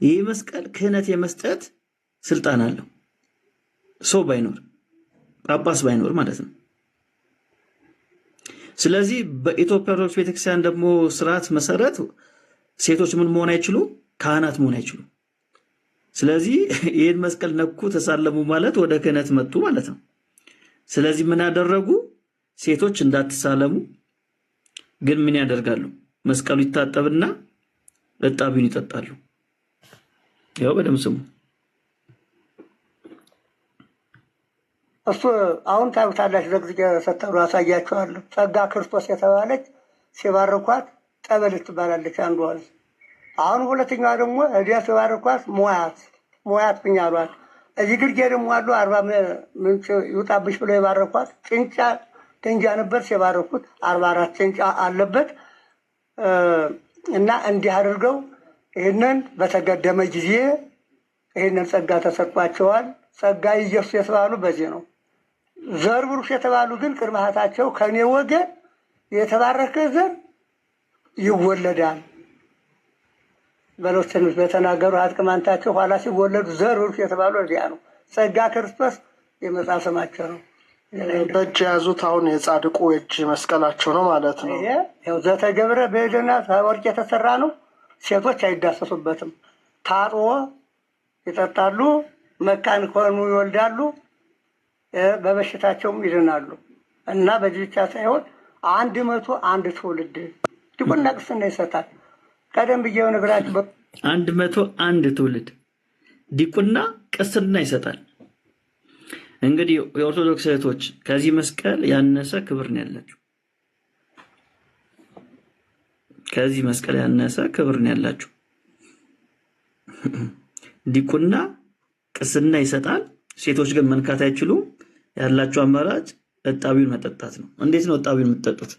ይህ መስቀል ክህነት የመስጠት ስልጣን አለው። ሰው ባይኖር ጳጳስ ባይኖር ማለት ነው። ስለዚህ በኢትዮጵያ ኦርቶዶክስ ቤተክርስቲያን ደግሞ ስርዓት መሰረት ሴቶች ምን መሆን አይችሉም? ካህናት መሆን አይችሉም። ስለዚህ ይህን መስቀል ነኩ ተሳለሙ ማለት ወደ ክህነት መጡ ማለት ነው። ስለዚህ ምን ያደረጉ? ሴቶች እንዳትሳለሙ ግን ምን ያደርጋሉ? መስቀሉ ይታጠብና እጣቢውን ይጠጣሉ። ያው በደም ስሙ እሱ አሁን ታዩታላችሁ። ዘግዝቄ ሰጠሩ አሳያችኋለሁ። ጸጋ ክርስቶስ የተባለች ሲባርኳት ጠበል ትባላለች አንዷ። አሁን ሁለተኛዋ ደግሞ እዲያ ሲባርኳት ሞያት ብኛሏት። እዚህ ግርጌ ደግሞ አሉ 40 ምንጭ ይውጣብሽ ብሎ የባረኳት ጭንጫ ድንጃ ነበር ሲባርኩት 44 ጭንጫ አለበት እና እንዲህ አድርገው ይህንን በተገደመ ጊዜ ይህንን ጸጋ ተሰጥቷቸዋል። ጸጋ ኢየሱስ የተባሉ በዚህ ነው። ዘር ብሩክ የተባሉ ግን ቅድመ አያታቸው ከኔ ወገን የተባረከ ዘር ይወለዳል በሎችን በተናገሩ አጥቅማንታቸው ኋላ ሲወለዱ ዘር ብሩክ የተባሉ እዚያ ነው። ጸጋ ክርስቶስ የመጽሐፍ ስማቸው ነው። በእጅ የያዙት አሁን የጻድቁ እጅ መስቀላቸው ነው ማለት ነው። ይኸው ዘተገብረ በእድና ወርቅ የተሰራ ነው። ሴቶች አይዳሰሱበትም። ታጥቦ ይጠጣሉ። መካን ከሆኑ ይወልዳሉ፣ በበሽታቸውም ይድናሉ። እና በዚህ ብቻ ሳይሆን 101 ትውልድ ዲቁና ቅስና ይሰጣል። ቀደም ብዬው ነግራችሁ 101 ትውልድ ዲቁና ቅስና ይሰጣል። እንግዲህ የኦርቶዶክስ እህቶች ከዚህ መስቀል ያነሰ ክብር ነው ያላችሁ። ከዚህ መስቀል ያነሰ ክብር ነው ያላችሁ። ዲቁና ቅስና ይሰጣል። ሴቶች ግን መንካት አይችሉም። ያላችሁ አማራጭ እጣቢውን መጠጣት ነው። እንዴት ነው እጣቢውን የምትጠጡት?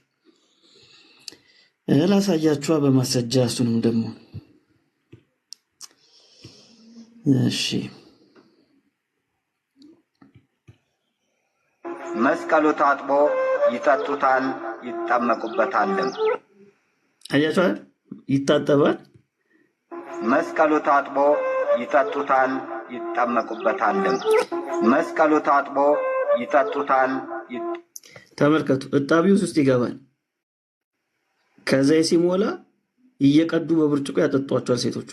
ላሳያችኋ በማስረጃ እሱንም ደግሞ እሺ። መስቀሉ ታጥቦ ይጠጡታል፣ ይጠመቁበታልም። አያችኋል? ይታጠባል። መስቀሉ ታጥቦ ይጠጡታል፣ ይጠመቁበታልም። መስቀሉ ታጥቦ ይጠጡታል። ተመልከቱ፣ እጣቢው ውስጥ ይገባል። ከዛ ሲሞላ እየቀዱ በብርጭቆ ያጠጧቸዋል ሴቶቹ።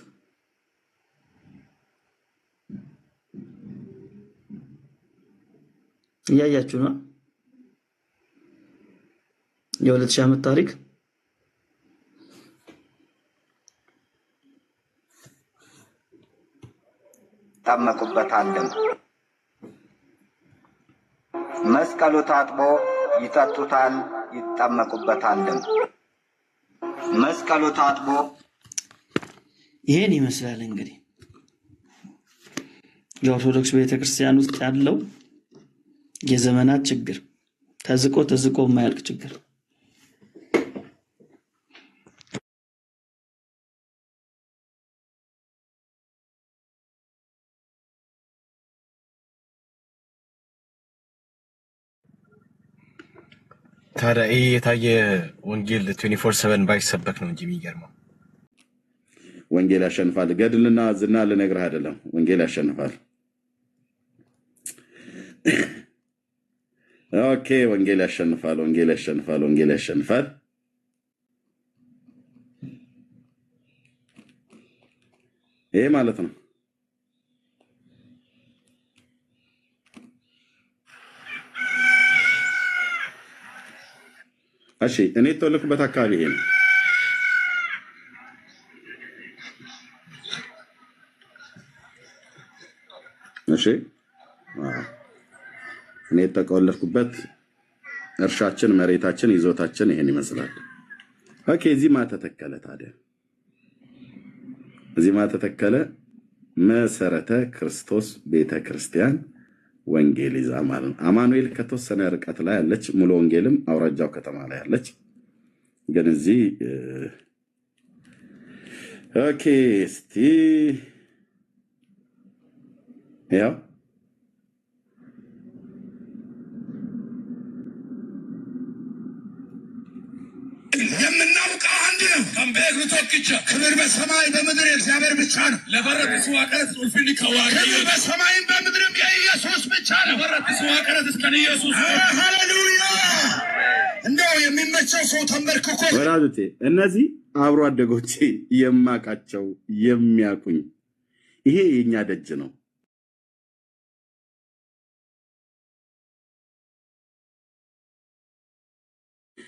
እያያችሁ ነው። የ2000 ዓመት ታሪክ ይጠመቁበታልም። መስቀሉ ታጥቦ ይጠጡታል፣ ይጠመቁበታልም። መስቀሉ ታጥቦ ይሄን ይመስላል። እንግዲህ የኦርቶዶክስ ቤተክርስቲያን ውስጥ ያለው የዘመናት ችግር ተዝቆ የማያልቅ ችግር። ታዲያ ይሄ የታየ ወንጌል 24/7 ባይሰበክ ነው እንጂ የሚገርመው። ወንጌል ያሸንፋል። ገድልና ዝና ልነግርህ አይደለም፣ ወንጌል ያሸንፋል። ኦኬ፣ ወንጌል ያሸንፋል፣ ወንጌል ያሸንፋል፣ ወንጌል ያሸንፋል። ይሄ ማለት ነው። እሺ፣ እኔ የተወለድኩበት አካባቢ ይሄ ነው። እሺ፣ እኔ የተወለድኩበት እርሻችን፣ መሬታችን፣ ይዞታችን ይሄን ይመስላል። ኦኬ፣ እዚህ ማ ተተከለ ታዲያ? እዚህ ማ ተተከለ? መሰረተ ክርስቶስ ቤተክርስቲያን ወንጌል ይዛ ማለት ነው። አማኑኤል ከተወሰነ ርቀት ላይ ያለች፣ ሙሉ ወንጌልም አውራጃው ከተማ ላይ ያለች፣ ግን እዚህ ኦኬ። እስቲ ያው የምናውቀው አንድ ነው። ክብር በሰማይ በምድር የእግዚአብሔር ብቻ ነው። ክብር በሰማይም በምድርም የኢየሱስ ብቻ ነው። ሃሌሉያ። እንደው የሚመቸው ሰው ተንበርክኮ ወላጆቼ፣ እነዚህ አብሮ አደጎቼ የማቃቸው የሚያቁኝ፣ ይሄ የኛ ደጅ ነው።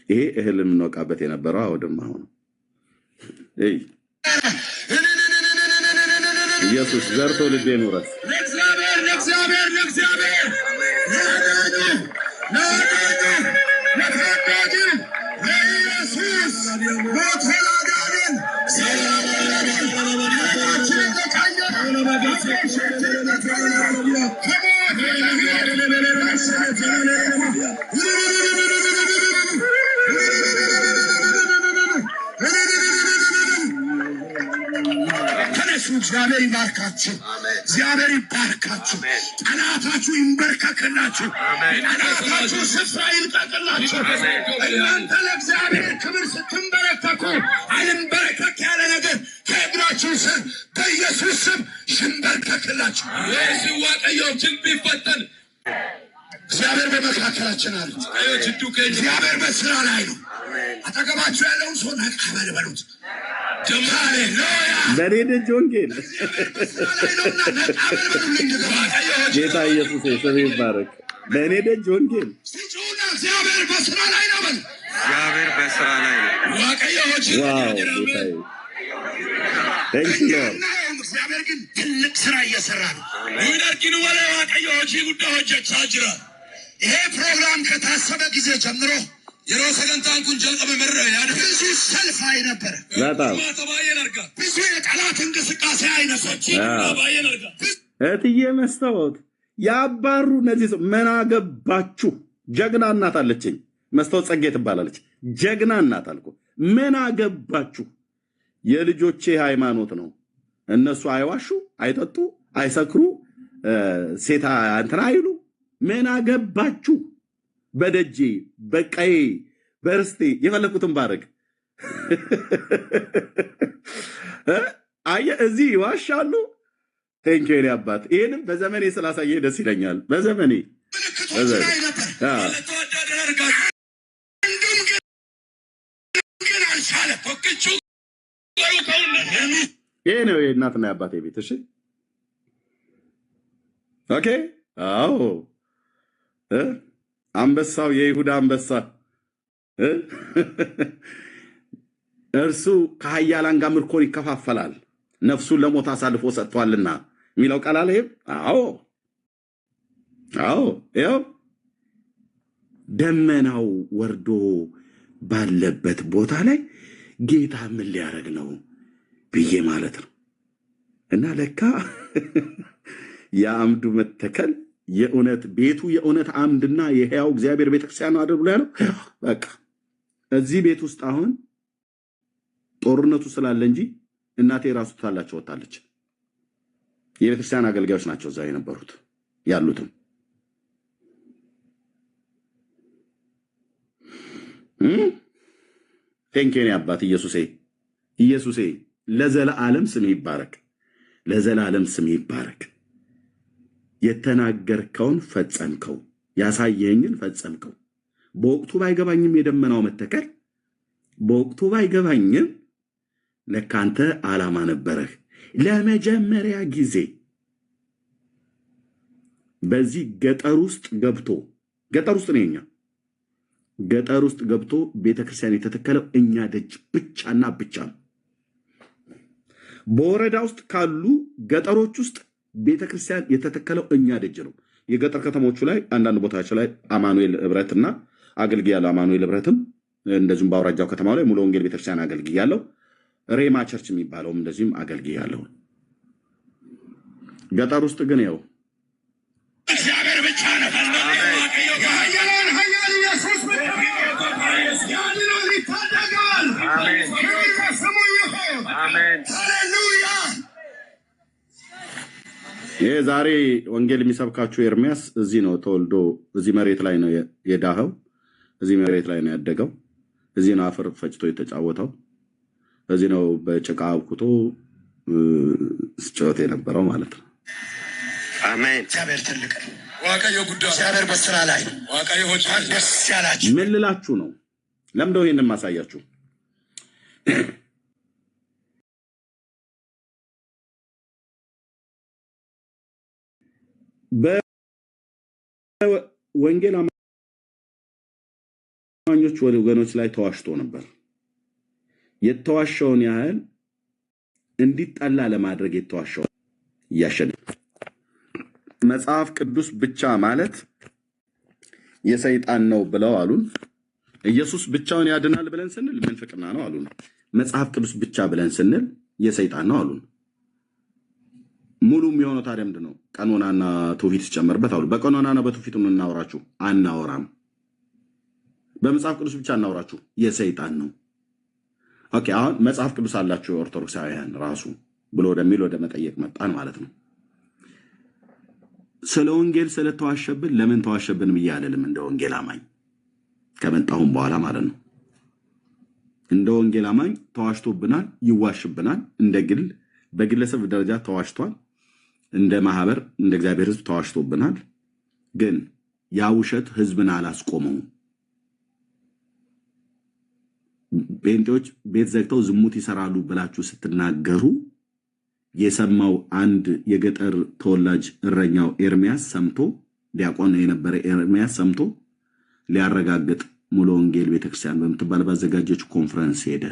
ይሄ እህል የምንወቃበት የነበረው አውድማ አሁን ኢየሱስ ዘርቶ ልቤን ውረስ። ለእግዚአብሔር ለእግዚአብሔር ለእግዚአብሔር ለተወዳጁ ለኢየሱስ ሞት ላዳንን ሰላማችንን ተነሱ። እግዚአብሔር ይባርካችሁ። እግዚአብሔር ይባርካችሁ። ጠላታችሁ ይንበርከክላችሁ። ጠላታችሁ ስፍራ ይልቀቅላችሁ። እናንተ ለእግዚአብሔር ክብር ስትንበረከኩ አልንበረከክ ያለ ነገር ከእግራችሁ ስር በኢየሱስ ስም ሽንበርከክላችሁ። ሲዋቀየው ጅብ ቢፈጠን እግዚአብሔር በመካከላችን አለ። እግዚአብሔር በስራ ላይ ነው። አጠገባችሁ ያለውን ሰው ነቃበል በሉት። በኔ ደጅ ወንጌል ጌታ ኢየሱስ ስም ይባረክ። በእኔ ደጅ ወንጌል እግዚአብሔር በስራ ላይ ነው። እግዚአብሔር በስራ ላይ ነው። እግዚአብሔር ግን ትልቅ ስራ እየሰራ ነው። ይሄ ፕሮግራም ከታሰበ ጊዜ ጀምሮ ብዙ ሰልፍ አይ ነበረ። ብዙ የጠላት እንቅስቃሴ አይነሶች እትዬ መስታወት ያባሩ እነዚህ ሰው ምን አገባችሁ? ጀግና እናት አለችኝ። መስታወት ጸጌ ትባላለች። ጀግና እናት አልኩ። ምን አገባችሁ? የልጆቼ ሃይማኖት ነው። እነሱ አይዋሹ፣ አይጠጡ፣ አይሰክሩ፣ ሴታ እንትና አይሉ። ምን አገባችሁ? በደጄ በቀዬ በርስቴ የፈለኩትን ባረግ አየ እዚህ ይዋሻሉ። ቴንኪው የኔ አባት፣ ይሄንም በዘመኔ ስላሳየ ደስ ይለኛል። በዘመኔ ይሄ ነው የእናትና የአባቴ ቤት። እሺ ኦኬ። አዎ አንበሳው የይሁዳ አንበሳ እርሱ ከኃያላን ጋር ምርኮን ይከፋፈላል፣ ነፍሱን ለሞት አሳልፎ ሰጥቷልና የሚለው ቃል አለ። አዎ አዎ። ይኸው ደመናው ወርዶ ባለበት ቦታ ላይ ጌታ ምን ሊያደርግ ነው ብዬ ማለት ነው። እና ለካ የአምዱ መተከል የእውነት ቤቱ የእውነት አምድና የሕያው እግዚአብሔር ቤተክርስቲያን ነው አይደል ብሎ ያለው። በቃ እዚህ ቤት ውስጥ አሁን ጦርነቱ ስላለ እንጂ እናቴ ራሱ ታላቸው ወጣለች። የቤተክርስቲያን አገልጋዮች ናቸው እዛ የነበሩት ያሉትም። ቴንኬን አባት ኢየሱሴ ለዘላለም ስም ይባረክ፣ ለዘላለም ስም ይባረክ። የተናገርከውን ፈጸምከው፣ ያሳየኝን ፈጸምከው። በወቅቱ ባይገባኝም የደመናው መተከል በወቅቱ ባይገባኝም ለካንተ ዓላማ ነበረህ። ለመጀመሪያ ጊዜ በዚህ ገጠር ውስጥ ገብቶ ገጠር ውስጥ ነኛ ገጠር ውስጥ ገብቶ ቤተክርስቲያን የተተከለው እኛ ደጅ ብቻና ብቻ ነው። በወረዳ ውስጥ ካሉ ገጠሮች ውስጥ ቤተክርስቲያን የተተከለው እኛ ደጅ ነው። የገጠር ከተሞቹ ላይ አንዳንድ ቦታዎች ላይ አማኑኤል ህብረትና አገልግያለሁ። አማኑኤል ህብረትም እንደዚሁም በአውራጃው ከተማ ላይ ሙሉ ወንጌል ቤተክርስቲያን አገልግያለሁ። ሬማ ቸርች የሚባለውም እንደዚሁም አገልግያለሁ። ገጠር ውስጥ ግን ያው እግዚአብሔር ብቻ ነው። ይህ ዛሬ ወንጌል የሚሰብካችሁ ኤርሚያስ እዚህ ነው ተወልዶ እዚህ መሬት ላይ ነው የዳኸው፣ እዚህ መሬት ላይ ነው ያደገው። እዚህ ነው አፈር ፈጭቶ የተጫወተው። እዚህ ነው በጭቃ አብኩቶ ስጨወት የነበረው ማለት ነው። አሜን። እግዚአብሔር ትልቅ ዋቀዮ ጉዳይ እግዚአብሔር በስራ ላይ ዋቀዮ ሆጭ ደስ ያላችሁ ምን ልላችሁ ነው? ለምደው ይሄንን ማሳያችሁ በወንጌል አማኞች ወገኖች ላይ ተዋሽቶ ነበር። የተዋሸውን ያህል እንዲጠላ ለማድረግ የተዋሸው ያሸነ መጽሐፍ ቅዱስ ብቻ ማለት የሰይጣን ነው ብለው አሉን። ኢየሱስ ብቻውን ያድናል ብለን ስንል ምንፍቅና ነው አሉን። መጽሐፍ ቅዱስ ብቻ ብለን ስንል የሰይጣን ነው አሉን። ሙሉ የሚሆነው ታዲያ ምንድነው? ቀኖናና ትውፊት ሲጨመርበት አሉ። በቀኖናና በትውፊት ምን እናወራችሁ? አናወራም። በመጽሐፍ ቅዱስ ብቻ እናወራችሁ የሰይጣን ነው። ኦኬ፣ አሁን መጽሐፍ ቅዱስ አላችሁ ኦርቶዶክሳውያን ራሱ ብሎ ወደ መጠየቅ መጣን ማለት ነው። ስለ ወንጌል ስለተዋሸብን ለምን ተዋሸብን ብዬ አልልም። እንደ ወንጌል አማኝ ከመጣሁም በኋላ ማለት ነው። እንደ ወንጌል አማኝ ተዋሽቶብናል፣ ይዋሽብናል። እንደ ግል በግለሰብ ደረጃ ተዋሽቷል። እንደ ማህበር እንደ እግዚአብሔር ሕዝብ ተዋሽቶብናል። ግን ያ ውሸት ሕዝብን አላስቆመውም። ጴንጤዎች ቤት ዘግተው ዝሙት ይሰራሉ ብላችሁ ስትናገሩ የሰማው አንድ የገጠር ተወላጅ እረኛው ኤርሚያስ ሰምቶ ዲያቆን የነበረ ኤርሚያስ ሰምቶ ሊያረጋግጥ ሙሉ ወንጌል ቤተክርስቲያን በምትባል ባዘጋጀች ኮንፈረንስ ሄደ።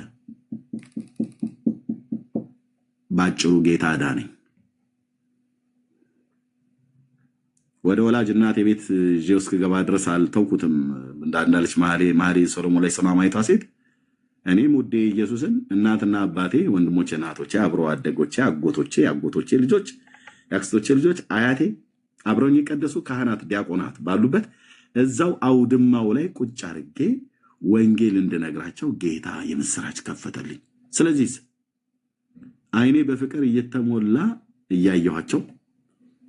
ባጭሩ ጌታ አዳነኝ። ወደ ወላጅ እናቴ ቤት ጄውስ ከገባ ድረስ አልተውኩትም። እንዳለች ማህሌ ሰሎሞን ላይ ሰማማይቷ ሴት እኔም ውዴ ኢየሱስን እናትና አባቴ፣ ወንድሞቼ፣ እናቶቼ፣ አብሮ አደጎቼ፣ አጎቶቼ፣ አጎቶቼ ልጆች፣ ያክስቶቼ ልጆች፣ አያቴ አብረውኝ የቀደሱ ካህናት፣ ዲያቆናት ባሉበት እዛው አውድማው ላይ ቁጭ አድርጌ ወንጌል እንድነግራቸው ጌታ የምስራች ከፈተልኝ። ስለዚህ አይኔ በፍቅር እየተሞላ እያየኋቸው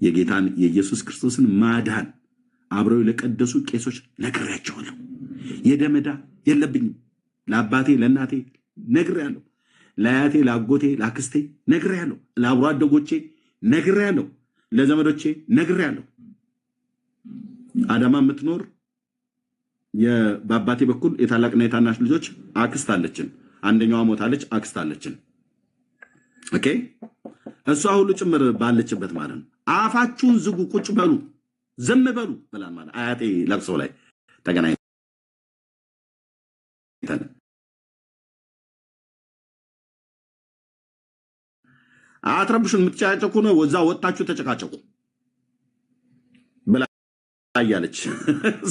የጌታን የኢየሱስ ክርስቶስን ማዳን አብረው ለቀደሱ ቄሶች ነግሬያቸዋለሁ። የደመዳ የለብኝም። ለአባቴ ለእናቴ ነግሬያለሁ። ለአያቴ ለአጎቴ ለአክስቴ ነግሬያለሁ። ለአብሮ አደጎቼ ነግሬያለሁ። ለዘመዶቼ ነግሬያለሁ። አዳማ የምትኖር በአባቴ በኩል የታላቅና የታናሽ ልጆች አክስት አለችን። አንደኛዋ ሞታለች፣ አክስት አለችን። ኦኬ፣ እሷ ሁሉ ጭምር ባለችበት ማለት ነው። አፋችሁን ዝጉ፣ ቁጭ በሉ፣ ዝም በሉ ብላን ማለት አያቴ ለቅሶ ላይ ተገናኝ አትረብሹን። የምትጨቃጨቁ ነው ወዛ ወጣችሁ ተጨቃጨቁ ብላ አያለች።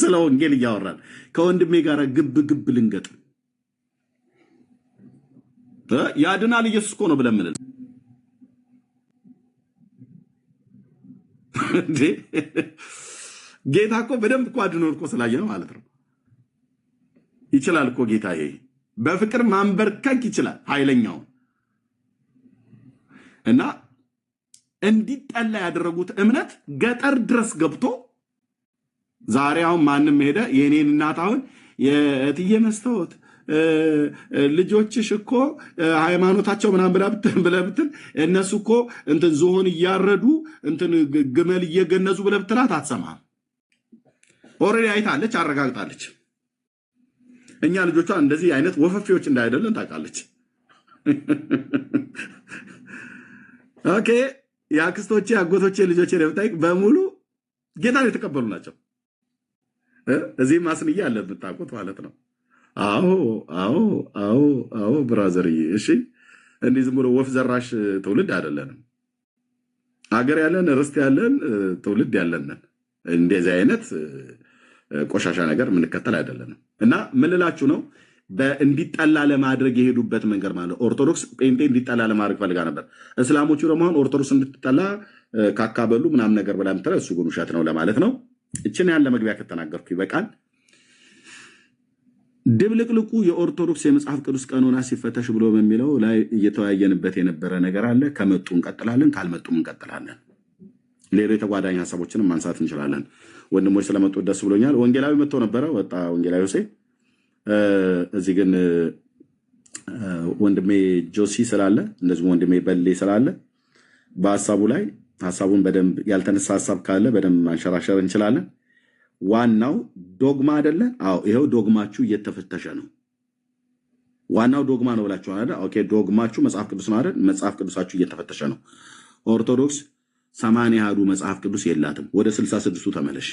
ስለ ወንጌል እያወራን ከወንድሜ ጋር ግብ ግብ ልንገጥ ያድናል ኢየሱስ እኮ ነው ብለን ምንል እንዴ? ጌታ እኮ በደንብ እኮ አድኖ እኮ ስላየ ነው ማለት ነው። ይችላል እኮ ጌታ፣ ይሄ በፍቅር ማንበርከክ ይችላል ኃይለኛውን። እና እንዲጠላ ያደረጉት እምነት ገጠር ድረስ ገብቶ ዛሬ አሁን ማንም ሄደ የኔን እናት አሁን የእትዬ መስታወት ልጆችሽ እኮ ሃይማኖታቸው ምናምን ብለህ ብትል እነሱ እኮ እንትን ዝሆን እያረዱ እንትን ግመል እየገነዙ ብለህ ብትላት አትሰማም። ኦልሬዲ አይታለች፣ አረጋግጣለች። እኛ ልጆቿ እንደዚህ አይነት ወፈፊዎች እንዳይደለን ታውቃለች። ኦኬ፣ የአክስቶቼ አጎቶቼ ልጆቼ ለብታይ በሙሉ ጌታን የተቀበሉ ናቸው። እዚህም ማስንያ አለ ብታውቁት ማለት ነው። አዎ አዎ አዎ አዎ ብራዘርዬ፣ እሺ፣ እንዲህ ዝም ብሎ ወፍ ዘራሽ ትውልድ አይደለንም። ሀገር ያለን ርስት ያለን ትውልድ ያለንን እንደዚህ አይነት ቆሻሻ ነገር የምንከተል አይደለንም። እና ምን ልላችሁ ነው? እንዲጠላ ለማድረግ የሄዱበት መንገድ ማለት ኦርቶዶክስ ጴንጤ እንዲጠላ ለማድረግ ፈልጋ ነበር። እስላሞቹ ደግሞ አሁን ኦርቶዶክስ እንድትጠላ ካካበሉ ምናምን ነገር ብላ ምትለ እሱ ግን ውሸት ነው ለማለት ነው። እችን ያለ መግቢያ ከተናገርኩ ይበቃል። ድብልቅልቁ የኦርቶዶክስ የመጽሐፍ ቅዱስ ቀኖና ሲፈተሽ ብሎ በሚለው ላይ እየተወያየንበት የነበረ ነገር አለ። ከመጡ እንቀጥላለን፣ ካልመጡም እንቀጥላለን። ሌሎች የተጓዳኝ ሀሳቦችንም ማንሳት እንችላለን። ወንድሞች ስለመጡ ደስ ብሎኛል። ወንጌላዊ መጥቶ ነበረ፣ ወጣ ወንጌላዊ ሆሴ እዚህ ግን ወንድሜ ጆሲ ስላለ እንደዚሁ ወንድሜ በሌ ስላለ በሀሳቡ ላይ ሀሳቡን በደንብ ያልተነሳ ሀሳብ ካለ በደንብ ማንሸራሸር እንችላለን። ዋናው ዶግማ አይደለ? አዎ ይሄው ዶግማችሁ እየተፈተሸ ነው። ዋናው ዶግማ ነው ብላችኋል አይደል? ኦኬ ዶግማችሁ መጽሐፍ ቅዱስ ነው አይደል? መጽሐፍ ቅዱሳችሁ እየተፈተሸ ነው። ኦርቶዶክስ 80 አሐዱ መጽሐፍ ቅዱስ የላትም። ወደ 66ቱ ተመለሽ።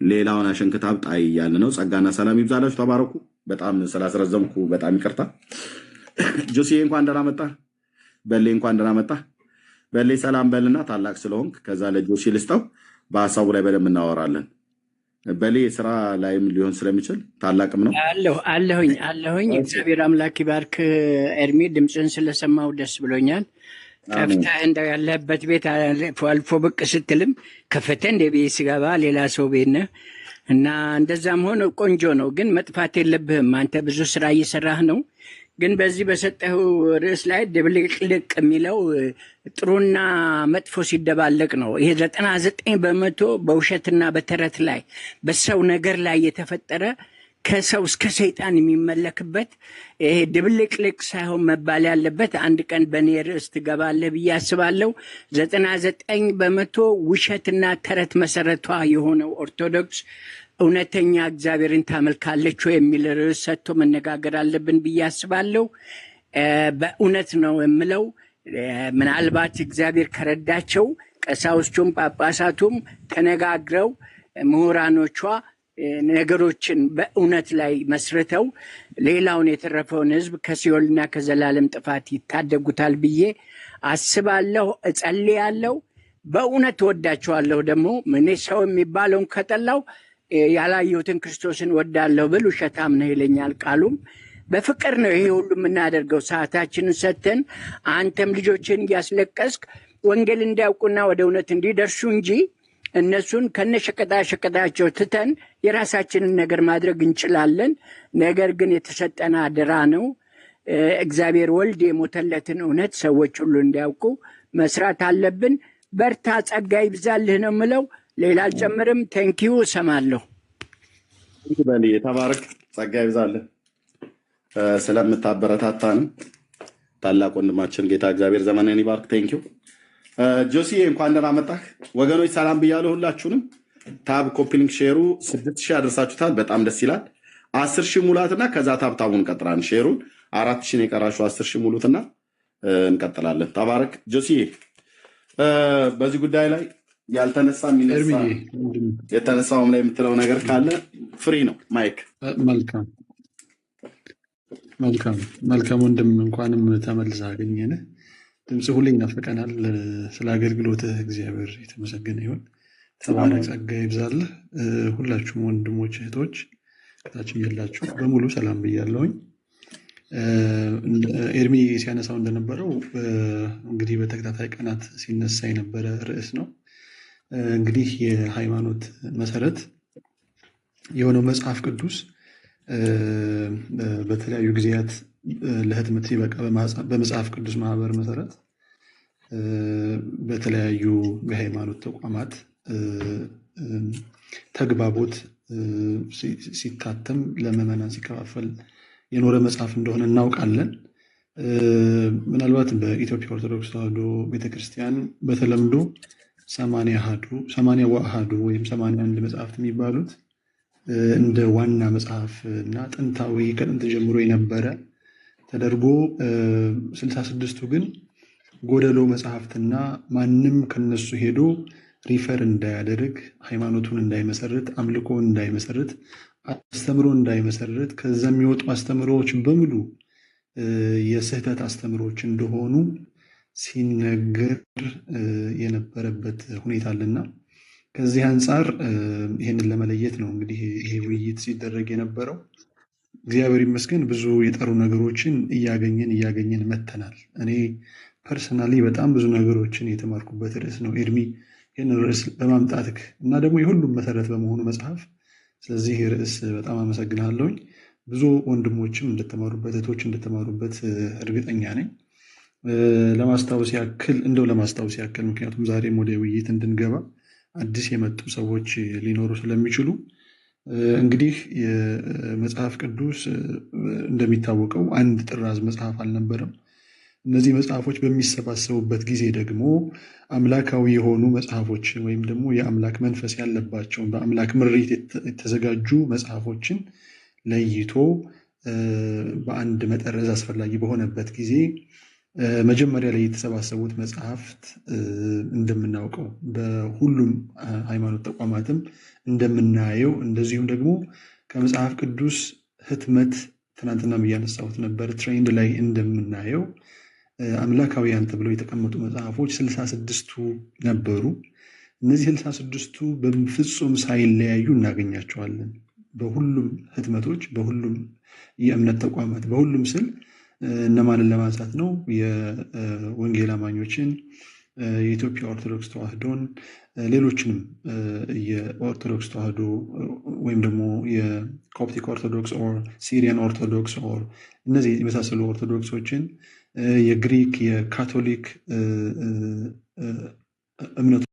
ሌላውን አሸንክታብ ጣይ ያለ ነው። ጸጋና ሰላም ይብዛላችሁ። ተባረኩ። በጣም ስላስረዘምኩ በጣም ይቅርታ። ጆሲ እንኳን ደህና መጣ። በሌ እንኳን ደህና መጣ። በሌ ሰላም በልና ታላቅ ስለሆንክ ከዛ ለጆሲ ልስጠው። በሐሳቡ ላይ በደንብ እናወራለን። በሌ ስራ ላይም ሊሆን ስለሚችል ታላቅም ነው። አለሁኝ። እግዚአብሔር አምላክ ይባርክ። ኤርሚ ድምፅህን ስለሰማው ደስ ብሎኛል። ጠፍተህ እንደው ያለህበት ቤት አልፎ ብቅ ስትልም ከፈተህ እንደ ቤት ስገባ ሌላ ሰው ቤት ነህ እና እንደዛም ሆነ ቆንጆ ነው። ግን መጥፋት የለብህም። አንተ ብዙ ስራ እየሰራህ ነው። ግን በዚህ በሰጠው ርዕስ ላይ ድብልቅልቅ የሚለው ጥሩና መጥፎ ሲደባለቅ ነው። ይሄ 99% በውሸትና በተረት ላይ በሰው ነገር ላይ የተፈጠረ ከሰው እስከ ሰይጣን የሚመለክበት ይሄ ድብልቅልቅ ሳይሆን መባል ያለበት አንድ ቀን በእኔ ርዕስ ትገባለህ ብዬ አስባለሁ። 99% ውሸትና ተረት መሰረቷ የሆነው ኦርቶዶክስ እውነተኛ እግዚአብሔርን ታመልካለች የሚል ርዕስ ሰጥቶ መነጋገር አለብን ብዬ አስባለሁ። በእውነት ነው የምለው። ምናልባት እግዚአብሔር ከረዳቸው ቀሳውስቱም ጳጳሳቱም ተነጋግረው ምሁራኖቿ ነገሮችን በእውነት ላይ መስርተው ሌላውን የተረፈውን ሕዝብ ከሲኦልና ከዘላለም ጥፋት ይታደጉታል ብዬ አስባለሁ፣ እጸልያለሁ። በእውነት ወዳቸዋለሁ። ደግሞ እኔ ሰው የሚባለውን ከጠላው ያላየሁትን ክርስቶስን ወዳለሁ ብል ውሸታም ነው ይለኛል ቃሉም። በፍቅር ነው ይሄ ሁሉ የምናደርገው። ሰዓታችንን ሰጥተን አንተም ልጆችን እያስለቀስክ ወንጌል እንዲያውቁና ወደ እውነት እንዲደርሱ እንጂ እነሱን ከነሸቀጣሸቀጣቸው ትተን የራሳችንን ነገር ማድረግ እንችላለን። ነገር ግን የተሰጠን አደራ ነው። እግዚአብሔር ወልድ የሞተለትን እውነት ሰዎች ሁሉ እንዲያውቁ መስራት አለብን። በርታ፣ ጸጋ ይብዛልህ ነው የምለው። ሌላ አልጨምርም። ቴንኪዩ። እሰማለሁ። በል የተባረክ፣ ጸጋ ይብዛልህ። ስለምታበረታታንም ታላቅ ወንድማችን ጌታ እግዚአብሔር ዘመንን ይባርክ። ቴንኪዩ። ጆሲ እንኳን ደህና መጣህ። ወገኖች ሰላም ብያለሁ ሁላችሁንም። ታብ ኮፒሊንግ ሼሩ 6000 አደርሳችሁታል። በጣም ደስ ይላል። 10000 ሙላትና ከዛ ታብታቡን እንቀጥላለን። ሼሩን 4000 ነው የቀራችሁ። 10000 ሙሉትና እንቀጥላለን። ተባረክ ጆሲ። በዚህ ጉዳይ ላይ ያልተነሳ የሚነሳ የተነሳውም ላይ የምትለው ነገር ካለ ፍሪ ነው ማይክ። መልካም ወንድም፣ እንኳንም ተመልሰ አገኘን። ድምፅ ሁሌ ይናፍቀናል። ስለ አገልግሎትህ እግዚአብሔር የተመሰገነ ይሁን። ተባረክ፣ ጸጋ ይብዛልህ። ሁላችሁም ወንድሞች እህቶች፣ ከታችን ያላችሁ በሙሉ ሰላም ብያለሁኝ። ኤርሚ ሲያነሳው እንደነበረው እንግዲህ በተከታታይ ቀናት ሲነሳ የነበረ ርዕስ ነው። እንግዲህ የሃይማኖት መሰረት የሆነው መጽሐፍ ቅዱስ በተለያዩ ጊዜያት ለህትመት ሲበቃ በመጽሐፍ ቅዱስ ማህበር መሰረት በተለያዩ የሃይማኖት ተቋማት ተግባቦት ሲታተም ለምዕመናን ሲከፋፈል የኖረ መጽሐፍ እንደሆነ እናውቃለን። ምናልባት በኢትዮጵያ ኦርቶዶክስ ተዋሕዶ ቤተክርስቲያን በተለምዶ 80 ወአሐዱ ወይም 81 መጽሐፍት የሚባሉት እንደ ዋና መጽሐፍ እና ጥንታዊ ከጥንት ጀምሮ የነበረ ተደርጎ 66ቱ ግን ጎደሎ መጽሐፍትና ማንም ከነሱ ሄዶ ሪፈር እንዳያደርግ፣ ሃይማኖቱን እንዳይመሰርት፣ አምልኮ እንዳይመሰርት፣ አስተምሮ እንዳይመሰርት፣ ከዛ የሚወጡ አስተምሮዎች በሙሉ የስህተት አስተምሮች እንደሆኑ ሲነገር የነበረበት ሁኔታ አለና ከዚህ አንጻር ይህንን ለመለየት ነው እንግዲህ ይሄ ውይይት ሲደረግ የነበረው። እግዚአብሔር ይመስገን ብዙ የጠሩ ነገሮችን እያገኘን መተናል። እኔ ፐርሰናሊ በጣም ብዙ ነገሮችን የተማርኩበት ርዕስ ነው ኤርሚ፣ ይህን ርዕስ በማምጣትክ እና ደግሞ የሁሉም መሰረት በመሆኑ መጽሐፍ። ስለዚህ ርዕስ በጣም አመሰግናለሁኝ። ብዙ ወንድሞችም እንደተማሩበት እህቶች እንደተማሩበት እርግጠኛ ነኝ። ለማስታወስ ያክል ምክንያቱም ዛሬም ወደ ውይይት እንድንገባ አዲስ የመጡ ሰዎች ሊኖሩ ስለሚችሉ እንግዲህ የመጽሐፍ ቅዱስ እንደሚታወቀው አንድ ጥራዝ መጽሐፍ አልነበረም። እነዚህ መጽሐፎች በሚሰባሰቡበት ጊዜ ደግሞ አምላካዊ የሆኑ መጽሐፎችን ወይም ደግሞ የአምላክ መንፈስ ያለባቸውን በአምላክ ምሪት የተዘጋጁ መጽሐፎችን ለይቶ በአንድ መጠረዝ አስፈላጊ በሆነበት ጊዜ መጀመሪያ ላይ የተሰባሰቡት መጽሐፍት እንደምናውቀው በሁሉም ሃይማኖት ተቋማትም እንደምናየው እንደዚሁም ደግሞ ከመጽሐፍ ቅዱስ ህትመት ትናንትና እያነሳሁት ነበር ትሬንድ ላይ እንደምናየው አምላካውያን ተብለው የተቀመጡ መጽሐፎች 66ቱ ነበሩ። እነዚህ 66ቱ በፍጹም ሳይለያዩ እናገኛቸዋለን። በሁሉም ህትመቶች፣ በሁሉም የእምነት ተቋማት፣ በሁሉም ስል እነማንን ለማንሳት ነው? የወንጌል አማኞችን፣ የኢትዮጵያ ኦርቶዶክስ ተዋህዶን፣ ሌሎችንም የኦርቶዶክስ ተዋህዶ ወይም ደግሞ የኮፕቲክ ኦርቶዶክስ ኦር ሲሪያን ኦርቶዶክስ ኦር እነዚህ የመሳሰሉ ኦርቶዶክሶችን፣ የግሪክ የካቶሊክ እምነቶች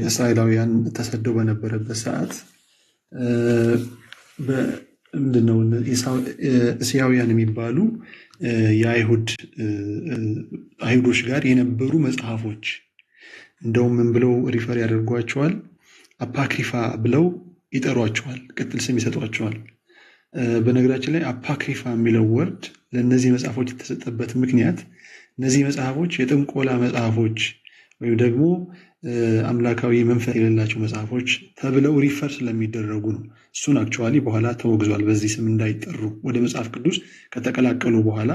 እስራኤላውያን ተሰደው በነበረበት ሰዓት ምንድነው እስያውያን የሚባሉ አይሁዶች ጋር የነበሩ መጽሐፎች እንደውም ምን ብለው ሪፈር ያደርጓቸዋል? አፓክሪፋ ብለው ይጠሯቸዋል፣ ቅጥል ስም ይሰጧቸዋል። በነገራችን ላይ አፓክሪፋ የሚለው ወርድ ለእነዚህ መጽሐፎች የተሰጠበት ምክንያት እነዚህ መጽሐፎች የጥንቆላ መጽሐፎች ወይም ደግሞ አምላካዊ መንፈስ የሌላቸው መጽሐፎች ተብለው ሪፈር ስለሚደረጉ ነው። እሱን አክቹዋሊ በኋላ ተወግዟል። በዚህ ስም እንዳይጠሩ ወደ መጽሐፍ ቅዱስ ከተቀላቀሉ በኋላ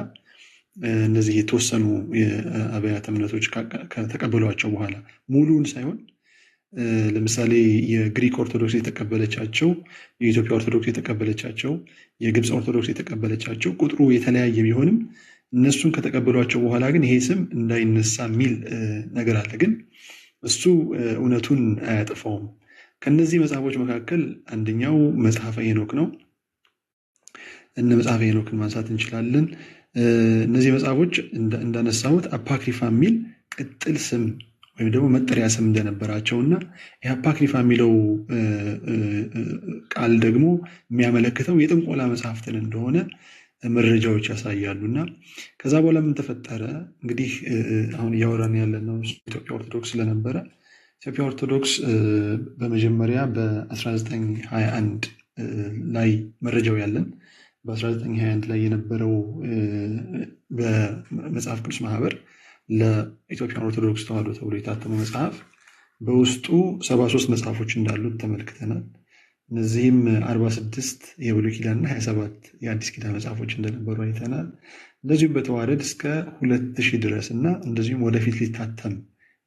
እነዚህ የተወሰኑ የአብያተ እምነቶች ከተቀበሏቸው በኋላ ሙሉውን ሳይሆን ለምሳሌ የግሪክ ኦርቶዶክስ የተቀበለቻቸው፣ የኢትዮጵያ ኦርቶዶክስ የተቀበለቻቸው፣ የግብፅ ኦርቶዶክስ የተቀበለቻቸው ቁጥሩ የተለያየ ቢሆንም እነሱን ከተቀበሏቸው በኋላ ግን ይሄ ስም እንዳይነሳ የሚል ነገር አለ። ግን እሱ እውነቱን አያጠፋውም። ከነዚህ መጽሐፎች መካከል አንደኛው መጽሐፈ ሄኖክ ነው። እነ መጽሐፈ ሄኖክን ማንሳት እንችላለን። እነዚህ መጽሐፎች እንዳነሳሁት አፓክሪፋ የሚል ቅጥል ስም ወይም ደግሞ መጠሪያ ስም እንደነበራቸው እና የአፓክሪፋ የሚለው ቃል ደግሞ የሚያመለክተው የጥንቆላ መጽሐፍትን እንደሆነ መረጃዎች ያሳያሉ። እና ከዛ በኋላ ምን ተፈጠረ? እንግዲህ አሁን እያወራን ያለነው ኢትዮጵያ ኦርቶዶክስ ስለነበረ ኢትዮጵያ ኦርቶዶክስ በመጀመሪያ በ1921 ላይ መረጃው ያለን በ1921 ላይ የነበረው በመጽሐፍ ቅዱስ ማህበር ለኢትዮጵያ ኦርቶዶክስ ተዋህዶ ተብሎ የታተመው መጽሐፍ በውስጡ 73 መጽሐፎች እንዳሉት ተመልክተናል። እነዚህም 46 የብሉይ ኪዳንና 27 የአዲስ ኪዳን መጽሐፎች እንደነበሩ አይተናል። እንደዚሁም በተዋረድ እስከ 2000 ድረስ እና እንደዚሁም ወደፊት ሊታተም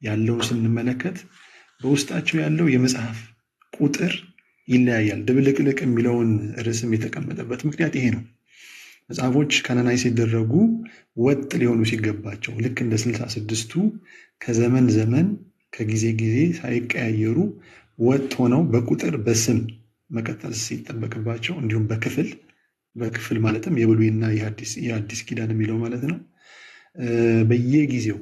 ያለውን ስንመለከት በውስጣቸው ያለው የመጽሐፍ ቁጥር ይለያያል። ድብልቅልቅ የሚለውን ርዕስም የተቀመጠበት ምክንያት ይሄ ነው። መጽሐፎች ካናናይ ሲደረጉ ወጥ ሊሆኑ ሲገባቸው ልክ እንደ 66ቱ ከዘመን ዘመን ከጊዜ ጊዜ ሳይቀያየሩ ወጥ ሆነው በቁጥር በስም መቀጠል ሲጠበቅባቸው እንዲሁም በክፍል ማለትም የብሉይና የአዲስ ኪዳን የሚለው ማለት ነው በየጊዜው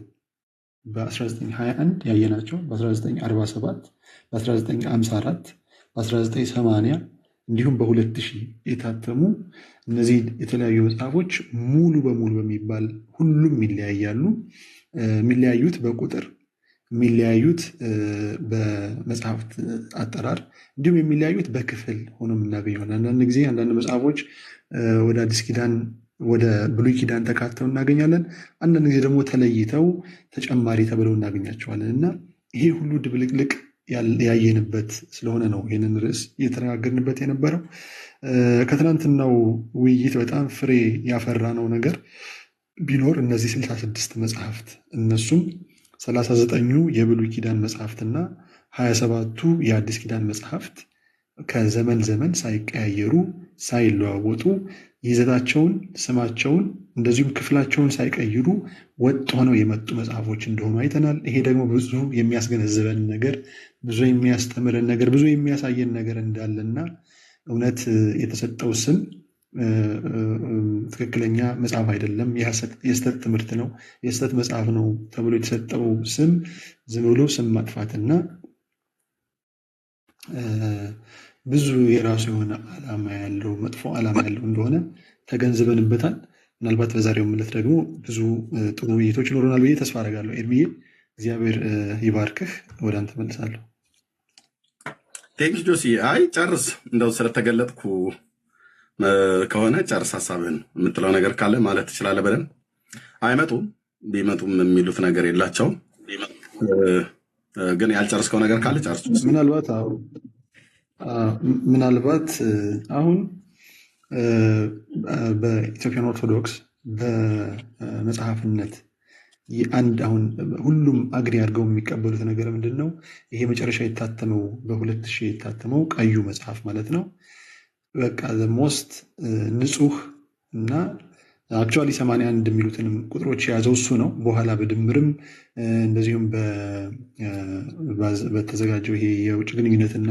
በ1921 ያየናቸው በ1947 በ1954 በ1980 እንዲሁም በ2000 የታተሙ እነዚህ የተለያዩ መጽሐፎች ሙሉ በሙሉ በሚባል ሁሉም ይለያያሉ። የሚለያዩት በቁጥር የሚለያዩት በመጽሐፍት አጠራር እንዲሁም የሚለያዩት በክፍል ሆኖ የምናገኘዋል። አንዳንድ ጊዜ አንዳንድ መጽሐፎች ወደ አዲስ ኪዳን ወደ ብሉይ ኪዳን ተካተው እናገኛለን። አንዳንድ ጊዜ ደግሞ ተለይተው ተጨማሪ ተብለው እናገኛቸዋለን እና ይሄ ሁሉ ድብልቅልቅ ያየንበት ስለሆነ ነው ይህንን ርዕስ እየተነጋገርንበት የነበረው። ከትናንትናው ውይይት በጣም ፍሬ ያፈራ ነው ነገር ቢኖር እነዚህ 66 መጽሐፍት እነሱም 39ኙ የብሉይ ኪዳን መጽሐፍትና 27ቱ የአዲስ ኪዳን መጽሐፍት ከዘመን ዘመን ሳይቀያየሩ ሳይለዋወጡ ይዘታቸውን፣ ስማቸውን እንደዚሁም ክፍላቸውን ሳይቀይሩ ወጥ ሆነው የመጡ መጽሐፎች እንደሆኑ አይተናል። ይሄ ደግሞ ብዙ የሚያስገነዝበን ነገር፣ ብዙ የሚያስተምረን ነገር፣ ብዙ የሚያሳየን ነገር እንዳለና እውነት የተሰጠው ስም ትክክለኛ መጽሐፍ አይደለም፣ የስተት ትምህርት ነው፣ የስተት መጽሐፍ ነው ተብሎ የተሰጠው ስም ዝም ብሎ ስም ማጥፋትና ብዙ የራሱ የሆነ ዓላማ ያለው መጥፎ ዓላማ ያለው እንደሆነ ተገንዝበንበታል። ምናልባት በዛሬው ዕለት ደግሞ ብዙ ጥሩ ውይይቶች ይኖሩናል ብዬ ተስፋ አደርጋለሁ። ኤርሚዬ እግዚአብሔር ይባርክህ። ወደ አንተ መልሳለሁ። ቴንክ ጆሲ። አይ ጨርስ፣ እንደው ስለተገለጥኩ ከሆነ ጨርስ ሀሳብህን። የምትለው ነገር ካለ ማለት ትችላለህ። በደንብ አይመጡም፣ ቢመጡም የሚሉት ነገር የላቸውም። ግን ያልጨርስከው ነገር ካለ ጨርስ። ምናልባት አሁን በኢትዮጵያን ኦርቶዶክስ በመጽሐፍነት አንድ አሁን ሁሉም አግሪ አድርገው የሚቀበሉት ነገር ምንድን ነው? ይሄ መጨረሻ የታተመው በ2000 የታተመው ቀዩ መጽሐፍ ማለት ነው። በቃ ሞስት ንጹህ እና አክቹዋሊ 81 የሚሉትንም ቁጥሮች የያዘው እሱ ነው። በኋላ በድምርም እንደዚሁም በተዘጋጀው ይሄ የውጭ ግንኙነትና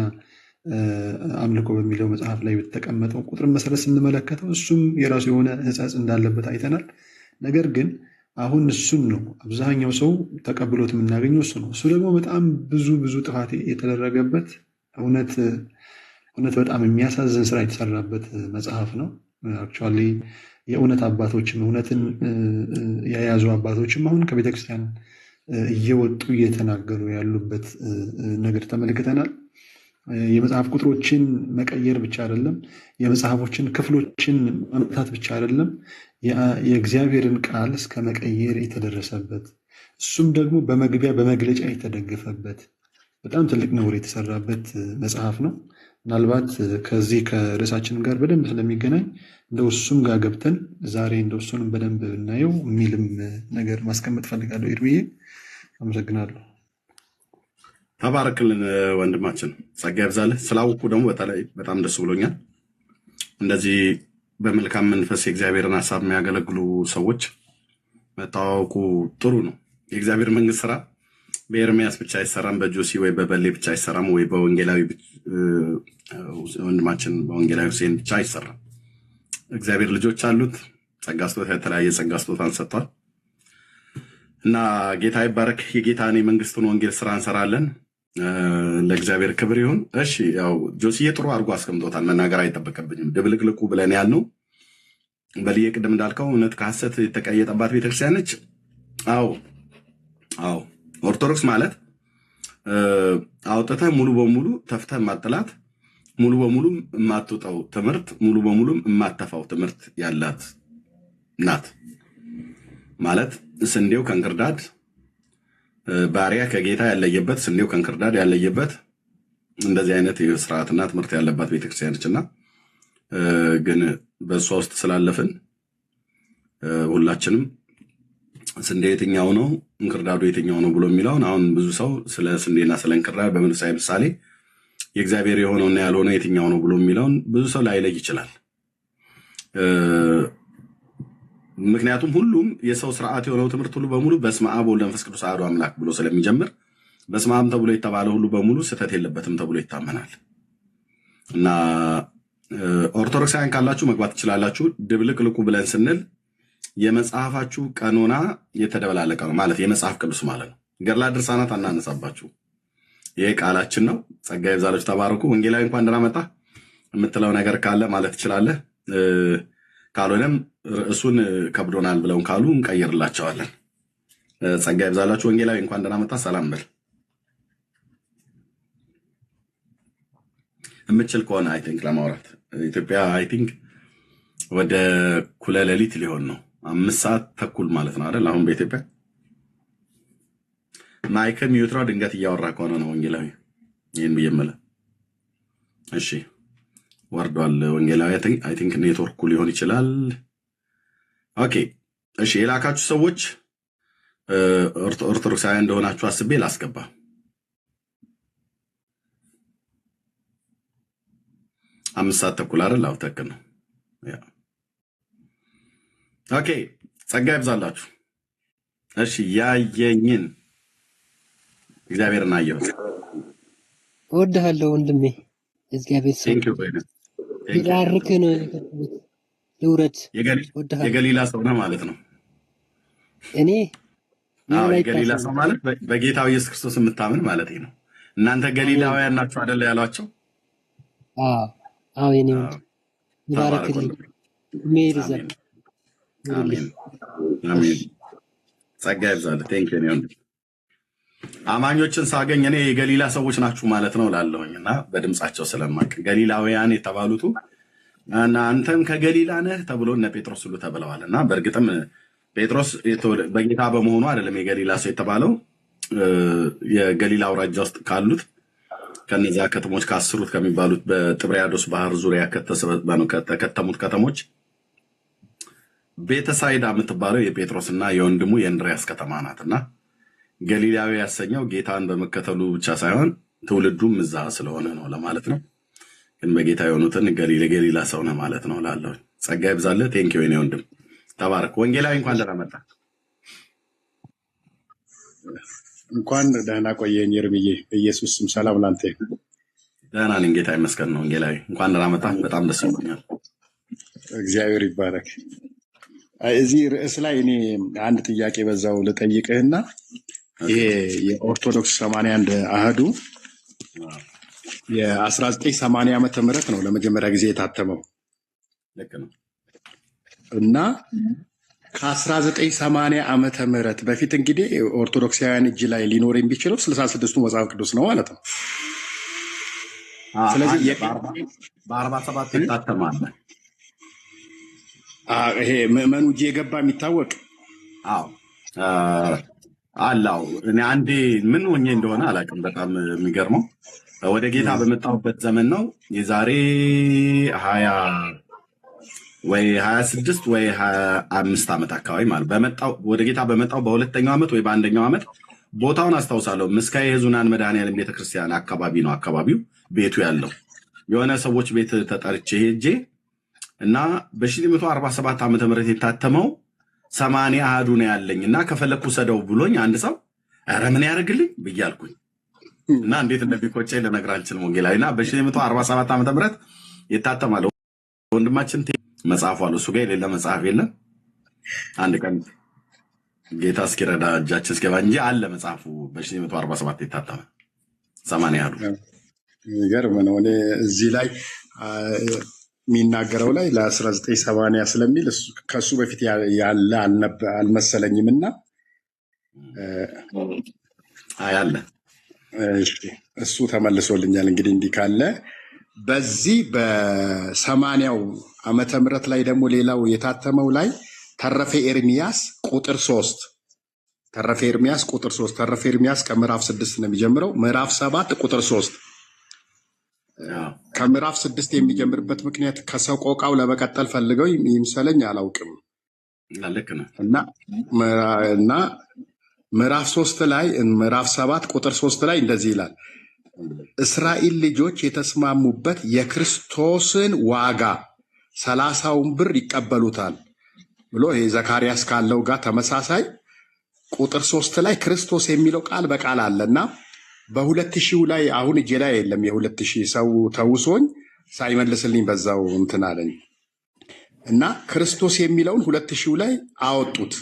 አምልኮ በሚለው መጽሐፍ ላይ በተቀመጠው ቁጥር መሰረት ስንመለከተው እሱም የራሱ የሆነ ሕጸጽ እንዳለበት አይተናል። ነገር ግን አሁን እሱን ነው አብዛኛው ሰው ተቀብሎት የምናገኘው እሱ ነው። እሱ ደግሞ በጣም ብዙ ጥፋት የተደረገበት እውነት በጣም የሚያሳዝን ስራ የተሰራበት መጽሐፍ ነው። አክቹዋሊ የእውነት አባቶችም እውነትን የያዙ አባቶችም አሁን ከቤተክርስቲያን እየወጡ እየተናገሩ ያሉበት ነገር ተመልክተናል። የመጽሐፍ ቁጥሮችን መቀየር ብቻ አይደለም፣ የመጽሐፎችን ክፍሎችን መምታት ብቻ አይደለም፣ የእግዚአብሔርን ቃል እስከ መቀየር የተደረሰበት እሱም ደግሞ በመግቢያ በመግለጫ የተደገፈበት በጣም ትልቅ ነውር የተሰራበት መጽሐፍ ነው። ምናልባት ከዚህ ከርዕሳችን ጋር በደንብ ስለሚገናኝ እንደው እሱም ጋር ገብተን ዛሬ እንደው እሱንም በደንብ ብናየው የሚልም ነገር ማስቀመጥ ፈልጋለሁ። ኤርሚዬ አመሰግናለሁ። ተባረክልን ወንድማችን፣ ጸጋ ይብዛልህ። ስላወኩ ደግሞ በተለይ በጣም ደስ ብሎኛል። እንደዚህ በመልካም መንፈስ የእግዚአብሔርን ሀሳብ የሚያገለግሉ ሰዎች መታወቁ ጥሩ ነው። የእግዚአብሔር መንግስት ስራ በኤርሚያስ ብቻ አይሰራም፣ በጆሲ ወይ በበሌ ብቻ አይሰራም፣ ወይ በወንጌላዊ ወንድማችን በወንጌላዊ ሁሴን ብቻ አይሰራም። እግዚአብሔር ልጆች አሉት፣ ጸጋ ስጦታ፣ የተለያየ ጸጋ ስጦታን ሰጥቷል እና ጌታ ይባረክ። የጌታን የመንግስቱን ወንጌል ስራ እንሰራለን። ለእግዚአብሔር ክብር ይሁን። እሺ፣ ያው ጆሲዬ ጥሩ አድርጎ አስቀምጦታል። መናገር አይጠበቅብኝም። ድብልቅልቁ ብለን ያልነው በልዬ ቅድም እንዳልከው እውነት ከሐሰት የተቀየጠባት ቤተክርስቲያን ነች። አዎ ኦርቶዶክስ ማለት አውጥተህ ሙሉ በሙሉ ተፍተህ ማጥላት፣ ሙሉ በሙሉ የማትውጠው ትምህርት፣ ሙሉ በሙሉ የማተፋው ትምህርት ያላት ናት ማለት ስንዴው ከእንክርዳድ ባሪያ ከጌታ ያለየበት፣ ስንዴው ከእንክርዳድ ያለየበት እንደዚህ አይነት ስርዓትና ትምህርት ያለባት ቤተክርስቲያን ነች እና ግን በእሷ ውስጥ ስላለፍን ሁላችንም ስንዴ የትኛው ነው እንክርዳዱ የትኛው ነው ብሎ የሚለውን አሁን ብዙ ሰው ስለ ስንዴና ስለ እንክርዳድ በመንፈሳዊ ምሳሌ የእግዚአብሔር የሆነውና ያልሆነ የትኛው ነው ብሎ የሚለውን ብዙ ሰው ላይለይ ይችላል። ምክንያቱም ሁሉም የሰው ስርዓት የሆነው ትምህርት ሁሉ በሙሉ በስመ አብ ወወልድ ወመንፈስ ቅዱስ አሐዱ አምላክ ብሎ ስለሚጀምር በስመ አብ ተብሎ የተባለ ሁሉ በሙሉ ስህተት የለበትም ተብሎ ይታመናል እና ኦርቶዶክሳውያን ካላችሁ መግባት ትችላላችሁ። ድብልቅልቁ ብለን ስንል የመጽሐፋችሁ ቀኖና የተደበላለቀ ነው ማለት የመጽሐፍ ቅዱስ ማለት ነው። ገድላት ድርሳናት አናነሳባችሁ። ይሄ ቃላችን ነው። ጸጋ ይብዛላችሁ። ተባረኩ። ወንጌላዊ እንኳን ደህና መጣ የምትለው ነገር ካለ ማለት ትችላለህ። ካልሆነም ርዕሱን ከብዶናል ብለውን ካሉ እንቀይርላቸዋለን። ጸጋ ይብዛላችሁ። ወንጌላዊ እንኳን ደህና መጣ። ሰላም በል የምችል ከሆነ አይ ቲንክ ለማውራት ኢትዮጵያ አይ ቲንክ ወደ እኩለ ሌሊት ሊሆን ነው 5 ሰዓት ተኩል ማለት ነው አይደል? አሁን በኢትዮጵያ ማይክል ሚውትራው ድንገት እያወራ ከሆነ ነው ወንጌላዊ ይህን ብዬ የምልህ። እሺ ወርዷል ወንጌላዊ። አይ ቲንክ ኔትወርኩ ሊሆን ይችላል። ኦኬ እሺ፣ የላካችሁ ሰዎች ኦርቶዶክሳውያን እንደሆናችሁ አስቤ ላስገባ። አምስት ሰዓት ተኩል አይደል? አዎ ትክክል ነው። ኦኬ ጸጋ ይብዛላችሁ። እሺ ያየኝን እግዚአብሔርን አየሁት። እወድሃለሁ ወንድሜ። እግዚአብሔር ሰው ይባርክ ነው የከተቡት ልውረድ። የገሊላ ሰው ነው ማለት ነው። እኔ የገሊላ ሰው ማለት በጌታው ኢየሱስ ክርስቶስ የምታምን ማለት ነው። እናንተ ገሊላውያን ናችሁ አይደለ ያሏቸው? አዎ የኔ ወንድ ይባርክልኝ። ሜሪዘም አሜን አሜን። ጸጋ ይብዛልህ። ቴንክ ዩ ነው። አማኞችን ሳገኝ እኔ የገሊላ ሰዎች ናችሁ ማለት ነው ላለሁኝና በድምጻቸው ስለማቅ ገሊላውያን የተባሉት እና አንተም ከገሊላ ነህ ተብሎ እነ ጴጥሮስ ሁሉ ተብለዋልና በእርግጥም ጴጥሮስ በጌታ በመሆኑ አይደለም የገሊላ ሰው የተባለው። የገሊላ አውራጃ ውስጥ ካሉት ከነዚያ ከተሞች ከአስሩት ከሚባሉት በጥብርያዶስ ባህር ዙሪያ ከተከተሙት ከተሞች ቤተሳይዳ የምትባለው የጴጥሮስና የወንድሙ የእንድሪያስ ከተማ ናትና ገሊላዊ ያሰኘው ጌታን በመከተሉ ብቻ ሳይሆን ትውልዱም እዛ ስለሆነ ነው ለማለት ነው። ግን በጌታ የሆኑትን ገሊላ ሰው ነው ማለት ነው ላለሁ። ጸጋ ይብዛልህ። ቴንክ ዩ የኔ ወንድም ተባረክ። ወንጌላዊ እንኳን ደህና መጣ። እንኳን ደህና ቆየኝ ኤርምዬ። በኢየሱስ ስም ሰላም ላንተ። ደህና ነኝ ጌታ ይመስገን ነው። ወንጌላዊ እንኳን ደህና መጣ። በጣም ደስ ይለኛል። እግዚአብሔር ይባረክ። እዚህ ርዕስ ላይ እኔ አንድ ጥያቄ በዛው ልጠይቅህና ይሄ የኦርቶዶክስ 81 አህዱ የ1980 ዓመተ ምህረት ነው ለመጀመሪያ ጊዜ የታተመው እና ከ1980 ዓመተ ምህረት በፊት እንግዲህ ኦርቶዶክሳውያን እጅ ላይ ሊኖር የሚችለው 66ቱ መጽሐፍ ቅዱስ ነው ማለት ነው። ስለዚህ በ47 ይታተማል። ይሄ ምዕመኑ እጅ የገባ የሚታወቅ አላው እኔ አንዴ ምን ሆኜ እንደሆነ አላውቅም። በጣም የሚገርመው ወደ ጌታ በመጣሁበት ዘመን ነው የዛሬ 20 ወይ 26 ወይ 25 ዓመት አካባቢ ማለት ወደ ጌታ በመጣው በሁለተኛው ዓመት ወይ በአንደኛው ዓመት ቦታውን አስታውሳለሁ። ምስካየ ሕዙናን መድኃኔዓለም ቤተክርስቲያን አካባቢ ነው አካባቢው ቤቱ ያለው። የሆነ ሰዎች ቤት ተጠርቼ ሄጄ እና በ1947 ዓመተ ምህረት የታተመው 80 አሃዱ ነው ያለኝ እና ከፈለኩ ሰደው ብሎኝ አንድ ሰው ኧረ ምን ያደርግልኝ ብያልኩኝ እና እንዴት እንደሚቆጨኝ ልነግርህ አልችልም። ወንጌላዊና በ1947 ዓመተ ምህረት የታተማለ ወንድማችን መጽሐፉ አለ። እሱ ጋር የሌለ መጽሐፍ የለም። አንድ ቀን ጌታ እስኪረዳ እጃችን እስኪገባ እንጂ አለ መጽሐፉ በ1947 የታተመ 80 አሃዱ። ይገርም ነው። እኔ እዚህ ላይ የሚናገረው ላይ ለ1980 ስለሚል ከሱ በፊት ያለ አልመሰለኝም እና አያለ እሱ ተመልሶልኛል። እንግዲህ እንዲህ ካለ በዚህ በ80ው ዓመተ ምህረት ላይ ደግሞ ሌላው የታተመው ላይ ተረፈ ኤርሚያስ ቁጥር 3 ተረፈ ኤርሚያስ ቁጥር 3 ተረፈ ኤርሚያስ ከምዕራፍ 6 ነው የሚጀምረው። ምዕራፍ 7 ቁጥር 3 ከምዕራፍ 6 የሚጀምርበት ምክንያት ከሰቆቃው ለመቀጠል ፈልገው ይምሰለኝ አላውቅም። እና ምዕራፍ 3 ላይ ምዕራፍ 7 ቁጥር 3 ላይ እንደዚህ ይላል፣ እስራኤል ልጆች የተስማሙበት የክርስቶስን ዋጋ 30ውን ብር ይቀበሉታል ብሎ ይሄ ዘካርያስ ካለው ጋር ተመሳሳይ ቁጥር 3 ላይ ክርስቶስ የሚለው ቃል በቃል አለና በ2000 ላይ አሁን እጄ ላይ የለም። የ2000 ሰው ተውሶኝ ሳይመልስልኝ በዛው እንትን አለኝ እና ክርስቶስ የሚለውን 2000 ላይ አወጡት።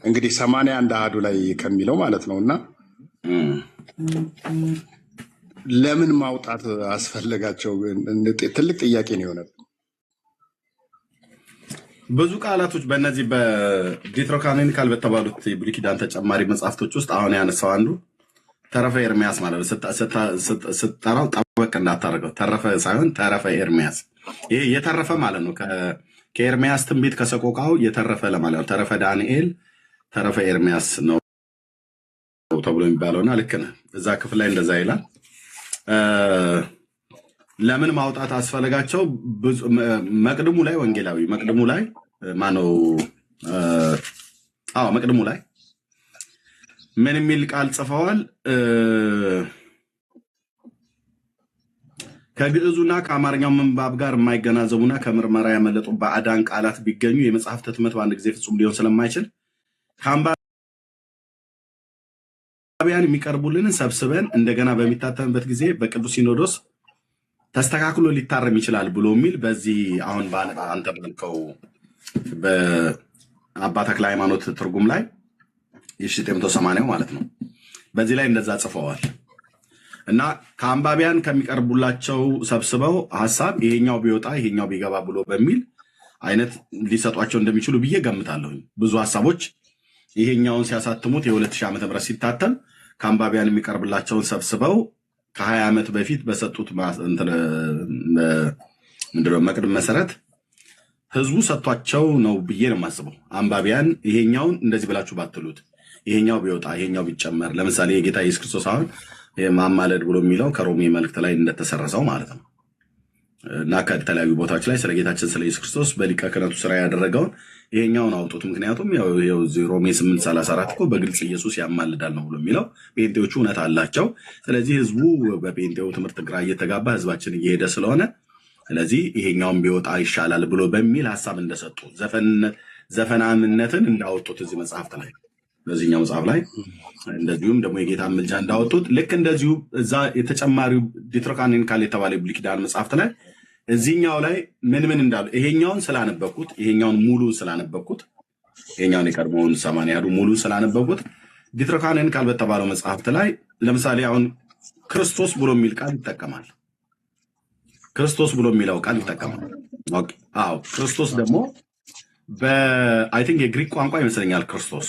እንግዲህ 81 አሃዱ ላይ ከሚለው ማለት ነውና ለምን ማውጣት አስፈለጋቸው? ትልቅ ጥያቄ ነው የሆነው። ብዙ ቃላቶች በእነዚህ በዲትሮካኖኒካል በተባሉት የብሉይ ኪዳን ተጨማሪ መጽሐፍቶች ውስጥ አሁን ያነሳው አንዱ ተረፈ ኤርሚያስ ማለት ነው። ስትጠራው ጠበቅ እንዳታደርገው፣ ተረፈ ሳይሆን ተረፈ ኤርሚያስ። ይሄ የተረፈ ማለት ነው። ከኤርሚያስ ትንቢት ከሰቆቃው የተረፈ ለማለት ነው። ተረፈ ዳንኤል፣ ተረፈ ኤርሚያስ ነው ተብሎ የሚባለውና ልክ ነህ። እዛ ክፍል ላይ እንደዛ ይላል። ለምን ማውጣት አስፈለጋቸው? መቅድሙ ላይ ወንጌላዊ መቅድሙ ላይ ማነው? መቅድሙ ላይ ምን የሚል ቃል ጽፈዋል? ከግዕዙና ከአማርኛው ምንባብ ጋር የማይገናዘቡና ከምርመራ ያመለጡ ባዕዳን ቃላት ቢገኙ የመጽሐፍ ህትመት በአንድ ጊዜ ፍጹም ሊሆን ስለማይችል ከአንባቢያን የሚቀርቡልንን ሰብስበን እንደገና በሚታተምበት ጊዜ በቅዱስ ሲኖዶስ ተስተካክሎ ሊታረም ይችላል ብሎ የሚል በዚህ አሁን አንተ ባልከው በአባ ተክለ ሃይማኖት ትርጉም ላይ የ1980 ማለት ነው። በዚህ ላይ እንደዛ ጽፈዋል እና ከአንባቢያን ከሚቀርቡላቸው ሰብስበው ሀሳብ ይሄኛው ቢወጣ ይሄኛው ቢገባ ብሎ በሚል አይነት ሊሰጧቸው እንደሚችሉ ብዬ ገምታለሁኝ። ብዙ ሀሳቦች ይሄኛውን ሲያሳትሙት የ2000 ዓመተ ምህረት ሲታተም ከአንባቢያን የሚቀርብላቸውን ሰብስበው ከ20 ዓመት በፊት በሰጡት መቅድም መሰረት ህዝቡ ሰጥቷቸው ነው ብዬ ነው የማስበው። አንባቢያን ይሄኛውን እንደዚህ ብላችሁ ባትሉት ይሄኛው ቢወጣ ይሄኛው ቢጨመር፣ ለምሳሌ የጌታ ኢየሱስ ክርስቶስ አሁን ማማለድ ብሎ የሚለው ከሮሜ መልእክት ላይ እንደተሰረሰው ማለት ነው እና ከተለያዩ ቦታዎች ላይ ስለ ጌታችን ስለ ኢየሱስ ክርስቶስ በሊቀ ክህነቱ ስራ ያደረገውን ይሄኛውን አውጡት። ምክንያቱም ሮሜ 8:34 እኮ በግልጽ ኢየሱስ ያማልዳል ነው ብሎ የሚለው። ጴንጤዎቹ እውነት አላቸው። ስለዚህ ህዝቡ በጴንጤው ትምህርት ግራ እየተጋባ ህዝባችን እየሄደ ስለሆነ ስለዚህ ይሄኛውን ቢወጣ ይሻላል ብሎ በሚል ሀሳብ እንደሰጡ ዘፈናምነትን እንዳወጡት እዚህ መጽሐፍት ላይ በዚህኛው መጽሐፍ ላይ እንደዚሁም ደግሞ የጌታ ምልጃ እንዳወጡት ልክ እንደዚሁ እዛ የተጨማሪው ዲትሮካኖኒካል የተባለ የብሉይ ኪዳን መጽሐፍት ላይ እዚህኛው ላይ ምን እንዳሉ ይሄኛውን ስላነበኩት ይሄኛውን ሙሉ ስላነበኩት ይሄኛውን የቀድሞውን 80 ሙሉ ስላነበኩት ዲትሮካኖኒካል በተባለው መጽሐፍት ላይ ለምሳሌ አሁን ክርስቶስ ብሎ የሚል ቃል ይጠቀማል። ክርስቶስ ብሎ የሚለው ቃል ይጠቀማል። ኦኬ አዎ፣ ክርስቶስ ደግሞ በአይ ቲንክ የግሪክ ቋንቋ ይመስለኛል። ክርስቶስ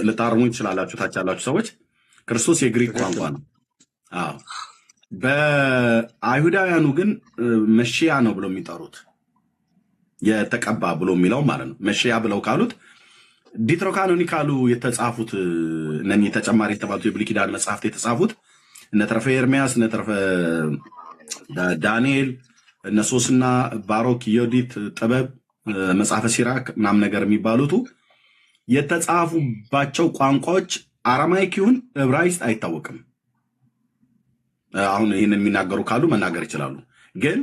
ልታርሙ ይችላላችሁ ታች ያላችሁ ሰዎች። ክርስቶስ የግሪክ ቋንቋ ነው። አዎ በአይሁዳውያኑ ግን መሺያ ነው ብሎ የሚጠሩት የተቀባ ብሎ የሚለው ማለት ነው። መሺያ ብለው ካሉት ዲትሮካኖኒካሉ የተጻፉት እነኚህ ተጨማሪ የተባሉት የብሉይ ኪዳን መጽሐፍት የተጻፉት እነ ተረፈ ኤርሚያስ፣ እነ ተረፈ ዳንኤል፣ እነ ሶስና፣ ባሮክ፣ ዮዲት፣ ጥበብ፣ መጽሐፈ ሲራክ ምናምን ነገር የሚባሉቱ የተጻፉባቸው ቋንቋዎች አራማይክ ይሁን ዕብራይስጥ አይታወቅም። አሁን ይህንን የሚናገሩ ካሉ መናገር ይችላሉ። ግን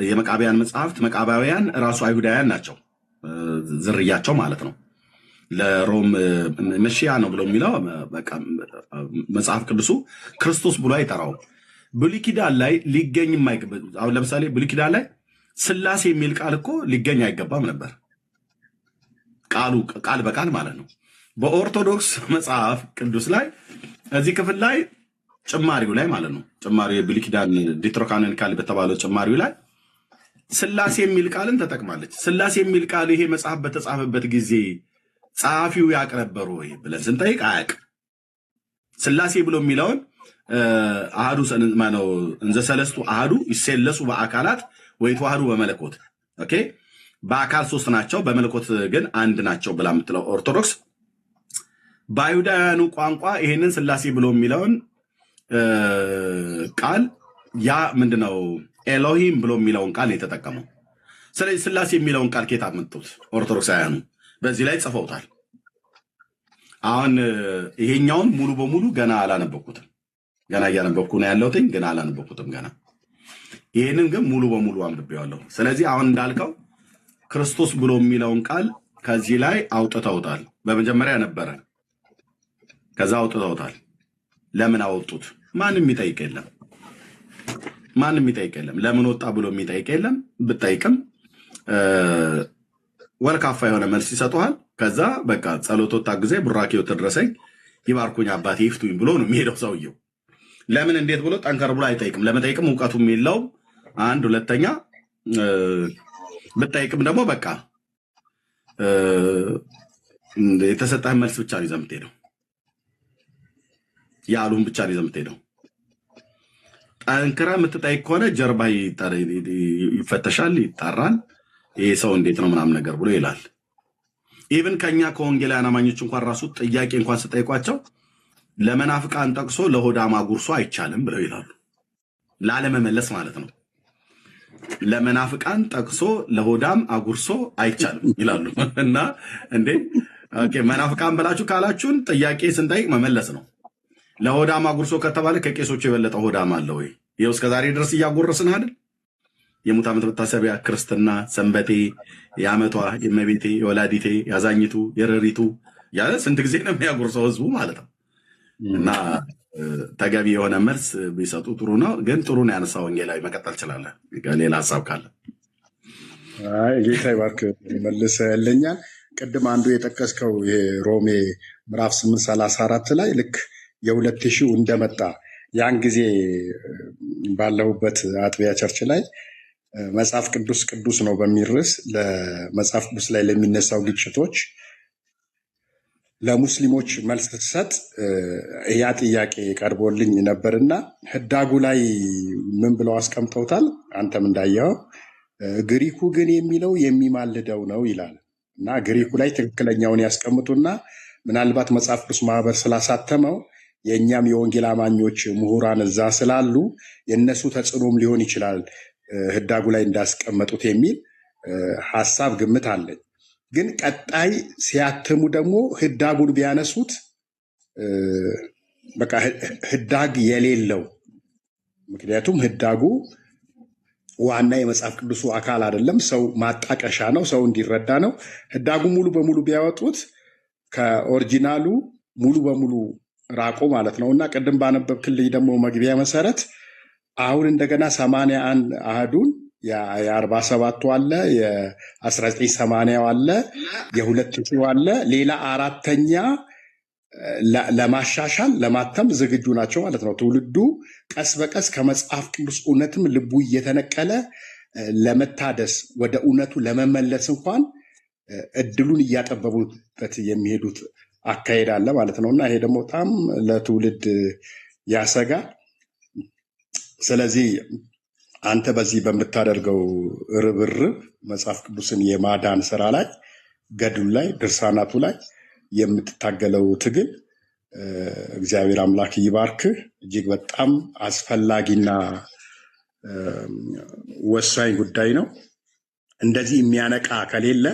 የመቃቢያን መጽሐፍት መቃባውያን ራሱ አይሁዳውያን ናቸው፣ ዝርያቸው ማለት ነው። ለሮም መሺያ ነው ብሎ የሚለው መጽሐፍ ቅዱሱ ክርስቶስ ብሎ አይጠራውም። ብሉይ ኪዳን ላይ ሊገኝ የማይገባ አሁን ለምሳሌ ብሉይ ኪዳን ላይ ስላሴ የሚል ቃል እኮ ሊገኝ አይገባም ነበር፣ ቃል በቃል ማለት ነው። በኦርቶዶክስ መጽሐፍ ቅዱስ ላይ እዚህ ክፍል ላይ ጭማሪው ላይ ማለት ነው ጭማሪው የብሉይ ኪዳን ዲትሮካኖኒካል በተባለው ጭማሪው ላይ ስላሴ የሚል ቃልን ተጠቅማለች። ስላሴ የሚል ቃል ይሄ መጽሐፍ በተጻፈበት ጊዜ ጸሐፊው ያውቅ ነበር ወይ ብለን ስንጠይቅ አያውቅ። ስላሴ ብሎ የሚለውን አሃዱ ማነው እንዘ ሰለስቱ አሃዱ ይሰለሱ በአካላት ወይተዋህዱ በመለኮት ኦኬ፣ በአካል 3 ናቸው በመለኮት ግን አንድ ናቸው ብላ የምትለው ኦርቶዶክስ በአይሁዳውያኑ ቋንቋ ይሄንን ስላሴ ብሎ የሚለውን ቃል ያ ምንድነው ኤሎሂም ብሎ የሚለውን ቃል የተጠቀመው። ስለዚህ ስላሴ የሚለውን ቃል ከየት አመጡት? ኦርቶዶክሳውያኑ በዚህ ላይ ጽፈውታል። አሁን ይሄኛውን ሙሉ በሙሉ ገና አላነበኩትም፣ ገና እያነበኩ ነው ያለሁት፣ ገና አላነበኩትም ገና። ይሄንን ግን ሙሉ በሙሉ አንብቤዋለሁ። ስለዚህ አሁን እንዳልከው ክርስቶስ ብሎ የሚለውን ቃል ከዚህ ላይ አውጥተውታል። በመጀመሪያ ነበረ፣ ከዛ አውጥተውታል። ለምን አወጡት? ማንም የሚጠይቅ የለም፣ ማንም የሚጠይቅ የለም። ለምን ወጣ ብሎ የሚጠይቅ የለም። ብጠይቅም ወልካፋ የሆነ መልስ ይሰጡሃል። ከዛ በቃ ጸሎት ወጣ ጊዜ ቡራኬው ተድረሰኝ ይባርኩኝ አባቴ ይፍቱኝ ብሎ ነው የሚሄደው ሰውየው። ለምን እንዴት ብሎ ጠንከር ብሎ አይጠይቅም። ለመጠይቅም እውቀቱም የለውም። አንድ ሁለተኛ ብጠይቅም ደግሞ በቃ የተሰጠህን መልስ ብቻ ነው ይዘህ የምትሄደው። ያሉን ብቻ ነው ይዘህ የምትሄደው። ጠንክረህ የምትጠይቅ ከሆነ ጀርባ ይፈተሻል፣ ይጣራል። ይሄ ሰው እንዴት ነው ምናምን ነገር ብሎ ይላል። ኢቭን ከኛ ከወንጌላውያን አማኞች እንኳን ራሱ ጥያቄ እንኳን ስጠይቋቸው ለመናፍቃን ጠቅሶ ለሆዳም አጉርሶ አይቻልም ብለው ይላሉ። ላለመመለስ ማለት ነው። ለመናፍቃን ጠቅሶ ለሆዳም አጉርሶ አይቻልም ይላሉ። እና እንዴ ኦኬ መናፍቃን ብላችሁ ካላችሁን ጥያቄ ስንጠይቅ መመለስ ነው። ለሆዳም አጉርሶ ከተባለ ከቄሶቹ የበለጠ ሆዳም አለ ወይ? ይኸው እስከዛሬ ድረስ እያጎረስን አይደል? የሙት ዓመት መታሰቢያ፣ ክርስትና፣ ሰንበቴ፣ የዓመቷ፣ የመቤቴ፣ የወላዲቴ፣ ያዛኝቱ፣ የረሪቱ ያለ ስንት ጊዜ ነው የሚያጎርሰው ህዝቡ ማለት ነው። እና ተገቢ የሆነ መልስ ቢሰጡ ጥሩ ነው። ግን ጥሩ ነው ያነሳው ወንጌላዊ። መቀጠል ይችላለን። ሌላ ሀሳብ ካለ ጌታ ይባርክ። መልሰህልኛል። ቅድም አንዱ የጠቀስከው ሮሜ ምዕራፍ 8:34 ላይ ልክ የ2000 እንደመጣ ያን ጊዜ ባለሁበት አጥቢያ ቸርች ላይ መጽሐፍ ቅዱስ ቅዱስ ነው በሚል ርዕስ ለመጽሐፍ ቅዱስ ላይ ለሚነሳው ግጭቶች ለሙስሊሞች መልስ ስትሰጥ ያ ጥያቄ ቀርቦልኝ ነበርና ህዳጉ ላይ ምን ብለው አስቀምጠውታል? አንተም እንዳየኸው ግሪኩ ግን የሚለው የሚማልደው ነው ይላል እና ግሪኩ ላይ ትክክለኛውን ያስቀምጡና ምናልባት መጽሐፍ ቅዱስ ማህበር ስላሳተመው የእኛም የወንጌል አማኞች ምሁራን እዛ ስላሉ የእነሱ ተጽዕኖም ሊሆን ይችላል ህዳጉ ላይ እንዳስቀመጡት የሚል ሀሳብ ግምት አለኝ። ግን ቀጣይ ሲያትሙ ደግሞ ህዳጉን ቢያነሱት በቃ ህዳግ የሌለው ምክንያቱም ህዳጉ ዋና የመጽሐፍ ቅዱሱ አካል አይደለም፣ ሰው ማጣቀሻ ነው፣ ሰው እንዲረዳ ነው። ህዳጉ ሙሉ በሙሉ ቢያወጡት ከኦሪጂናሉ ሙሉ በሙሉ ራቆ ማለት ነው እና ቅድም ባነበብክልኝ ደግሞ መግቢያ መሰረት አሁን እንደገና 81 አህዱን የ47 አለ፣ የ1980 አለ፣ የ2000 አለ፣ ሌላ አራተኛ ለማሻሻል ለማተም ዝግጁ ናቸው ማለት ነው። ትውልዱ ቀስ በቀስ ከመጽሐፍ ቅዱስ እውነትም ልቡ እየተነቀለ ለመታደስ ወደ እውነቱ ለመመለስ እንኳን እድሉን እያጠበቡበት የሚሄዱት አካሄድ አለ ማለት ነው እና ይሄ ደግሞ በጣም ለትውልድ ያሰጋል። ስለዚህ አንተ በዚህ በምታደርገው ርብርብ መጽሐፍ ቅዱስን የማዳን ስራ ላይ ገድሉ ላይ ድርሳናቱ ላይ የምትታገለው ትግል እግዚአብሔር አምላክ ይባርክህ። እጅግ በጣም አስፈላጊና ወሳኝ ጉዳይ ነው። እንደዚህ የሚያነቃ ከሌለ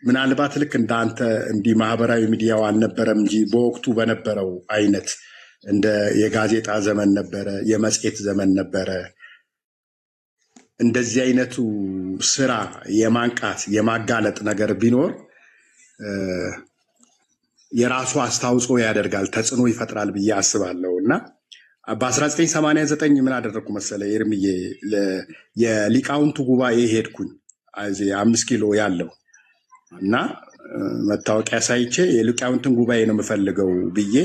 ምናልባት ልክ እንዳንተ እንዲህ ማህበራዊ ሚዲያው አልነበረም እንጂ በወቅቱ በነበረው አይነት እንደ የጋዜጣ ዘመን ነበረ፣ የመጽሔት ዘመን ነበረ። እንደዚህ አይነቱ ስራ የማንቃት የማጋለጥ ነገር ቢኖር የራሱ አስተዋጽኦ ያደርጋል፣ ተጽዕኖ ይፈጥራል ብዬ አስባለሁ እና በ1989 ምን አደረግኩ መሰለ ኤርምዬ፣ የሊቃውንቱ ጉባኤ ሄድኩኝ 5 ኪሎ ያለው እና መታወቂያ ሳይቼ የሊቃውንትን ጉባኤ ነው የምፈልገው ብዬ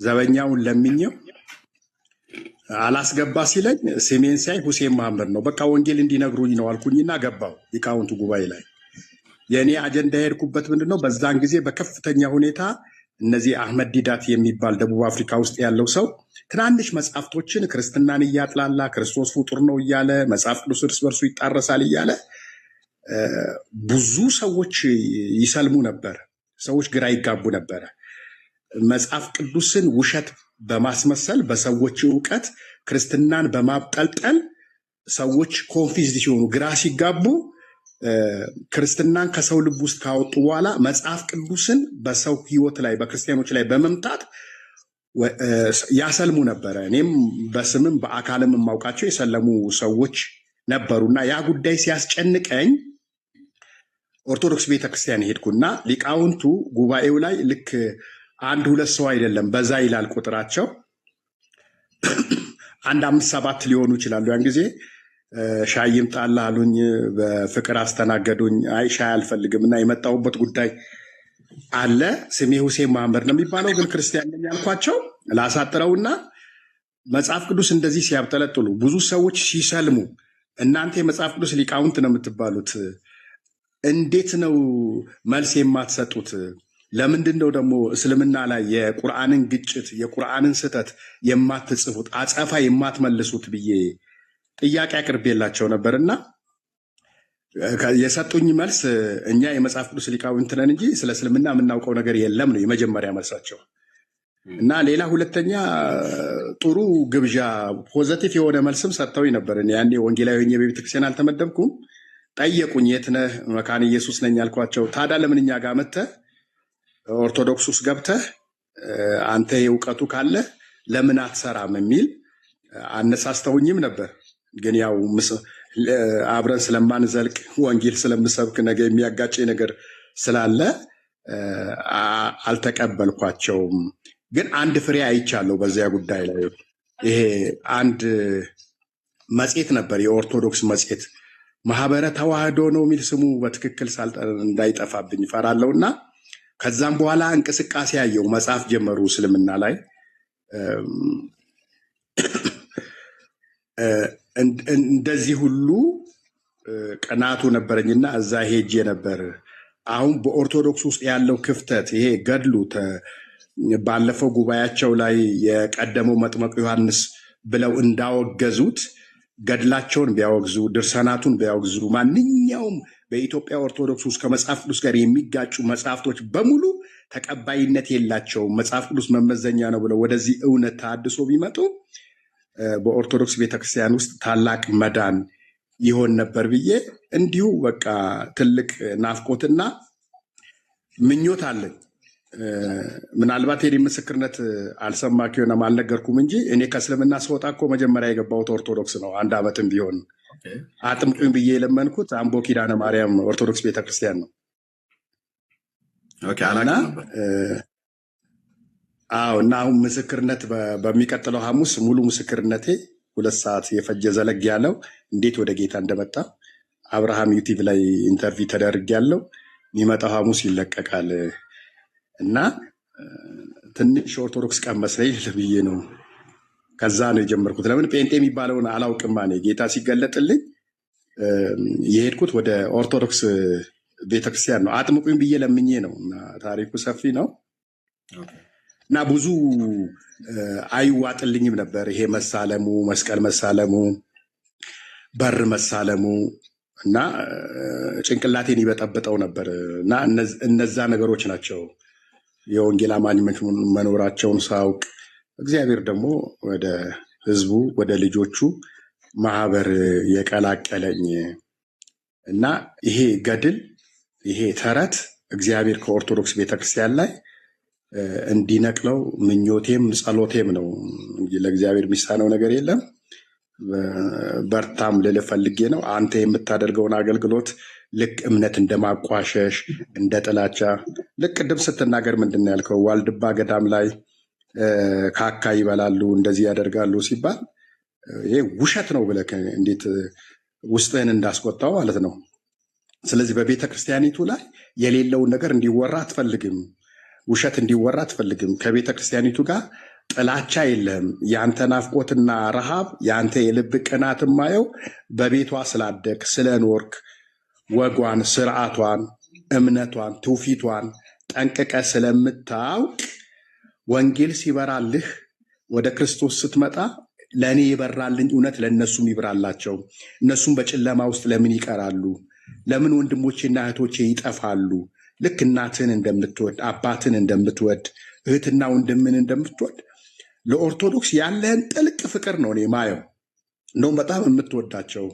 ዘበኛውን ለምኘው አላስገባ ሲለኝ ስሜን ሲያይ ሁሴን መሐመድ ነው። በቃ ወንጌል እንዲነግሩኝ ነው አልኩኝና ገባው ሊቃውንቱ ጉባኤ ላይ። የእኔ አጀንዳ የሄድኩበት ምንድነው፣ በዛን ጊዜ በከፍተኛ ሁኔታ እነዚህ አህመድ ዲዳት የሚባል ደቡብ አፍሪካ ውስጥ ያለው ሰው ትናንሽ መጽሐፍቶችን ክርስትናን እያጥላላ ክርስቶስ ፍጡር ነው እያለ መጽሐፍ ቅዱስ እርስ በርሱ ይጣረሳል እያለ ብዙ ሰዎች ይሰልሙ ነበር። ሰዎች ግራ ይጋቡ ነበረ። መጽሐፍ ቅዱስን ውሸት በማስመሰል በሰዎች እውቀት ክርስትናን በማብጠልጠል ሰዎች ኮንፊዝድ ሲሆኑ ግራ ሲጋቡ ክርስትናን ከሰው ልብ ውስጥ ካወጡ በኋላ መጽሐፍ ቅዱስን በሰው ሕይወት ላይ በክርስቲያኖች ላይ በመምጣት ያሰልሙ ነበረ። እኔም በስምም በአካልም የማውቃቸው የሰለሙ ሰዎች ነበሩና ያ ጉዳይ ሲያስጨንቀኝ ኦርቶዶክስ ቤተክርስቲያን ሄድኩና ሊቃውንቱ ጉባኤው ላይ ልክ 1-2 ሰው አይደለም በዛ ይላል ቁጥራቸው 1-5-7 ሊሆኑ ይችላሉ። ያን ጊዜ ሻይ ይምጣልህ አሉኝ። በፍቅር አስተናገዱኝ። አይ ሻይ አልፈልግም እና የመጣሁበት ጉዳይ አለ። ስሜ ሁሴን መሐመድ ነው የሚባለው ግን ክርስቲያን ነኝ ያልኳቸው ላሳጥረውና መጽሐፍ ቅዱስ እንደዚህ ሲያብጠለጥሉ ብዙ ሰዎች ሲሰልሙ እናንተ የመጽሐፍ ቅዱስ ሊቃውንት ነው የምትባሉት፣ እንዴት ነው መልስ የማትሰጡት? ለምንድን ነው ደግሞ እስልምና ላይ የቁርአንን ግጭት የቁርአንን ስህተት የማትጽፉት አጸፋ የማትመልሱት ብዬ ጥያቄ አቅርቤላቸው ነበርና የሰጡኝ መልስ እኛ የመጽሐፍ ቅዱስ ሊቃውንት ነን እንጂ ስለ እስልምና የምናውቀው ነገር የለም ነው የመጀመሪያ መልሳቸው። እና ሌላ ሁለተኛ ጥሩ ግብዣ ፖዘቲቭ የሆነ መልስም ሰጥተውኝ ነበር። እኔ ያኔ ወንጌላዊ ሆኜ በቤተክርስቲያን አልተመደብኩም። ጠየቁኝ፣ የት ነህ? መካነ ኢየሱስ ነኝ አልኳቸው። ታዲያ ለምን እኛ ጋር መጥተህ ኦርቶዶክስ ውስጥ ገብተህ አንተ የእውቀቱ ካለ ለምን አትሰራም የሚል አነሳስተውኝም ነበር። ግን ያው አብረን ስለማንዘልቅ ወንጌል ስለምሰብክ ነገ የሚያጋጭ ነገር ስላለ አልተቀበልኳቸውም። ግን አንድ ፍሬ አይቻለሁ በዚያ ጉዳይ ላይ። ይሄ አንድ መጽሔት ነበር፣ የኦርቶዶክስ መጽሔት ማህበረ ተዋህዶ ነው የሚል ስሙ በትክክል እንዳይጠፋብኝ እፈራለሁ። እና ከዛም በኋላ እንቅስቃሴ ያየው መጽሐፍ ጀመሩ እስልምና ላይ። እንደዚህ ሁሉ ቅናቱ ነበረኝና እዛ ሄጄ ነበር። አሁን በኦርቶዶክስ ውስጥ ያለው ክፍተት ይሄ ገድሉ ባለፈው ጉባኤያቸው ላይ የቀደመው መጥመቁ ዮሐንስ ብለው እንዳወገዙት ገድላቸውን ቢያወግዙ፣ ድርሰናቱን ቢያወግዙ፣ ማንኛውም በኢትዮጵያ ኦርቶዶክስ ውስጥ ከመጽሐፍ ቅዱስ ጋር የሚጋጩ መጽሐፍቶች በሙሉ ተቀባይነት የላቸውም፣ መጽሐፍ ቅዱስ መመዘኛ ነው ብለው ወደዚህ እውነት ታድሶ ቢመጡ በኦርቶዶክስ ቤተክርስቲያን ውስጥ ታላቅ መዳን ይሆን ነበር ብዬ እንዲሁ በቃ ትልቅ ናፍቆትና ምኞት አለኝ። ምናልባት የኔ ምስክርነት አልሰማክ ሆነም አልነገርኩም እንጂ እኔ ከእስልምና ስወጣ እኮ መጀመሪያ የገባሁት ኦርቶዶክስ ነው። 1 ዓመትም ቢሆን አጥምቁኝ ብዬ የለመንኩት አምቦ ኪዳነ ማርያም ኦርቶዶክስ ቤተክርስቲያን ነው። እና አሁን ምስክርነት በሚቀጥለው ሐሙስ ሙሉ ምስክርነቴ 2 ሰዓት የፈጀ ዘለግ ያለው እንዴት ወደ ጌታ እንደመጣ አብርሃም ዩቲዩብ ላይ ኢንተርቪው ተደርግ ያለው የሚመጣው ሐሙስ ይለቀቃል። እና ትንሽ ኦርቶዶክስ ቀመስ ላይ ብዬ ነው ከዛ ነው የጀመርኩት። ለምን ጴንጤ የሚባለውን አላውቅም። እኔ ጌታ ሲገለጥልኝ የሄድኩት ወደ ኦርቶዶክስ ቤተክርስቲያን ነው። አጥምቁኝ ብዬ ለምኜ ነው። እና ታሪኩ ሰፊ ነው እና ብዙ አይዋጥልኝም ነበር። ይሄ መሳለሙ፣ መስቀል መሳለሙ፣ በር መሳለሙ እና ጭንቅላቴን ይበጠብጠው ነበር። እና እነዛ ነገሮች ናቸው የወንጌል አማኞች መኖራቸውን ሳውቅ እግዚአብሔር ደግሞ ወደ ህዝቡ ወደ ልጆቹ ማህበር የቀላቀለኝ እና ይሄ ገድል ይሄ ተረት እግዚአብሔር ከኦርቶዶክስ ቤተክርስቲያን ላይ እንዲነቅለው ምኞቴም ጸሎቴም ነው እንጂ ለእግዚአብሔር የሚሳነው ነገር የለም። በርታም ልልህ ፈልጌ ነው። አንተ የምታደርገውን አገልግሎት ልክ እምነት እንደማቋሸሽ እንደ ጥላቻ ልክ ቅድም ስትናገር ምንድን ነው ያልከው? ዋልድባ ገዳም ላይ ካካ ይበላሉ እንደዚህ ያደርጋሉ ሲባል ይሄ ውሸት ነው ብለህ እንዴት ውስጥህን እንዳስቆጣው ማለት ነው። ስለዚህ በቤተ ክርስቲያኒቱ ላይ የሌለውን ነገር እንዲወራ አትፈልግም፣ ውሸት እንዲወራ አትፈልግም። ከቤተ ክርስቲያኒቱ ጋር ጥላቻ የለም። የአንተ ናፍቆትና ረሃብ የአንተ የልብ ቅናት ማየው በቤቷ ስላደግ ስለኖርክ ወጓን፣ ስርዓቷን፣ እምነቷን፣ ትውፊቷን ጠንቅቀ ስለምታውቅ ወንጌል ሲበራልህ ወደ ክርስቶስ ስትመጣ ለእኔ የበራልኝ እውነት ለእነሱም ይብራላቸው። እነሱም በጨለማ ውስጥ ለምን ይቀራሉ? ለምን ወንድሞቼና እህቶቼ ይጠፋሉ? ልክ እናትህን እንደምትወድ አባትን እንደምትወድ እህትና ወንድምን እንደምትወድ ለኦርቶዶክስ ያለህን ጥልቅ ፍቅር ነው እኔ ማየው። እንደውም በጣም የምትወዳቸው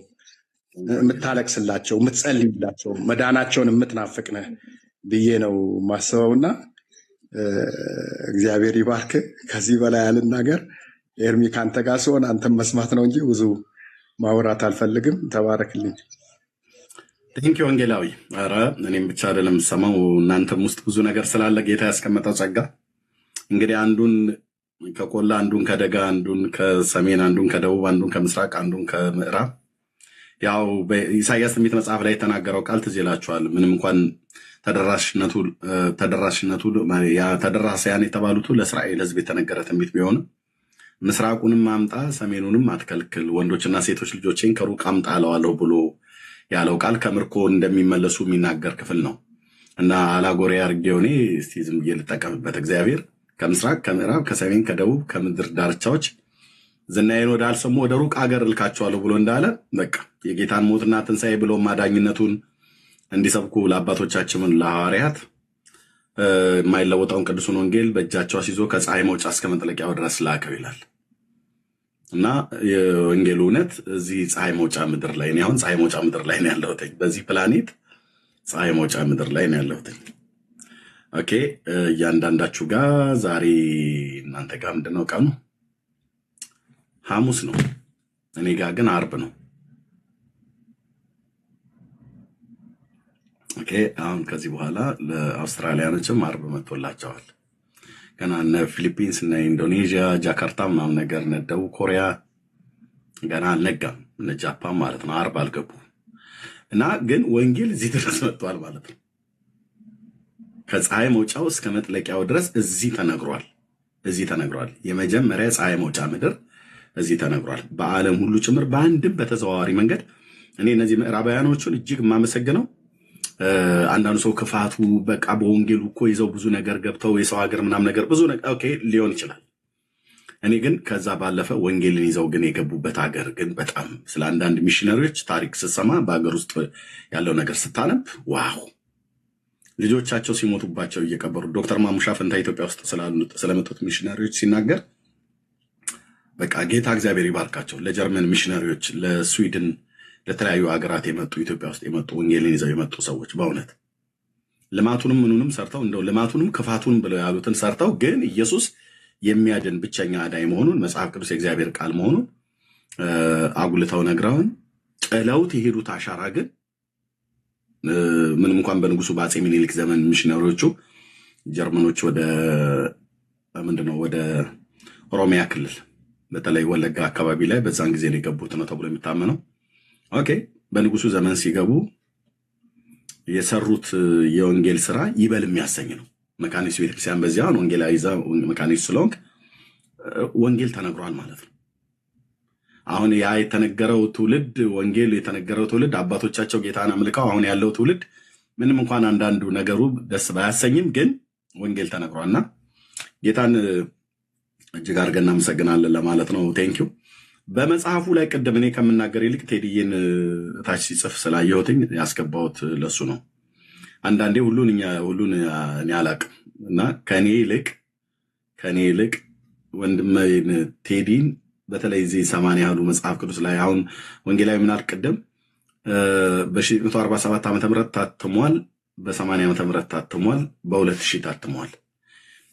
የምታለቅስላቸው የምትጸልይላቸው መዳናቸውን የምትናፍቅ ነህ ብዬ ነው ማስበውና እግዚአብሔር ይባርክ። ከዚህ በላይ አልናገር። ኤርሚ ከአንተ ጋር ሲሆን አንተም መስማት ነው እንጂ ብዙ ማውራት አልፈልግም። ተባረክልኝ። ቴንኪ ወንጌላዊ። ኧረ እኔም ብቻ አይደለም ሰማው እናንተም ውስጥ ብዙ ነገር ስላለ ጌታ ያስቀመጠው ጸጋ እንግዲህ አንዱን ከቆላ አንዱን ከደጋ አንዱን ከሰሜን አንዱን ከደቡብ አንዱን ከምስራቅ አንዱን ከምዕራብ ያው በኢሳይያስ ትንቢት መጽሐፍ ላይ የተናገረው ቃል ትዝ ይላችኋል። ምንም እንኳን ተደራሽነቱ ተደራሲያን የተባሉት ለእስራኤል ሕዝብ የተነገረ ትንቢት ቢሆንም ምስራቁንም አምጣ ሰሜኑንም አትከልክል፣ ወንዶችና ሴቶች ልጆቼን ከሩቅ አምጣ አለዋለሁ ብሎ ያለው ቃል ከምርኮ እንደሚመለሱ የሚናገር ክፍል ነው እና አላጎሬ አድርጌው እኔ እስቲ ዝም ብዬ ልጠቀምበት። እግዚአብሔር ከምስራቅ ከምዕራብ ከሰሜን ከደቡብ ከምድር ዳርቻዎች ዝናዬን ወደ አልሰሙ ወደ ሩቅ አገር እልካቸዋለሁ ብሎ እንዳለ በቃ የጌታን ሞትና ትንሣኤ ብሎ ማዳኝነቱን እንዲሰብኩ ለአባቶቻችን ለሐዋርያት የማይለወጠውን ቅዱሱን ወንጌል በእጃቸው አስይዞ ከፀሐይ መውጫ እስከ መጥለቂያው ድረስ ላከው ይላል እና የወንጌሉ እውነት እዚህ ፀሐይ መውጫ ምድር ላይ ነው። አሁን ፀሐይ መውጫ ምድር ላይ ነው ያለሁት፣ በዚህ ፕላኔት ፀሐይ መውጫ ምድር ላይ ነው ያለሁት። ኦኬ እያንዳንዳችሁ ጋር ዛሬ እናንተ ጋር ምንድነው ቀኑ? ሐሙስ ነው። እኔ ጋር ግን አርብ ነው። ኦኬ አሁን ከዚህ በኋላ ለአውስትራሊያኖችም አርብ መጥቶላቸዋል። ገና እነ ፊሊፒንስ እና ኢንዶኔዥያ ጃካርታ ምናምን ነገር እነ ደቡብ ኮሪያ ገና አልነጋም፣ እነ ጃፓን ማለት ነው አርብ አልገቡ እና ግን ወንጌል እዚህ ድረስ መጥቷል ማለት ነው። ከፀሐይ መውጫው እስከ መጥለቂያው ድረስ እዚህ ተነግሯል። የመጀመሪያ ፀሐይ መውጫ ምድር እዚህ ተነግሯል። በዓለም ሁሉ ጭምር በአንድም በተዘዋዋሪ መንገድ እኔ እነዚህ ምዕራባውያኖቹን እጅግ የማመሰግነው አንዳንዱ ሰው ክፋቱ በቃ በወንጌሉ እኮ ይዘው ብዙ ነገር ገብተው የሰው ሀገር ምናምን ነገር ብዙ ነገር ኦኬ ሊሆን ይችላል። እኔ ግን ከዛ ባለፈ ወንጌልን ይዘው ግን የገቡበት ሀገር ግን በጣም ስለ አንዳንድ ሚሽነሪዎች ታሪክ ስትሰማ በሀገር ውስጥ ያለው ነገር ስታነብ ዋው ልጆቻቸው ሲሞቱባቸው እየቀበሩ ዶክተር ማሙሻ ፈንታ ኢትዮጵያ ውስጥ ስለመጡት ሚሽነሪዎች ሲናገር በቃ ጌታ እግዚአብሔር ይባርካቸው። ለጀርመን ሚሽነሪዎች፣ ለስዊድን፣ ለተለያዩ ሀገራት የመጡ ኢትዮጵያ ውስጥ የመጡ ወንጌልን ይዘው የመጡ ሰዎች በእውነት ልማቱንም ምኑንም ሰርተው እንደው ልማቱንም ክፋቱን ብለው ያሉትን ሰርተው ግን ኢየሱስ የሚያድን ብቸኛ አዳኝ መሆኑን መጽሐፍ ቅዱስ የእግዚአብሔር ቃል መሆኑን አጉልተው ነግረውን ጥለውት የሄዱት አሻራ ግን ምንም እንኳን በንጉሱ በአፄ ሚኒሊክ ዘመን ሚሽነሪዎቹ ጀርመኖች ወደ ኦሮሚያ ክልል በተለይ ወለጋ አካባቢ ላይ በዛን ጊዜ ነው የገቡት ነው ተብሎ የሚታመነው። ኦኬ በንጉሱ ዘመን ሲገቡ የሰሩት የወንጌል ስራ ይበል የሚያሰኝ ነው። መካኒስ ቤተክርስቲያን በዚያን ወንጌላዊ መካኒስ ስለሆንክ ወንጌል ተነግሯል ማለት ነው። አሁን ያ የተነገረው ትውልድ ወንጌል የተነገረው ትውልድ አባቶቻቸው ጌታን አምልከው አሁን ያለው ትውልድ ምንም እንኳን አንዳንዱ ነገሩ ደስ ባያሰኝም ግን ወንጌል ተነግሯልና ጌታን እጅግ አድርገን እናመሰግናለን ለማለት ነው። ቴንኪው። በመጽሐፉ ላይ ቅድም እኔ ከምናገር ይልቅ ቴዲዬን ታች ሲጽፍ ስላየሁትኝ ያስገባሁት ለሱ ነው። አንዳንዴ ሁሉን እኔ አላቅም እና ከኔ ይልቅ ወንድሜን ቴዲን በተለይ እዚህ 80 ያህሉ መጽሐፍ ቅዱስ ላይ አሁን ወንጌላዊ ምናል ቅድም በ1947 ዓ.ም ታትሟል፣ በ80 ዓ.ም ታትሟል፣ በ2000 ታትሟል።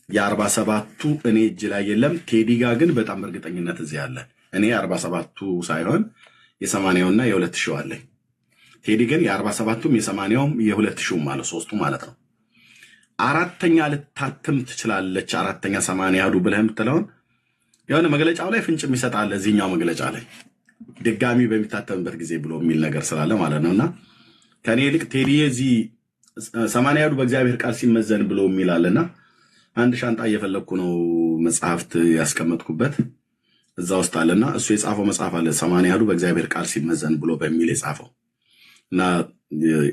የ47ቱ እኔ እጅ ላይ የለም። ቴዲ ጋር ግን በጣም እርግጠኝነት እዚህ አለ። እኔ 47ቱ ሳይሆን የ80ውና የ2000 አለኝ። ቴዲ ግን የ47ቱም የ80ውም የ2000ም ማለት ሶስቱ ማለት ነው። አራተኛ ልታትም ትችላለች። አራተኛ 80 ያህሉ ብለህ የምትለውን የሆነ መግለጫው ላይ ፍንጭም ይሰጣል። እዚህኛው መግለጫ ላይ ድጋሚ በሚታተምበት ጊዜ ብሎ የሚል ነገር ስላለ ማለት ነውና ከኔ ይልቅ ቴዲ እዚህ 80 ያህሉ በእግዚአብሔር ቃል ሲመዘን ብሎ የሚላልና አንድ ሻንጣ እየፈለግኩ ነው መጽሐፍት ያስቀመጥኩበት እዛ ውስጥ አለና እሱ የጻፈው መጽሐፍ አለ 80 ያህሉ በእግዚአብሔር ቃል ሲመዘን ብሎ በሚል የጻፈው እና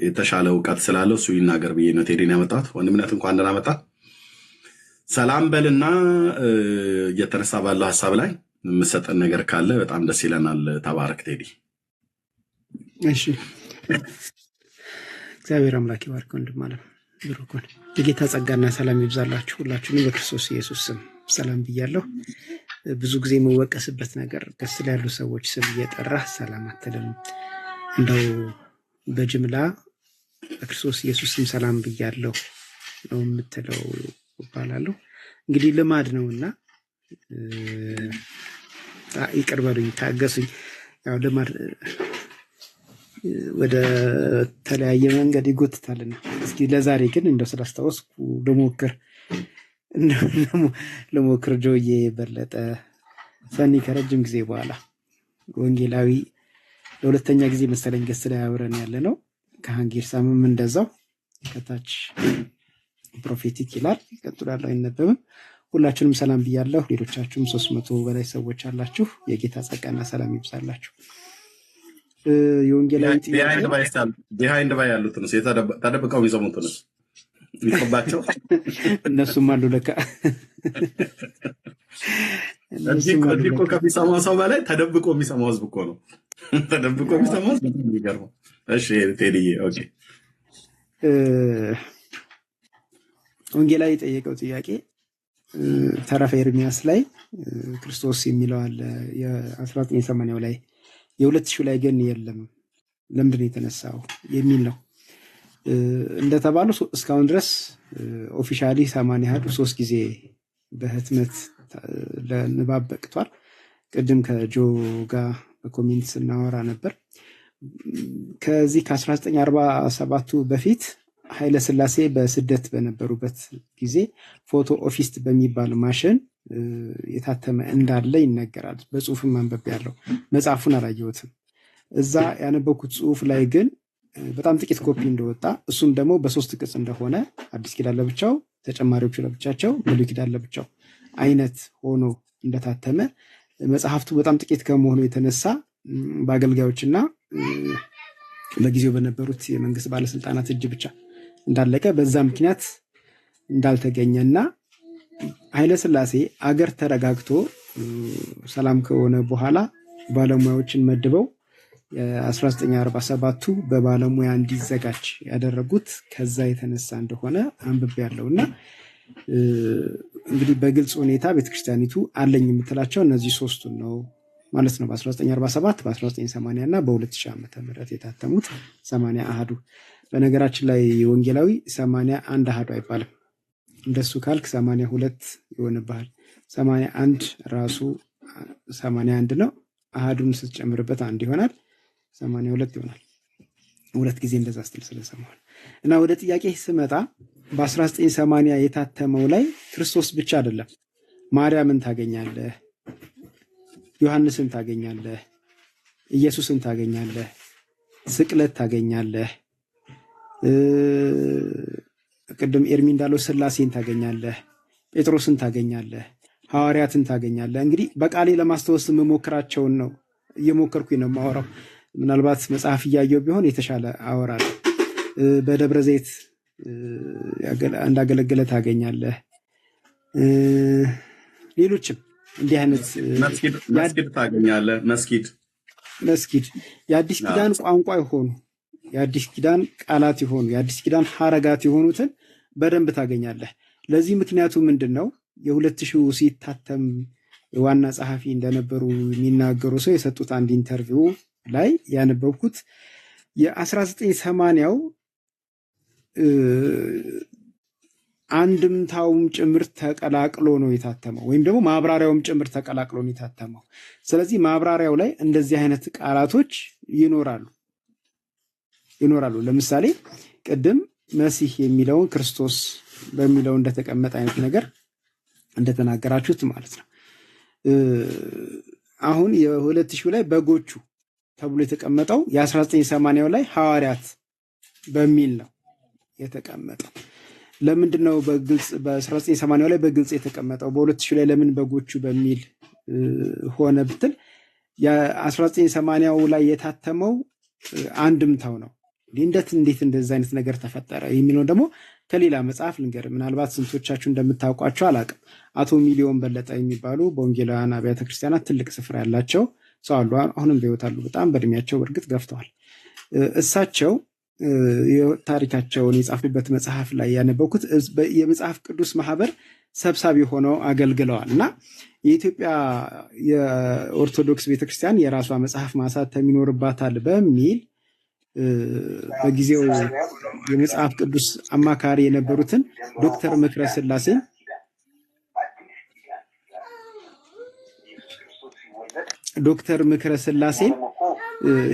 የተሻለ እውቀት ስላለው እሱ ይናገር ብዬ ነው ቴዲን ያመጣት። ወንድምነት እንኳን ደህና መጣ። ሰላም በልና እየተነሳ ባለው ሀሳብ ላይ የምሰጠን ነገር ካለ በጣም ደስ ይለናል። ተባረክ ቴዲ። እሺ እግዚአብሔር አምላክ ይባርክ። ወንድም አለም ብሩክን የጌታ ጸጋና ሰላም ይብዛላችሁ። ሁላችሁንም በክርስቶስ ኢየሱስ ስም ሰላም ብያለሁ። ብዙ ጊዜ የምወቀስበት ነገር ደስ ላይ ያሉ ሰዎች ስም እየጠራህ ሰላም አትልም። እንደው በጅምላ በክርስቶስ ኢየሱስ ስም ሰላም ብያለሁ ነው የምትለው እባላለሁ። እንግዲህ ልማድ ነውና ይቅር በሉኝ፣ ታገሱኝ። ያው ልማድ ወደ ተለያየ መንገድ ይጎትታልና እስኪ ለዛሬ ግን እንደው ስላስታወስኩ ልሞክር። ጆዬ በለጠ ሰኒ ከረጅም ጊዜ በኋላ ወንጌላዊ ለሁለተኛ ጊዜ መሰለኝ ገስ ላይ አብረን ያለ ነው። ከሃንጌር ሳምም እንደዛው ከታች ፕሮፌቲክ ይላል። ይቀጥላል አይነበብም። ሁላችሁንም ሰላም ብያለሁ። ሌሎቻችሁም 300 በላይ ሰዎች አላችሁ። የጌታ ጸጋና ሰላም ይብዛላችሁ። የወንጌላዊ ቢሃይንድ ባይ ያሉትን ተደብቀው የሚሰሙትን ይቆባቸው እነሱም አሉ ለካ እንዲህ እኮ ከሚሰማው ሰው በላይ ተደብቆ የሚሰማው ህዝብ እኮ ነው። ተደብቆ የሚሰማው ህዝብ በጣም የሚገርመው። እሺ ቴዲዬ ኦኬ። ወንጌላዊ የጠየቀው ጥያቄ ተረፈ ኤርሚያስ ላይ ክርስቶስ የሚለው አለ የ1980 ላይ የ2000 ላይ ግን የለም ለምንድን ነው የተነሳው የሚል ነው። እንደተባለው እስካሁን ድረስ ኦፊሻሊ 80 አሐዱ 3 ጊዜ በህትመት ለንባብ በቅቷል። ቅድም ከጆ ጋር በኮሜንት ስናወራ ነበር። ከዚህ ከ1947 በፊት ኃይለ ሥላሴ በስደት በነበሩበት ጊዜ ፎቶ ኦፊስት በሚባል ማሽን የታተመ እንዳለ ይነገራል። በጽሁፍም አንበብ ያለው መጽሐፉን አላየሁትም። እዛ ያነበብኩት ጽሁፍ ላይ ግን በጣም ጥቂት ኮፒ እንደወጣ እሱም ደግሞ በ3 ቅጽ እንደሆነ አዲስ ኪዳን ለብቻው፣ ተጨማሪዎቹ ለብቻቸው፣ ብሉይ ኪዳን ለብቻው አይነት ሆኖ እንደታተመ መጽሐፍቱ በጣም ጥቂት ከመሆኑ የተነሳ በአገልጋዮችና በጊዜው በነበሩት የመንግስት ባለስልጣናት እጅ ብቻ እንዳለቀ በዛ ምክንያት እንዳልተገኘና ኃይለ ሥላሴ አገር ተረጋግቶ ሰላም ከሆነ በኋላ ባለሙያዎችን መድበው የ1947ቱ በባለሙያ እንዲዘጋጅ ያደረጉት ከዛ የተነሳ እንደሆነ አንብቤ ያለውና እንግዲህ በግልጽ ሁኔታ ቤተክርስቲያኒቱ አለኝ የምትላቸው እነዚህ ሶስቱን ነው ማለት ነው። በ1947 በ1980 እና በ2000 ዓመተ ምህረት የታተሙት 80 አሐዱ። በነገራችን ላይ ወንጌላዊ 81 አሐዱ አይባልም። እንደሱ ካልክ 82 ይሆንብሃል። 81 ራሱ 81 ነው። አሐዱን ስትጨምርበት አንድ ይሆናል፣ 82 ይሆናል። ሁለት ጊዜ እንደዛ ስትል ስለሰማሁ እና ወደ ጥያቄ ስመጣ በ1980 የታተመው ላይ ክርስቶስ ብቻ አይደለም። ማርያምን ታገኛለህ፣ ዮሐንስን ታገኛለህ፣ ኢየሱስን ታገኛለህ፣ ስቅለት ታገኛለህ፣ ቅድም ኤርሚ እንዳለው ስላሴን ታገኛለህ፣ ጴጥሮስን ታገኛለህ፣ ሐዋርያትን ታገኛለህ። እንግዲህ በቃሌ ለማስታወስ የምሞክራቸውን ነው እየሞከርኩኝ ነው የማወራው። ምናልባት መጽሐፍ እያየው ቢሆን የተሻለ አወራለሁ። በደብረ ዘይት እንዳገለገለ ታገኛለህ። ሌሎችም እንዲህ አይነት መስጊድ ታገኛለህ። መስጊድ የአዲስ ኪዳን ቋንቋ የሆኑ የአዲስ ኪዳን ቃላት የሆኑ የአዲስ ኪዳን ሐረጋት የሆኑትን በደንብ ታገኛለህ። ለዚህ ምክንያቱ ምንድን ነው? የ2000 ሲታተም ዋና ጸሐፊ እንደነበሩ የሚናገሩ ሰው የሰጡት አንድ ኢንተርቪው ላይ ያነበብኩት የ1980ው አንድምታውም ጭምር ተቀላቅሎ ነው የታተመው፣ ወይም ደግሞ ማብራሪያውም ጭምር ተቀላቅሎ ነው የታተመው። ስለዚህ ማብራሪያው ላይ እንደዚህ አይነት ቃላቶች ይኖራሉ። ለምሳሌ ቅድም መሲህ የሚለውን ክርስቶስ በሚለው እንደተቀመጠ አይነት ነገር እንደተናገራችሁት ማለት ነው። አሁን የ2000 ላይ በጎቹ ተብሎ የተቀመጠው የ1980 ላይ ሐዋርያት በሚል ነው የተቀመጠው። ለምንድን ነው በግልጽ በ1980 ላይ በግልጽ የተቀመጠው? በ2000 ላይ ለምን በጎቹ በሚል ሆነ ብትል የ1980 ላይ የታተመው አንድምታው ነው። እንዴት እንደዚህ አይነት ነገር ተፈጠረ የሚለው ደግሞ ከሌላ መጽሐፍ ልንገር። ምናልባት ስንቶቻችሁ እንደምታውቋቸው አላውቅም። አቶ ሚሊዮን በለጠ የሚባሉ በወንጌላውያን አብያተ ክርስቲያናት ትልቅ ስፍራ ያላቸው ሰው አሉ። አሁንም በሕይወት አሉ። በጣም በእድሜያቸው እርግጥ ገፍተዋል። እሳቸው ታሪካቸውን የጻፉበት መጽሐፍ ላይ ያነበብኩት የመጽሐፍ ቅዱስ ማህበር ሰብሳቢ ሆነው አገልግለዋል እና የኢትዮጵያ የኦርቶዶክስ ቤተክርስቲያን የራሷ መጽሐፍ ማሳተም ይኖርባታል በሚል በጊዜው የመጽሐፍ ቅዱስ አማካሪ የነበሩትን ዶክተር ምክረ ስላሴን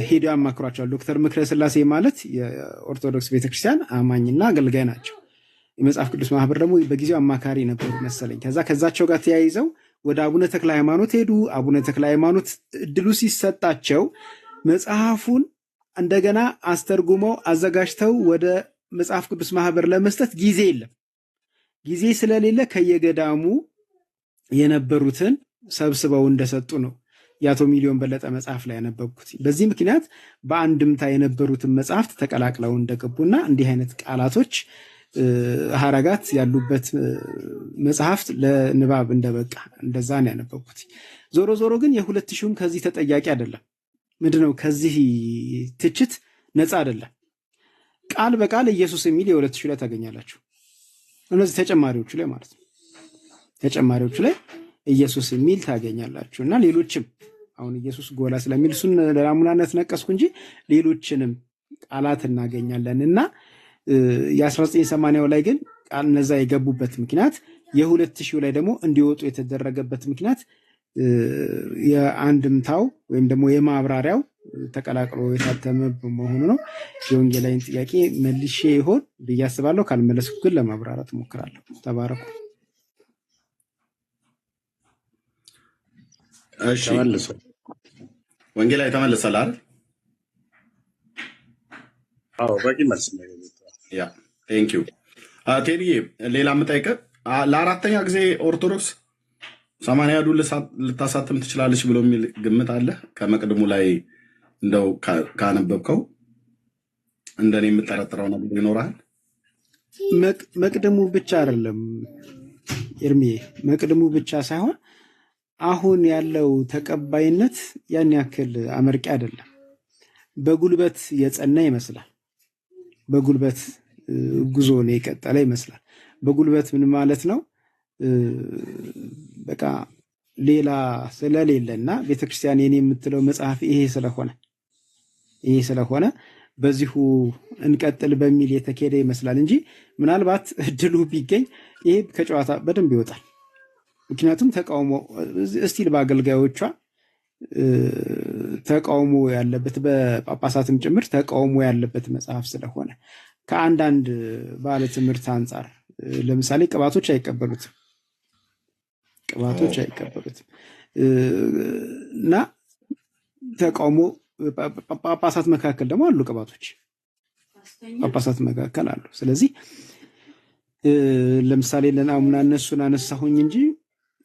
ሄደው ያማክሯቸዋል። ዶክተር ምክረ ስላሴ ማለት የኦርቶዶክስ ቤተክርስቲያን አማኝና አገልጋይ ናቸው። የመጽሐፍ ቅዱስ ማህበር ደግሞ በጊዜው አማካሪ ነበሩ መሰለኝ። ከዛቸው ጋር ተያይዘው ወደ አቡነ ተክለ ሃይማኖት ሄዱ። አቡነ ተክለ ሃይማኖት እድሉ ሲሰጣቸው መጽሐፉን እንደገና አስተርጉመው አዘጋጅተው ወደ መጽሐፍ ቅዱስ ማህበር ለመስጠት ጊዜ የለም። ጊዜ ስለሌለ ከየገዳሙ የነበሩትን ሰብስበው እንደሰጡ ነው የአቶ ሚሊዮን በለጠ መጽሐፍ ላይ ያነበብኩት። በዚህ ምክንያት በአንድምታ የነበሩትን መጽሐፍት ተቀላቅለው እንደገቡና እንዲህ አይነት ቃላቶች ሀረጋት ያሉበት መጽሐፍት ለንባብ እንደበቃ እንደዛ ነው ያነበብኩት። ዞሮ ዞሮ ግን የ2000ም ከዚህ ተጠያቂ አይደለም። ምንድነው ከዚህ ትችት ነፃ አይደለም። ቃል በቃል ኢየሱስ የሚል የ2000 ላይ ታገኛላችሁ። እነዚህ ተጨማሪዎቹ ላይ ማለት ነው። ተጨማሪዎቹ ላይ ኢየሱስ የሚል ታገኛላችሁ እና ሌሎችም አሁን ኢየሱስ ጎላ ስለሚል እሱን ለናሙናነት ነቀስኩ እንጂ ሌሎችንም ቃላት እናገኛለን እና የ1980 ላይ ግን ቃል እነዛ የገቡበት ምክንያት የ2000 ላይ ደግሞ እንዲወጡ የተደረገበት ምክንያት የአንድምታው ወይም ደግሞ የማብራሪያው ተቀላቅሎ የታተመ በመሆኑ ነው። የወንጌላዊን ጥያቄ መልሼ ይሆን ብዬ አስባለሁ። ካልመለስኩ ግን ለማብራራት እሞክራለሁ። ተባረኩ። እሺ ወንጌላዊ ተመለሰል አይደል? አዎ በቂ መልስ ነው። ያ ቴንክ ዩ ቴዲዬ። ሌላ የምጠይቅህ ለአራተኛ ጊዜ ኦርቶዶክስ 80 ያዱ ልታሳትም ትችላለች ብሎ የሚል ግምት አለ? ከመቅድሙ ላይ እንደው ካነበብከው እንደኔ የምጠረጥረው ነገር ይኖራል? መቅድሙ ብቻ አይደለም ኤርሚዬ፣ መቅድሙ ብቻ ሳይሆን አሁን ያለው ተቀባይነት ያን ያክል አመርቂ አይደለም። በጉልበት የጸና ይመስላል። በጉልበት ጉዞ ነው የቀጠለ ይመስላል። በጉልበት ምን ማለት ነው? በቃ ሌላ ስለሌለና ቤተክርስቲያን የኔ የምትለው መጽሐፍ ይሄ ስለሆነ በዚሁ እንቀጥል በሚል የተኬደ ይመስላል እንጂ ምናልባት እድሉ ቢገኝ ይሄ ከጨዋታ በደንብ ይወጣል። ምክንያቱም ተቃውሞ እስቲል በአገልጋዮቿ ተቃውሞ ያለበት በጳጳሳትም ጭምር ተቃውሞ ያለበት መጽሐፍ ስለሆነ ከአንዳንድ ባለ ትምህርት አንጻር ለምሳሌ ቅባቶች አይቀበሉትም እና ተቃውሞ ጳጳሳት መካከል ደግሞ አሉ፣ ጳጳሳት መካከል አሉ። ስለዚህ ለምሳሌ ለናሙና እነሱን አነሳሁኝ እንጂ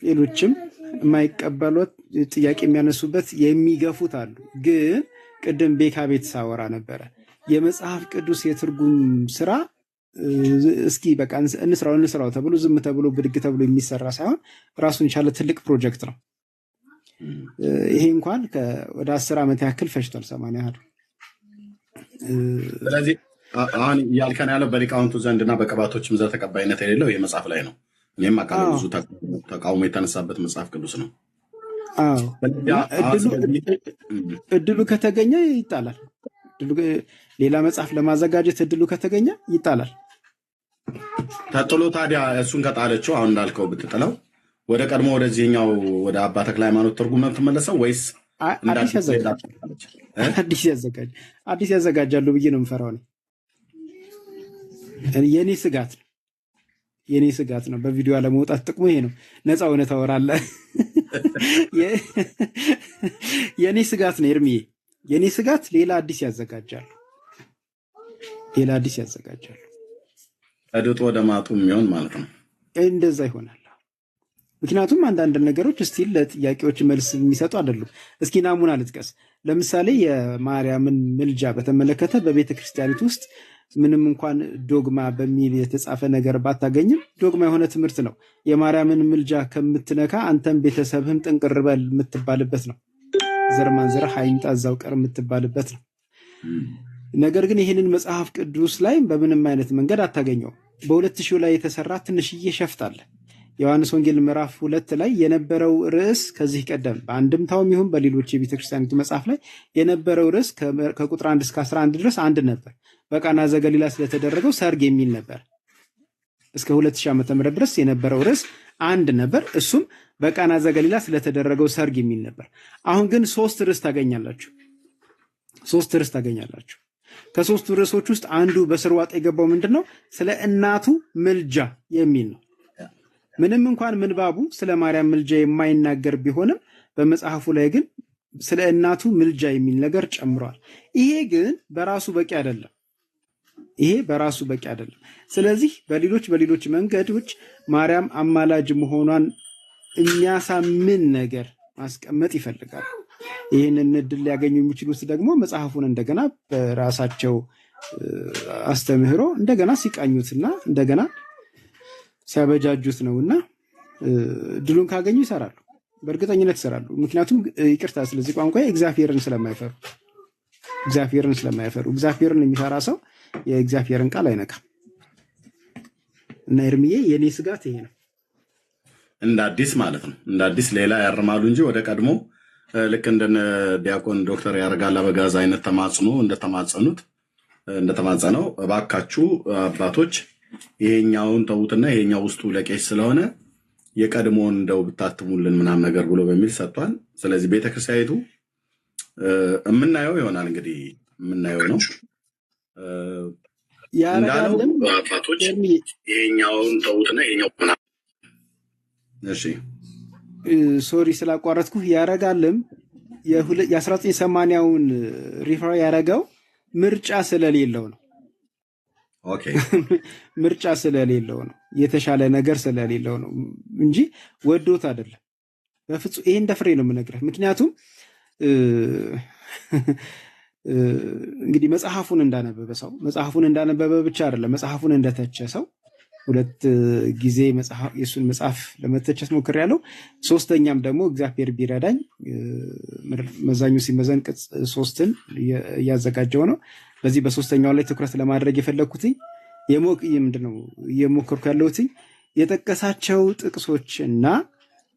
ሌሎችም የማይቀበሉት ጥያቄ የሚያነሱበት የሚገፉት አሉ። ግን ቅድም ቤካ ቤት ሳወራ ነበረ የመጽሐፍ ቅዱስ የትርጉም ስራ እስኪ በቃ እንስራው ተብሎ ዝም ተብሎ ብድግ ተብሎ የሚሰራ ሳይሆን ራሱን የቻለ ትልቅ ፕሮጀክት ነው። ይሄ እንኳን ወደ 10 ዓመት ያክል ፈጅቷል 80 ያህል። ስለዚህ አሁን እያልከን ያለው በሊቃውንቱ ዘንድና በቅባቶችም ዘንድ ተቀባይነት የሌለው ይህ መጽሐፍ ላይ ነው። እኔም አካል ብዙ ተቃውሞ የተነሳበት መጽሐፍ ቅዱስ ነው። እድሉ ከተገኘ ይጣላል። ሌላ መጽሐፍ ለማዘጋጀት እድሉ ከተገኘ ይጣላል። ተጥሎ ታዲያ እሱን ከጣለችው አሁን እንዳልከው ብትጥለው ወደ ቀድሞ ወደዚህኛው ወደ አባ ተክለ ሃይማኖት ትርጉም ነው የምትመለሰው ወይስ አዲስ ያዘጋጃሉ ብዬ ነው የምፈራው? የኔ ስጋት ነው። በቪዲዮ አለመውጣት ጥቅሙ ይሄ ነው። ነፃ ሆነ ታወራለህ። የኔ ስጋት ነው ኤርሚዬ፣ የኔ ስጋት ሌላ አዲስ ያዘጋጃሉ። ከድጡ ወደ ማጡ የሚሆን ማለት ነው። እንደዛ ይሆናል። ምክንያቱም አንዳንድ ነገሮች እስቲል ለጥያቄዎች መልስ የሚሰጡ አይደሉም። እስኪ ናሙና ልጥቀስ። ለምሳሌ የማርያምን ምልጃ በተመለከተ በቤተ ክርስቲያኒት ውስጥ ምንም እንኳን ዶግማ በሚል የተጻፈ ነገር ባታገኝም ዶግማ የሆነ ትምህርት ነው። የማርያምን ምልጃ ከምትነካ አንተም ቤተሰብህም ጥንቅር በል የምትባልበት ነው። ዘር ማንዘርህ አይምጣ እዛው ቀር የምትባልበት ነው። ነገር ግን ይህንን መጽሐፍ ቅዱስ ላይ በምንም አይነት መንገድ አታገኘው። በ2000 ላይ የተሰራ ትንሽዬ ሸፍት አለ። ዮሐንስ ወንጌል ምዕራፍ 2 ላይ የነበረው ርዕስ ከዚህ ቀደም በአንድምታውም ይሁን በሌሎች የቤተክርስቲያኒቱ መጽሐፍ ላይ የነበረው ርዕስ ከቁጥር 1 እስከ 11 ድረስ አንድ ነበር። በቃና ዘገሊላ ስለተደረገው ሰርግ የሚል ነበር። እስከ 2000 ዓ.ም ድረስ የነበረው ርዕስ አንድ ነበር። እሱም በቃና ዘገሊላ ስለተደረገው ሰርግ የሚል ነበር። አሁን ግን 3 ርዕስ ታገኛላችሁ። ከሶስቱ ርዕሶች ውስጥ አንዱ በስርዋጥ የገባው ምንድነው? ስለ እናቱ ምልጃ የሚል ነው። ምንም እንኳን ምንባቡ ስለ ማርያም ምልጃ የማይናገር ቢሆንም በመጽሐፉ ላይ ግን ስለ እናቱ ምልጃ የሚል ነገር ጨምሯል። ይሄ ግን በራሱ በቂ አይደለም። ስለዚህ በሌሎች መንገዶች ማርያም አማላጅ መሆኗን የሚያሳምን ነገር ማስቀመጥ ይፈልጋሉ። ይህንን እድል ሊያገኙ የሚችሉት ደግሞ መጽሐፉን እንደገና በራሳቸው አስተምህሮ እንደገና ሲቃኙትና እንደገና ሲያበጃጁት ነውና እድሉን ካገኙ ይሰራሉ፣ በእርግጠኝነት ይሰራሉ። ምክንያቱም ይቅርታ፣ ስለዚህ ቋንቋ እግዚአብሔርን ስለማይፈሩ እግዚአብሔርን የሚፈራ ሰው የእግዚአብሔርን ቃል አይነካም። እና ኤርሚዬ የኔ ስጋት ይሄ ነው። እንደ አዲስ ማለት ነው፣ እንደ አዲስ ሌላ ያርማሉ እንጂ ወደ ቀድሞ ልክ እንደነ ዲያቆን ዶክተር ያረጋል አበጋዝ አይነት ተማጽኖ እንደተማጸነው እባካችሁ አባቶች ይሄኛውን ተዉትና ይሄኛው ውስጡ ለቄስ ስለሆነ የቀድሞውን እንደው ብታትሙልን ምናምን ነገር ብሎ በሚል ሰጥቷል። ስለዚህ ቤተክርስቲያኒቱ የምናየው ይሆናል እንግዲህ የምናየው ነው እንዳለው አባቶች ይሄኛውን ተዉትና ይሄኛው ምናምን። እሺ ሶሪ ስላቋረጥኩ። ያረጋልም የ1980ውን ሪፈር ያረጋው ምርጫ ስለሌለው ነው። ኦኬ ምርጫ ስለሌለው ነው፣ የተሻለ ነገር ስለሌለው ነው እንጂ ወዶት አይደለም። በፍጹም ይሄን ደፍሬ ነው የምነግርህ። ምክንያቱም እንግዲህ መጽሐፉን እንዳነበበ ብቻ አይደለም፣ መጽሐፉን እንደተቸ ሰው 2 ጊዜ የእሱን መጽሐፍ ለመተቸት ሞክሬያለሁ። 3ኛም ደግሞ እግዚአብሔር ቢረዳኝ መዛኙ ሲመዘን ቅጽ 3ን እያዘጋጀው ነው። በዚህ በ3ኛው ላይ ትኩረት ለማድረግ የፈለግኩትኝ እየሞከርኩ ያለሁትኝ የጠቀሳቸው ጥቅሶችና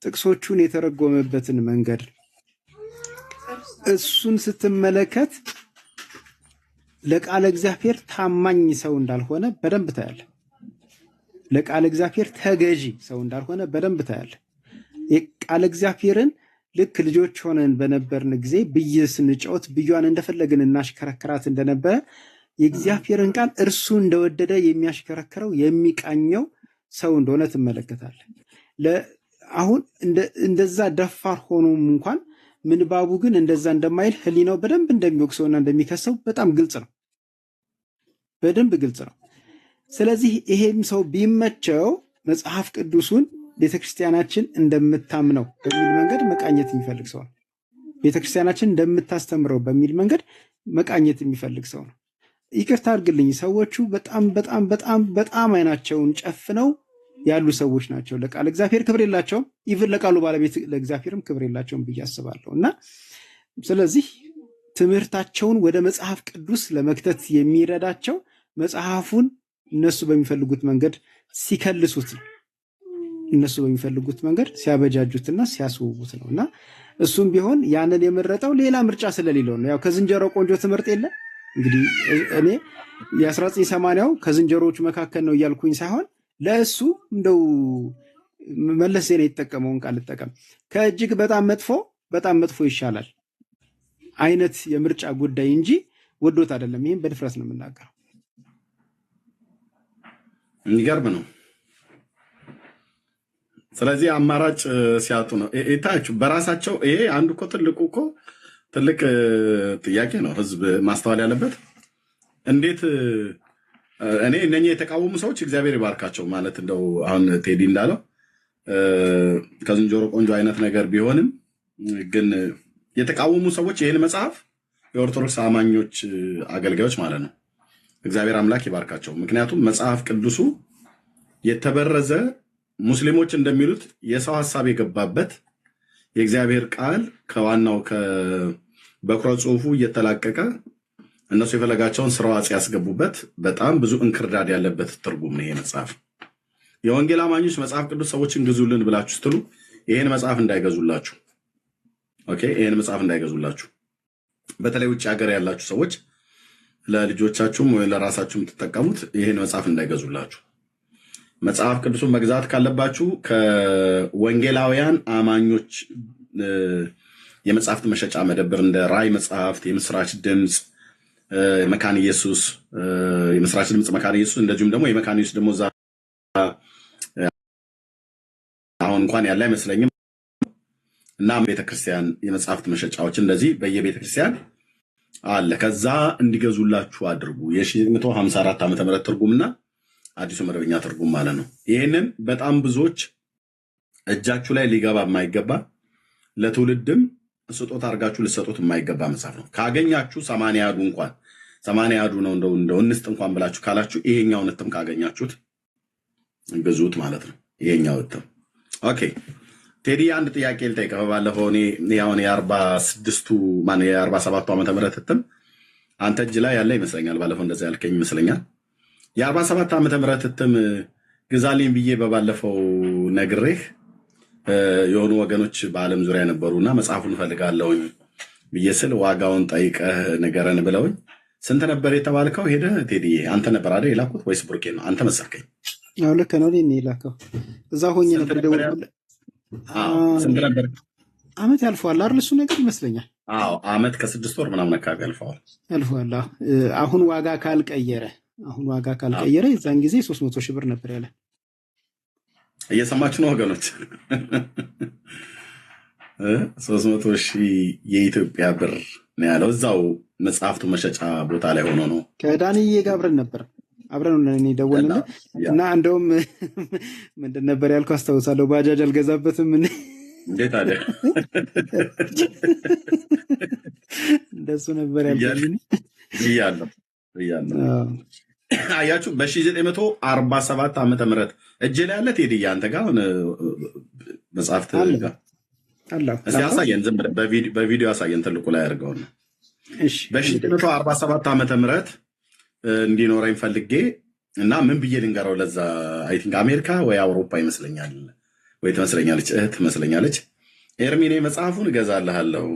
ጥቅሶቹን የተረጎመበትን መንገድ እሱን ስትመለከት ለቃለ እግዚአብሔር ታማኝ ሰው እንዳልሆነ በደንብ ታያለ። ለቃለ እግዚአብሔር ተገዢ ሰው እንዳልሆነ በደንብ ታያለ። የቃለ እግዚአብሔርን ልክ ልጆች ሆነን በነበርን ጊዜ ብይ ስንጫወት ብዩን እንደፈለግን እናሽከረክራት እንደነበረ የእግዚአብሔርን ቃል እርሱ እንደወደደ የሚያሽከረክረው የሚቃኘው ሰው እንደሆነ ትመለከታለ። አሁን እንደዛ ደፋር ሆኖም እንኳን ምንባቡ ግን እንደዛ እንደማይል ህሊናው በደንብ እንደሚወቅሰውና እንደሚከሰው በጣም ግልጽ ነው፣ በደንብ ግልጽ ነው። ስለዚህ ይሄም ሰው ቢመቸው መጽሐፍ ቅዱሱን ቤተክርስቲያናችን እንደምታምነው በሚል መንገድ መቃኘት የሚፈልግ ሰው ነው። ቤተክርስቲያናችን እንደምታስተምረው በሚል መንገድ መቃኘት የሚፈልግ ሰው ነው። ይቅርታ አድርግልኝ፣ ሰዎቹ በጣም በጣም በጣም በጣም አይናቸውን ጨፍነው ያሉ ሰዎች ናቸው። ለቃል እግዚአብሔር ክብር የላቸውም። ኢቭን ለቃሉ ባለቤት ለእግዚአብሔርም ክብር የላቸውም ብዬ አስባለሁ። እና ስለዚህ ትምህርታቸውን ወደ መጽሐፍ ቅዱስ ለመክተት የሚረዳቸው መጽሐፉን እነሱ በሚፈልጉት መንገድ ሲከልሱት ነው፣ እነሱ በሚፈልጉት መንገድ ሲያበጃጁትና ሲያስውቡት ነው። እና እሱም ቢሆን ያንን የመረጠው ሌላ ምርጫ ስለሌለው ነው። ያው ከዝንጀሮ ቆንጆ ትምህርት የለ እንግዲህ እኔ የ1980ው ከዝንጀሮዎቹ መካከል ነው እያልኩኝ ሳይሆን ለእሱ እንደው መለስ ዜና የተጠቀመውን ቃል ልጠቀም፣ ከእጅግ በጣም መጥፎ ይሻላል አይነት የምርጫ ጉዳይ እንጂ ወዶት አይደለም። ይህም በድፍረት ነው የምናገረው። የሚገርም ነው። ስለዚህ አማራጭ ሲያጡ ነው ታችሁ በራሳቸው። ይሄ አንዱ እኮ ትልቅ ጥያቄ ነው ህዝብ ማስተዋል ያለበት። እንዴት እኔ እነኚህ የተቃወሙ ሰዎች እግዚአብሔር ይባርካቸው ማለት እንደው አሁን ቴዲ እንዳለው ከዝንጀሮ ቆንጆ አይነት ነገር ቢሆንም ግን የተቃወሙ ሰዎች ይህን መጽሐፍ የኦርቶዶክስ አማኞች አገልጋዮች ማለት ነው እግዚአብሔር አምላክ ይባርካቸው። ምክንያቱም መጽሐፍ ቅዱሱ የተበረዘ ሙስሊሞች እንደሚሉት የሰው ሐሳብ የገባበት የእግዚአብሔር ቃል ከዋናው ከበኩረ ጽሑፉ እየተላቀቀ እነሱ የፈለጋቸውን ስራዋጽ ያስገቡበት በጣም ብዙ እንክርዳድ ያለበት ትርጉም ነው ይሄ መጽሐፍ። የወንጌል አማኞች መጽሐፍ ቅዱስ ሰዎችን ግዙልን ብላችሁ ስትሉ ይሄን መጽሐፍ እንዳይገዙላችሁ፣ ኦኬ፣ ይሄን መጽሐፍ እንዳይገዙላችሁ። በተለይ ውጭ ሀገር ያላችሁ ሰዎች ለልጆቻችሁም ወይ ለራሳችሁ የምትጠቀሙት ይሄን መጽሐፍ እንዳይገዙላችሁ። መጽሐፍ ቅዱሱን መግዛት ካለባችሁ ከወንጌላውያን አማኞች የመጽሐፍት መሸጫ መደብር እንደ ራዕይ መጽሐፍት፣ የምስራች ድምፅ፣ መካነ ኢየሱስ፣ የምስራች ድምፅ፣ መካነ ኢየሱስ እንደዚሁም ደግሞ የመካነ ኢየሱስ ደግሞ እዛ አሁን እንኳን ያለ አይመስለኝም እና ቤተክርስቲያን የመጽሐፍት መሸጫዎች እንደዚህ በየቤተክርስቲያን አለ። ከዛ እንዲገዙላችሁ አድርጉ። የ1954 ዓ.ም ትርጉምና አዲሱ መደበኛ ትርጉም ማለት ነው። ይህንን በጣም ብዙዎች እጃችሁ ላይ ሊገባ የማይገባ ለትውልድም ስጦታ አድርጋችሁ ልሰጡት የማይገባ መጽሐፍ ነው። ካገኛችሁ 80 ያዱ እንኳን 80 ያዱ ነው እንደው እንስጥ እንኳን ብላችሁ ካላችሁ ይሄኛውን እትም ካገኛችሁት ግዙት ማለት ነው። ይሄኛው እትም ኦኬ። ቴዲ አንድ ጥያቄ ልጠይቅህ። ባለፈው እኔ አሁን የ46ቱ ማነው የ47ቱ ዓመተ ምህረት እትም አንተ እጅ ላይ ያለ ይመስለኛል። ባለፈው እንደዛ ያልከኝ ይመስለኛል። የ47 ዓመተ ምህረት እትም ግዛልኝ ብዬ በባለፈው ነግሬህ የሆኑ ወገኖች በዓለም ዙሪያ ነበሩና መጽሐፉን ፈልጋለሁኝ ብዬ ስል ዋጋውን ጠይቀህ ንገረን ብለውኝ ስንት ነበር የተባልከው? ሄደህ ቴዲዬ አንተ ነበር አይደል የላኩት ወይስ ብሩኬ ነው? አንተ መሰልከኝ። ያው ልክ ነው። እኔ የላከው እዛ ሆኜ ነበር ደውልኩልህ። ስንት ነበር? አመት ያልፈዋል አይደል? እሱ ነገር ይመስለኛል። አዎ አመት ከ6 ወር ምናምን አካባቢ ያልፈዋል። አሁን ዋጋ ካልቀየረ የዛን ጊዜ 300 ሺህ ብር ነበር ያለ። እየሰማችሁ ነው ወገኖች? 300 ሺህ የኢትዮጵያ ብር ነው ያለው። እዛው መጽሐፍቱ መሸጫ ቦታ ላይ ሆኖ ነው። ከዳንዬ ጋር አብረን እኔ ደወልን እና እንደውም ምንድን ነበር ያልከው አስታውሳለሁ። ባጃጅ አልገዛበትም እንዴት አለ እንደሱ ነበር ያልከኝ እያለሁ አያችሁ። በ1947 ዓመተ ምህረት እጄ ላይ ያለ ቴዲ አንተ ጋር መጽሐፍት ጋር እስቲ አሳየን። ዝም ብለህ በቪዲዮ አሳየን። ትልቁ ላይ አድርገው ነው። በ1947 ዓመተ ምህረት እንዲኖረኝ ፈልጌ እና ምን ብዬ ልንገረው ለዛ አይ ቲንክ አሜሪካ ወይ አውሮፓ ይመስለኛል ወይ ትመስለኛለች እህት ትመስለኛለች። ኤርሚኔ መጽሐፉን እገዛልሃለሁ።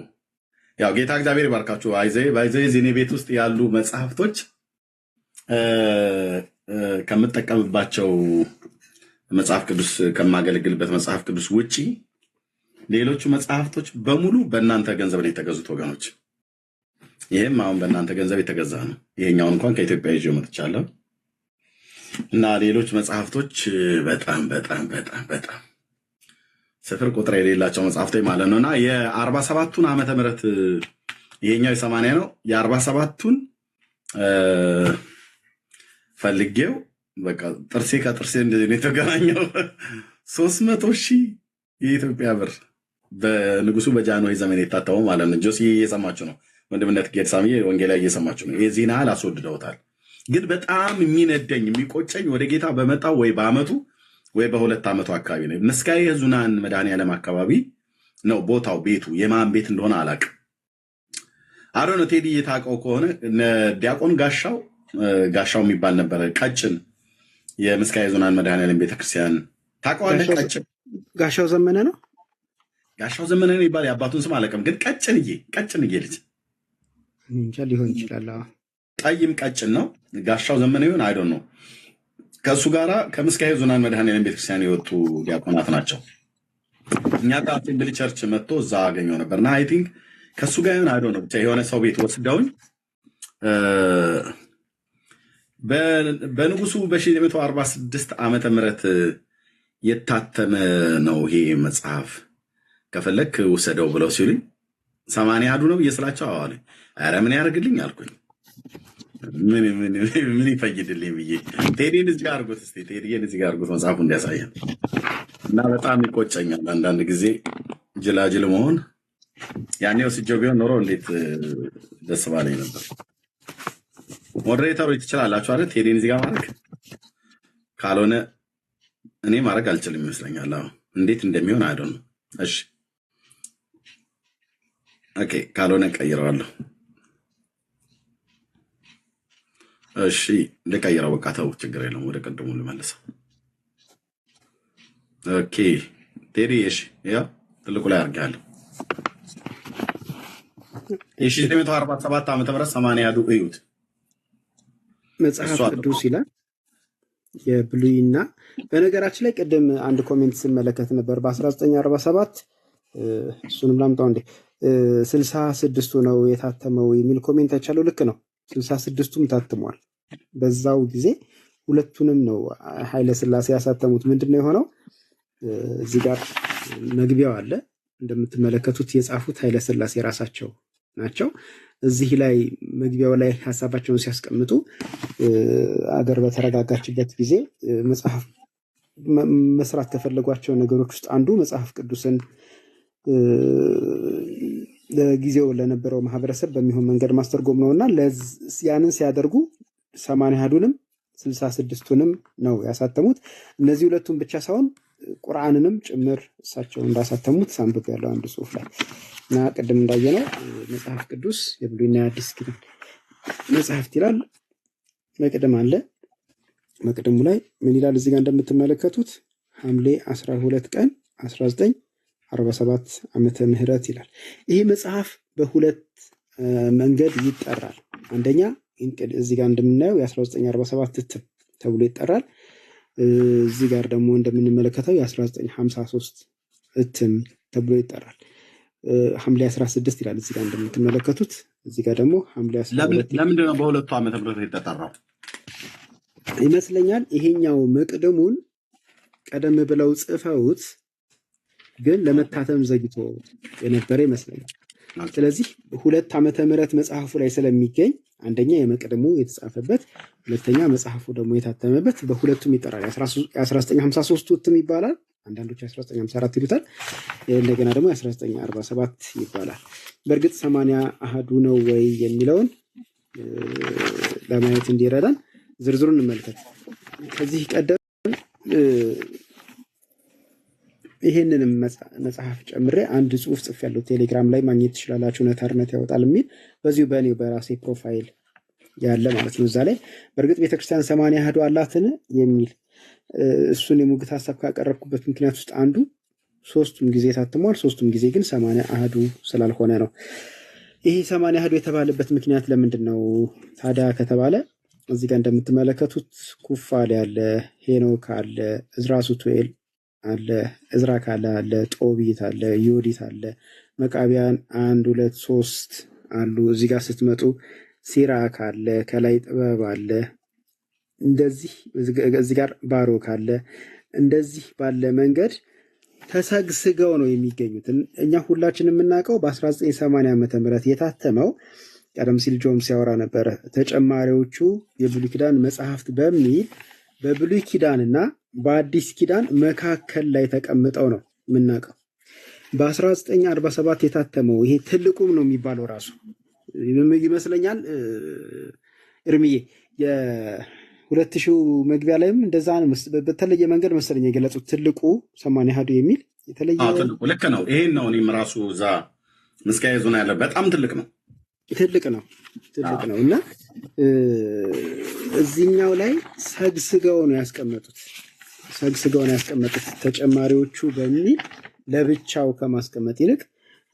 ያው ጌታ እግዚአብሔር ይባርካችሁ። ባይዘይ ዚኔ ቤት ውስጥ ያሉ መጽሐፍቶች ከምጠቀምባቸው መጽሐፍ ቅዱስ ከማገለግልበት መጽሐፍ ቅዱስ ውጪ ሌሎቹ መጽሐፍቶች በሙሉ በእናንተ ገንዘብ ነው የተገዙት ወገኖች። ይህም አሁን በእናንተ ገንዘብ የተገዛ ነው። ይሄኛውን እንኳን ከኢትዮጵያ ይዤ መጥቻለሁ እና ሌሎች መጽሐፍቶች በጣም በጣም በጣም በጣም ስፍር ቁጥር የሌላቸው መጽሐፍቶች ማለት ነው እና የ47ቱን ዓመተ ምህረት ይሄኛው የ80 ነው። የ47ቱን ፈልጌው በቃ ጥርሴ ከጥርሴ እንደዚህ ነው የተገናኘው። 300 ሺህ የኢትዮጵያ ብር በንጉሱ በጃንሆይ ዘመን የታተመው ማለት ነው። ጆሲ እየሰማችሁ ነው። ወንድምነት ጌርሳሚ ወንጌላዊ እየሰማችሁ ነው። የዚህን ያህል አስወድደውታል። ግን በጣም የሚነደኝ የሚቆጨኝ ወደ ጌታ በመጣው ወይ በአመቱ ወይ በ2 ዓመቱ አካባቢ ነው። መስካየ ኅዙናን መድኃኔዓለም አካባቢ ነው ቦታው። ቤቱ የማን ቤት እንደሆነ አላውቅም። አሮን ቴዲ የታውቀው ከሆነ ዲያቆን ጋሻው የሚባል ነበረ። ቀጭን የመስካየ ኅዙናን መድኃኔዓለም ቤተክርስቲያን ታውቀዋለህ? ቀጭን ጋሻው ዘመነ ነው። ጋሻው ዘመነ ነው ይባል። የአባቱን ስም አላውቅም። ግን ቀጭንዬ ልጅ እንጃ ሊሆን ይችላል። ጠይም ቀጭን ነው። ጋሻው ዘመነ ይሆን አይዶን ነው። ከእሱ ጋራ ከመስካየ ኅዙናን መድኃኔዓለም ቤተክርስቲያን የወጡ ዲያቆናት ናቸው። እኛ ጋር አሴምብሊ ቸርች መጥቶ እዛ አገኘው ነበር እና አይ ቲንክ ከእሱ ጋር ይሆን አይዶን ነው። ብቻ የሆነ ሰው ቤት ወስደውኝ በንጉሱ በ1946 ዓመተ ምህረት የታተመ ነው ይሄ መጽሐፍ ከፈለክ ውሰደው ብለው ሲሉኝ 80 ያዱ ነው እየስላቸው አዋለ። ኧረ ምን ያደርግልኝ አልኩኝ። ምን ይፈይድልኝ ብዬ ቴዲን እዚህ ጋር አድርጎት እስኪ ቴዲን እዚህ ጋር አድርጎት መጽሐፉ እንዲያሳየን እና በጣም ይቆጨኛል አንዳንድ ጊዜ ጅላጅል መሆን። ያኔ ወስጄው ቢሆን ኖሮ እንዴት ደስ ባለኝ ነበር። ሞዴሬተሮች ትችላላችሁ አይደል? ቴዲን እዚህ ጋር ማድረግ ካልሆነ እኔ ማድረግ አልችልም ይመስለኛል። አሁን እንዴት እንደሚሆን አይደል ነው። እሺ ኦኬ፣ ካልሆነ ቀይረዋለሁ። እሺ ልቀይረው። በቃ ተው፣ ችግር የለም። ወደ ቀድሞ ልመልሰው። ኦኬ ቴዲ፣ እሺ ያው ትልቁ ላይ አድርጌያለሁ። የ1947 ዓመተ ምህረት 80 ያዱ እዩት። መጽሐፍ ቅዱስ ይላል የብሉይና። በነገራችን ላይ ቅድም አንድ ኮሜንት ስመለከት ነበር በ1947 እሱንም ላምጣው እንዴ 66ቱ ነው የታተመው የሚል ኮሜንት አይቻለሁ። ልክ ነው፣ 66ቱም ታትሟል። በዛው ጊዜ ሁለቱንም ነው ኃይለ ሥላሴ ያሳተሙት። ምንድነው የሆነው? እዚህ ጋር መግቢያው አለ እንደምትመለከቱት፣ የጻፉት ኃይለ ሥላሴ ራሳቸው ናቸው። እዚህ ላይ መግቢያው ላይ ሀሳባቸውን ሲያስቀምጡ አገር በተረጋጋችበት ጊዜ መስራት ከፈለጓቸው ነገሮች ውስጥ አንዱ መጽሐፍ ቅዱስን ለጊዜው ለነበረው ማህበረሰብ በሚሆን መንገድ ማስተርጎም ነውና ያንን ሲያደርጉ 81ዱንም 66ቱንም ነው ያሳተሙት። እነዚህ ሁለቱም ብቻ ሳይሆን ቁርአንንም ጭምር እሳቸው እንዳሳተሙት ሳንብብ ያለው አንድ ጽሁፍ ላይ እና ቅድም እንዳየነው መጽሐፍ ቅዱስ የብሉይና የአዲስ ኪዳን መጽሐፍት ይላል። መቅደም አለ። መቅደሙ ላይ ምን ይላል? እዚህ ጋር እንደምትመለከቱት ሐምሌ 12 ቀን 1947 ዓመተ ምህረት ይላል። ይህ መጽሐፍ በሁለት መንገድ ይጠራል። አንደኛ እዚህ ጋር እንደምናየው የ1947 እትም ተብሎ ይጠራል። እዚህ ጋር ደግሞ እንደምንመለከተው የ1953 እትም ተብሎ ይጠራል። ሐምሌ 16 ይላል እዚህ ጋር እንደምትመለከቱት። እዚህ ጋር ደግሞ ሐምሌ 12 ለምንድን ነው በሁለቱ ዓመተ ምህረት የተጠራው ይመስለኛል። ይሄኛው መቅደሙን ቀደም ብለው ጽፈውት ግን ለመታተም ዘግይቶ የነበረ ይመስለኛል። ስለዚህ 2 ዓመተ ምህረት መጽሐፉ ላይ ስለሚገኝ አንደኛ የመቅደሙ የተጻፈበት፣ ሁለተኛ መጽሐፉ ደግሞ የታተመበት በሁለቱም ይጠራል። የ1953 እትም ይባላል። አንዳንዶች 1954 ይሉታል። እንደገና ደግሞ 1947 ይባላል። በእርግጥ 80 አሃዱ ነው ወይ የሚለውን ለማየት እንዲረዳን ዝርዝሩን እንመልከት። ከዚህ ቀደም ይሄንንም መጽሐፍ ጨምሬ አንድ ጽሁፍ ጽፌያለሁ። ቴሌግራም ላይ ማግኘት ትችላላችሁ። ነታርነት ያወጣል የሚል በዚሁ በእኔ በራሴ ፕሮፋይል ያለ ማለት ነው። እዛ ላይ በእርግጥ ቤተክርስቲያን 80 አሃዱ አላትን የሚል እሱን የሙግት ሀሳብ ካቀረብኩበት ምክንያት ውስጥ አንዱ 3ቱም ጊዜ ታትሟል። 3ቱም ጊዜ ግን 80 አሃዱ ስላልሆነ ነው። ይሄ 80 አሃዱ የተባለበት ምክንያት ለምንድን ነው ታዲያ ከተባለ እዚህ ጋር እንደምትመለከቱት ኩፋሌ አለ፣ ሄኖክ አለ፣ እዝራ ሱቱኤል አለ፣ እዝራ ካለ አለ፣ ጦቢት አለ፣ ዮዲት አለ፣ መቃቢያን 1 2 3 አሉ። እዚህ ጋር ስትመጡ ሲራክ አለ፣ ከላይ ጥበብ አለ፣ እንደዚህ እዚህ ጋር ባሮክ አለ። እንደዚህ ባለ መንገድ ተሰግስገው ነው የሚገኙት። እኛ ሁላችን የምናውቀው በ1980 ዓመተ ምህረት የታተመው ቀደም ሲል ጆም ሲያወራ ነበረ። ተጨማሪዎቹ የብሉይ ኪዳን መጽሐፍት በሚል በብሉይ ኪዳንና በአዲስ ኪዳን መካከል ላይ ተቀምጠው ነው የምናውቀው። በ1947 የታተመው ይሄ ትልቁም ነው የሚባለው ራሱ ይመስለኛል። እርምዬ የ2000 መግቢያ ላይም እንደዛ ነው በተለየ መንገድ መሰለኝ የገለጹት። ትልቁ 80 አሃዱ የሚል የተለየ ትልቁ ልክ ነው። ይሄን ነው እኔም ራሱ እዛ ምስካየ ዞና ያለ በጣም ትልቅ ነው ትልቅ ነው እና እዚህኛው ላይ ሰግስገው ነው ያስቀመጡት። ተጨማሪዎቹ በሚል ለብቻው ከማስቀመጥ ይልቅ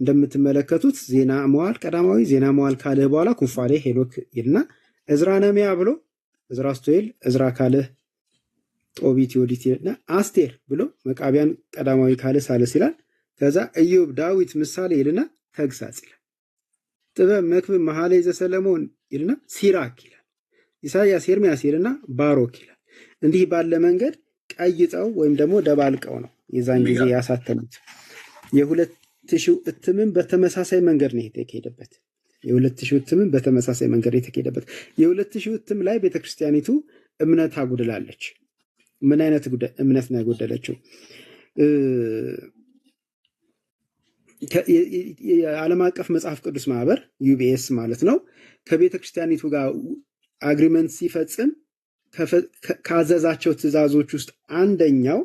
እንደምትመለከቱት ዜና መዋዕል ቀዳማዊ፣ ዜና መዋዕል ካልዕ በኋላ ኩፋሌ ሄኖክ ይልና እዝራ ነህምያ ብሎ እዝራ ሱቱኤል፣ እዝራ ካልዕ፣ ጦቢት፣ ዮዲት ይልና አስቴር ብሎ መቃቢያን ቀዳማዊ፣ ካልዕ፣ ሳልስ ይላል። ከዛ ኢዮብ፣ ዳዊት፣ ምሳሌ ይልና ተግሳጽ ይላል። ጥበብ፣ መክብብ፣ መኃልየ ዘሰሎሞን ይልና ሲራክ ይላል። ኢሳያስ፣ ኤርምያስ ይልና ባሮክ ይላል። እንዲህ ባለ መንገድ ቀይጠው ወይም ደግሞ ደባልቀው ነው የዛን ጊዜ ያሳተሙት። የ2000 እትምም በተመሳሳይ መንገድ ነው የተካሄደበት። የ2000 እትም ላይ ቤተክርስቲያኒቱ እምነት አጉድላለች። ምን አይነት እምነት ነው ያጎደለችው? የዓለም አቀፍ መጽሐፍ ቅዱስ ማህበር ዩቢኤስ ማለት ነው ከቤተ ክርስቲያኒቱ ጋር አግሪመንት ሲፈጽም ካዘዛቸው ትእዛዞች ውስጥ አንደኛው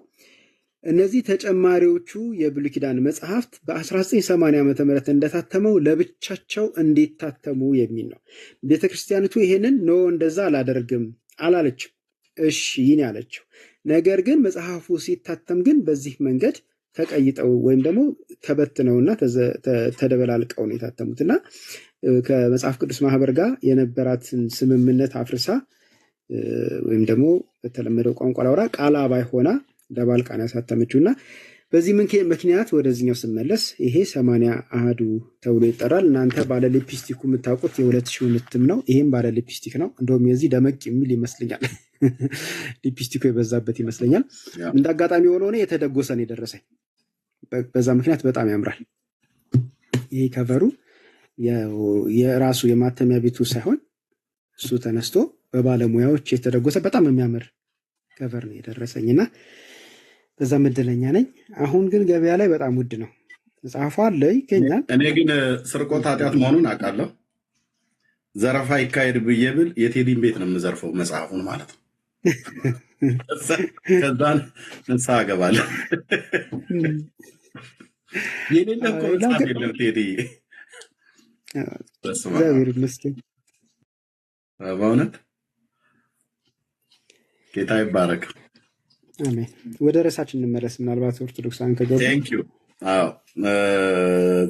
እነዚህ ተጨማሪዎቹ የብሉይ ኪዳን መጽሐፍት በ1980 ዓመተ ምህረት እንደታተመው ለብቻቸው እንዲታተሙ የሚል ነው። ቤተ ክርስቲያኒቱ ይሄንን ኖ እንደዛ አላደርግም አላለችም። እሺ ይህን ያለችው ነገር ግን መጽሐፉ ሲታተም ግን በዚህ መንገድ ተቀይጠው ወይም ደግሞ ተበትነውና ተደበላልቀው ነው የታተሙትና ከመጽሐፍ ቅዱስ ማህበር ጋር የነበራትን ስምምነት አፍርሳ ወይም ደግሞ በተለመደው ቋንቋ ላውራ ቃል አባይ ሆና ደባልቃን ያሳተመችውና በዚህ ምክንያት ወደዚህኛው ስመለስ ይሄ 80 አሃዱ ተብሎ ይጠራል። እናንተ ባለ ሊፕስቲኩ የምታውቁት የ2000 እትም ነው። ይሄም ባለ ሊፕስቲክ ነው። እንደውም የዚህ ደመቅ የሚል ይመስለኛል። ሊፕስቲኩ የበዛበት ይመስለኛል። እንደ አጋጣሚ ሆኖ ነው የተደጎሰ ነው የደረሰኝ። በዛ ምክንያት በጣም ያምራል። ይሄ ከቨሩ የራሱ የማተሚያ ቤቱ ሳይሆን እሱ ተነስቶ በባለሙያዎች የተደጎሰ በጣም የሚያምር ከቨር ነው የደረሰኝና በዛም እድለኛ ነኝ። አሁን ግን ገበያ ላይ በጣም ውድ ነው። መጽሐፉ አለ ይገኛል። እኔ ግን ስርቆት ኃጢአት መሆኑን አውቃለሁ። ዘረፋ ይካሄድ ብዬ ብል የቴዲን ቤት ነው የምዘርፈው መጽሐፉን ማለት ነው። ከዛን ንስሐ እገባለሁ። የሌለ እኮ መጽሐፍ የለም ቴዲ። እግዚአብሔር ይመስገን። በእውነት ጌታ ይባረክ። አሜን። ወደ ርዕሳችን እንመለስ። ምናልባት ኦርቶዶክሳን ከገቡ ቴንኪዩ።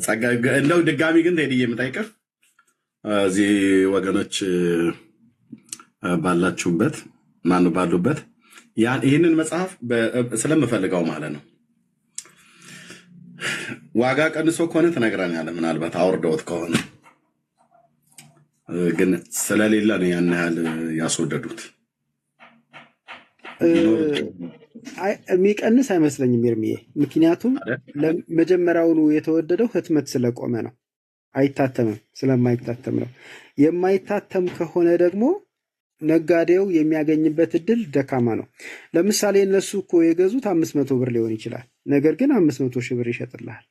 ጸጋ እንደው ድጋሚ ግን ቴዲ የምጠይቅህ እዚህ ወገኖች ባላችሁበት ማነው ባሉበት ይህንን መጽሐፍ ስለምፈልገው ማለት ነው ዋጋ ቀንሶ ከሆነ ትነግረኛለህ። ምናልባት አውርደውት ከሆነ ግን ስለሌለ ነው ያን ያህል ያስወደዱት። የሚቀንስ አይመስለኝም ኤርሚዬ። ምክንያቱም መጀመሪያውኑ የተወደደው ህትመት ስለቆመ ነው። አይታተምም፣ ስለማይታተም ነው። የማይታተም ከሆነ ደግሞ ነጋዴው የሚያገኝበት እድል ደካማ ነው። ለምሳሌ እነሱ እኮ የገዙት 500 ብር ሊሆን ይችላል። ነገር ግን 500 ሺህ ብር ይሸጥልሃል።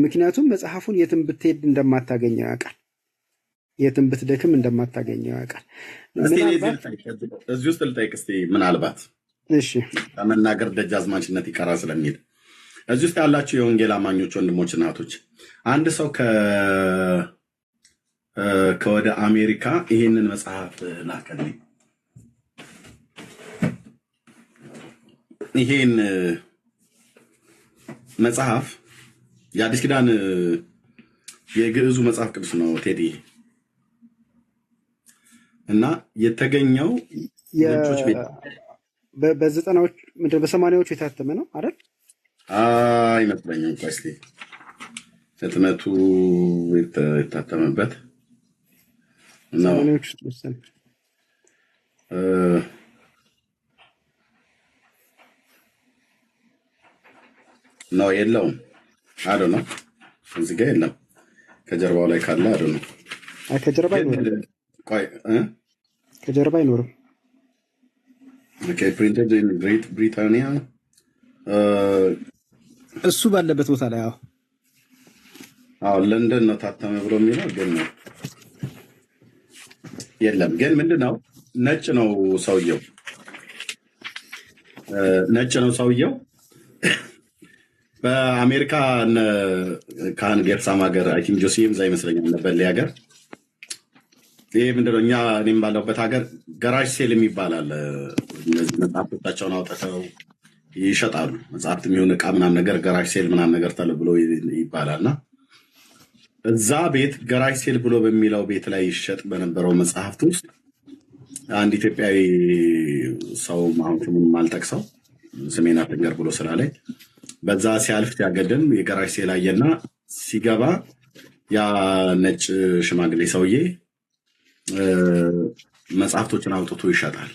ምክንያቱም መጽሐፉን የትም ብትሄድ እንደማታገኘው ያውቃል። የትም ብትደክም እንደማታገኘው ያውቃል። እዚህ ውስጥ ልጠይቅ እስኪ ምናልባት ከመናገር ደጃዝማችነት ይቀራል ስለሚል እዚህ ውስጥ ያላችሁ የወንጌል አማኞች ወንድሞች እናቶች፣ አንድ ሰው ከወደ አሜሪካ ይህንን መጽሐፍ ላከልኝ። ይሄን መጽሐፍ የአዲስ ኪዳን የግዕዙ መጽሐፍ ቅዱስ ነው ቴዲ እና የተገኘው በዘጠናዎች በሰማንያዎቹ የታተመ ነው አይደል? አይመስለኝም። ቆይ እስኪ ህትመቱ የታተመበት ሰማንያዎቹ ውስጥ መሰለኝ ነው። የለውም አዶ ነው እዚህ ጋር የለም። ከጀርባው ላይ ካለ አዶ ነው። ከጀርባ አይኖርም። ከጀርባ አይኖርም። ፕሪንትድ ኢን ግሬት ብሪታንያ እሱ ባለበት ቦታ ላይ ለንደን ነው ታተመ ብሎ የሚለው ግን የለም። ግን ምንድነው ነጭ ነው ሰውየው፣ ነጭ ነው ሰውየው። በአሜሪካ ካህን ጌርሳም ሀገር አይ ቲንክ ጆሲም ዛ ይመስለኛል በሌ ሀገር ይሄ ምንድነው እኔም ባለሁበት ሀገር ገራጅ ሴል የሚባል አለ። እነዚህ መጽሐፍቶቻቸውን አውጥተው ይሸጣሉ። መጽሐፍት የሚሆን እቃ ምናምን ነገር ገራጅ ሴል ምናምን ነገር ተብሎ ይባላልና እዛ ቤት ገራጅ ሴል ብሎ በሚለው ቤት ላይ ይሸጥ በነበረው መጽሐፍት ውስጥ አንድ ኢትዮጵያዊ ሰው አሁን ስሙን ማልጠቅሰው ስሜን አትንገር ብሎ ስላለኝ በዛ ሲያልፍ ሲያገድም የገራጅ ሴል አየና ሲገባ ያ ነጭ ሽማግሌ ሰውዬ መጽሐፍቶችን አውጥቶ ይሸጣል።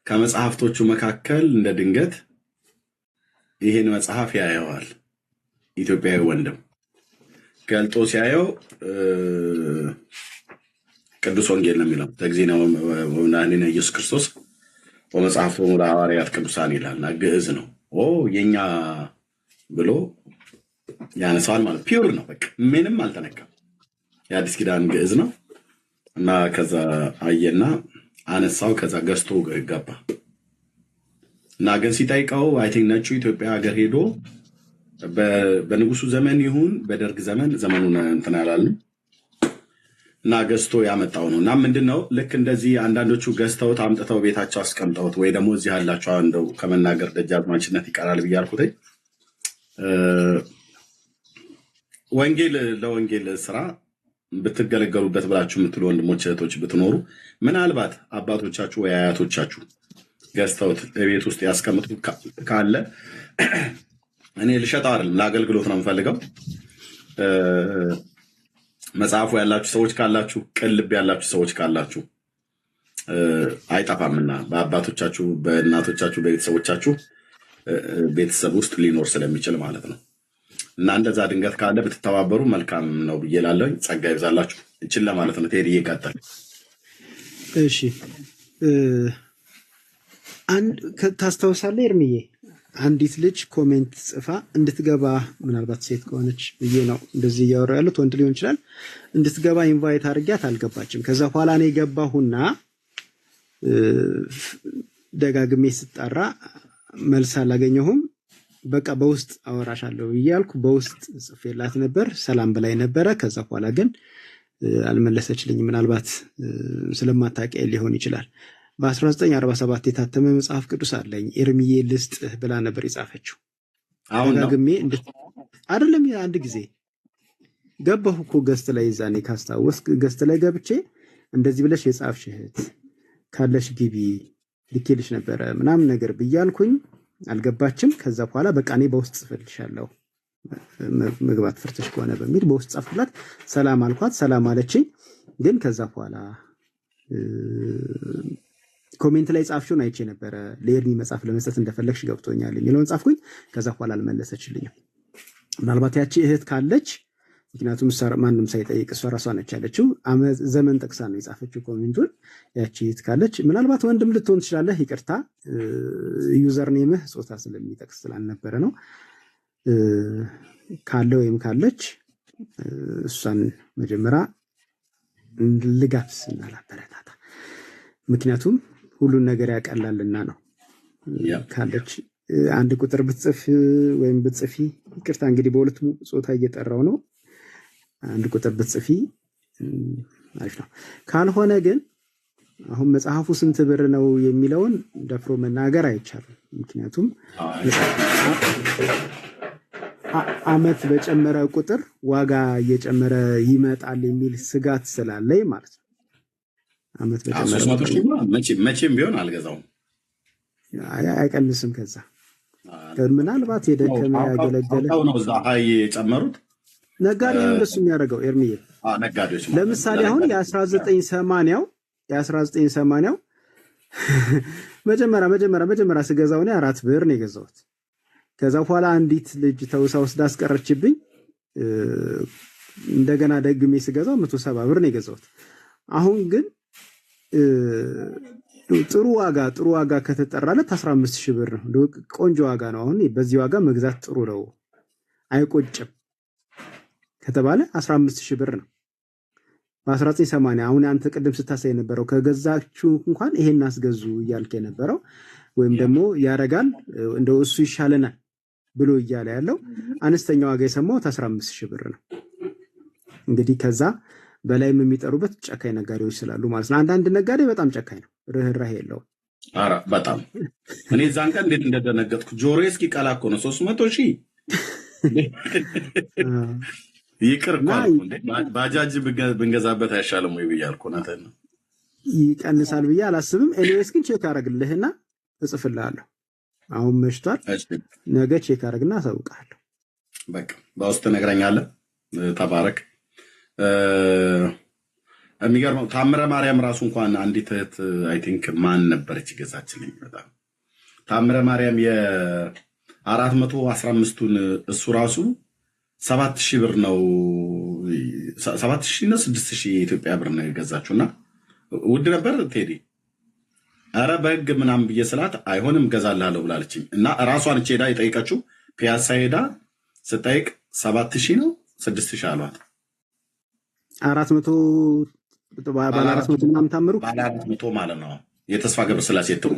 ከመጽሐፍቶቹ መካከል እንደ ድንገት ይህን መጽሐፍ ያየዋል። ኢትዮጵያዊ ወንድም ገልጦ ሲያየው ቅዱስ ወንጌል ነው የሚለው ተግዚነ ወመድኃኒነ ኢየሱስ ክርስቶስ ወመጽሐፍቱ ለሐዋርያት ቅዱሳን ይላልና ግዕዝ ነው። የኛ ብሎ ያነሳዋል ማለት ፒውር ነው። በቃ ምንም አልተነካም። የአዲስ ኪዳን ግዕዝ ነው እና ከዛ አየና አነሳው። ከዛ ገዝቶ ገባ እና ግን ሲጠይቀው አይ ቲንክ ነጩ ኢትዮጵያ ሀገር ሄዶ በንጉሱ ዘመን ይሁን በደርግ ዘመን ዘመኑን እንትን አላልንም እና ገዝቶ ያመጣው ነው። እና ምንድነው ልክ እንደዚህ አንዳንዶቹ ገዝተውት አምጥተው ቤታቸው አስቀምጠውት ወይ ደግሞ እዚህ ያላቸው እንደው ከመናገር ደጃዝማችነት ይቀራል ብያልኩት ወንጌል ለወንጌል ስራ ብትገለገሉበት ብላችሁ የምትሉ ወንድሞች እህቶች ብትኖሩ ምናልባት አባቶቻችሁ ወይ አያቶቻችሁ ገዝተውት ቤት ውስጥ ያስቀምጡ ካለ እኔ ልሸጠው አይደለም ለአገልግሎት ነው የምፈልገው። መጽሐፉ ያላችሁ ሰዎች ካላችሁ ቅልብ ያላችሁ ሰዎች ካላችሁ አይጠፋምና በአባቶቻችሁ በእናቶቻችሁ በቤተሰቦቻችሁ ቤተሰብ ውስጥ ሊኖር ስለሚችል ማለት ነው። እና እንደዛ ድንገት ካለ ብትተባበሩ መልካም ነው ብዬ እላለሁ። ጸጋ ይብዛላችሁ። እችን ለማለት ነው። ቴዲ ይቀጥል። እሺ ታስታውሳለህ ኤርሚዬ አንዲት ልጅ ኮሜንት ጽፋ እንድትገባ ምናልባት ሴት ከሆነች ብዬ ነው እንደዚህ እያወራ ያሉት፣ ወንድ ሊሆን ይችላል። እንድትገባ ኢንቫይት አድርጊያት አልገባችም። ከዛ በኋላ እኔ ገባሁና ደጋግሜ ስጣራ መልስ አላገኘሁም። በቃ በውስጥ አወራሻለሁ እያልኩ በውስጥ ጽፌላት ነበር። ሰላም በላይ ነበረ። ከዛ በኋላ ግን አልመለሰችልኝ። ምናልባት ስለማታውቂያ ሊሆን ይችላል። በ1947 የታተመ መጽሐፍ ቅዱስ አለኝ ኤርሚዬ ልስጥህ ብላ ነበር የጻፈችው። ደጋግሜ አይደለም አንድ ጊዜ ገባሁ እኮ ገስት ላይ ዛኔ ካስታወስ ገስት ላይ ገብቼ እንደዚህ ብለሽ የጻፍሽ እህት ካለሽ ግቢ ልኬልሽ ነበረ ምናምን ነገር ብያልኩኝ አልገባችም። ከዛ በኋላ በቃ እኔ በውስጥ ጽፍልሻለሁ መግባት ፍርተሽ ከሆነ በሚል በውስጥ ጻፍኩላት። ሰላም አልኳት፣ ሰላም አለችኝ። ግን ከዛ በኋላ ኮሜንት ላይ ጻፍሽውን አይቼ ነበረ ለኤርሚ መጽሐፍ ለመስጠት እንደፈለግሽ ገብቶኛል የሚለውን ጻፍኩኝ። ከዛ በኋላ አልመለሰችልኝም። ምናልባት ያቺ እህት ካለች ምክንያቱም ማንም ሳይጠይቅ እሷ ራሷ ነች ያለችው፣ ዘመን ጠቅሳ ነው የጻፈችው ኮሜንቱን። ያቺ እህት ካለች ምናልባት ወንድም ልትሆን ትችላለህ። ይቅርታ ዩዘር ኔምህ ጾታ ስለሚጠቅስ ስላልነበረ ነው። ካለ ወይም ካለች እሷን መጀመሪያ ልጋብዝ እና ላበረታታ፣ ምክንያቱም ሁሉን ነገር ያቀላልና ነው። ካለች አንድ ቁጥር ብትጽፍ ወይም ብትጽፊ፣ ይቅርታ እንግዲህ በሁለቱ ጾታ እየጠራው ነው። አንድ ቁጥር ብትጽፊ አሪፍ ነው። ካልሆነ ግን አሁን መጽሐፉ ስንት ብር ነው የሚለውን ደፍሮ መናገር አይቻልም። ምክንያቱም አመት በጨመረ ቁጥር ዋጋ እየጨመረ ይመጣል የሚል ስጋት ስላለኝ ማለት ነው። አመት በጨመረ መቼም ቢሆን አልገዛውም፣ አይቀንስም። ከዛ ምናልባት የደከመ ያገለገለ ነው እዛ ሀይ የጨመሩት ነጋዴ ነው እንደሱ የሚያደርገው ኤርሚዬ። ነጋዴዎች ለምሳሌ አሁን የ1980 መጀመሪያ ስገዛው እኔ 4 ብር ነው የገዛሁት። ከዛ በኋላ አንዲት ልጅ ተውሳ ወስዳ አስቀረችብኝ። እንደገና ደግሜ ስገዛው 170 ብር ነው የገዛሁት። አሁን ግን ጥሩ ዋጋ ከተጠራለት 15000 ብር ነው። ቆንጆ ዋጋ ነው። አሁን በዚህ ዋጋ መግዛት ጥሩ ነው አይቆጭም ከተባለ 15000 ብር ነው። በ1980 አሁን አንተ ቅድም ስታሳይ የነበረው ከገዛችሁ እንኳን ይሄን አስገዙ እያልክ የነበረው ወይም ደግሞ ያረጋል እንደው እሱ ይሻለናል ብሎ እያለ ያለው አነስተኛ ዋጋ የሰማሁት 15000 ብር ነው። እንግዲህ ከዛ በላይም የሚጠሩበት ጨካኝ ነጋዴዎች ስላሉ ማለት ነው። አንዳንድ ነጋዴ በጣም ጨካኝ ነው፣ ርህራሄ የለውም። ኧረ በጣም እኔ እዛን ቀን እንዴት እንደደነገጥኩ ጆሮዬ እስኪቀላ እኮ ነው። 300,000 ይቅር እኮ አልኩ። እንዴ ባጃጅ ብንገዛበት አይሻልም ወይ ብያልኩ። እውነትህን ነው። ይቀንሳል ብዬ አላስብም። ኤኒዌይስ ግን ቼክ አደርግልህና እጽፍልሃለሁ። አሁን መሽቷል፣ ነገ ቼክ አደርግና አሳውቅሃለሁ። በቃ በውስጥ ትነግረኛለህ። ተባረክ። የሚገርመው ታምረ ማርያም ራሱ እንኳን አንዲት እህት አይ ቲንክ ማን ነበረች ገዛችልኝ። በጣም ታምረ ማርያም የ415ቱን እሱ ራሱ 7000 ብር ነው፣ 7000 ነው 6000 የኢትዮጵያ ብር ነው የገዛችውና ውድ ነበር ቴዲ። አረ በህግ ምናምን ብዬ ስላት አይሆንም ገዛልሃለሁ ብላለችኝ። እና ራሷን ሄዳ የጠይቀችው ፒያሳ ሄዳ ስጠይቅ 7000 ነው 6000 አሏት። 400 ባለ 400 ምናምን ታምሩ ባለ 400 ማለት ነው። የተስፋ ገብረስላሴ ትሩ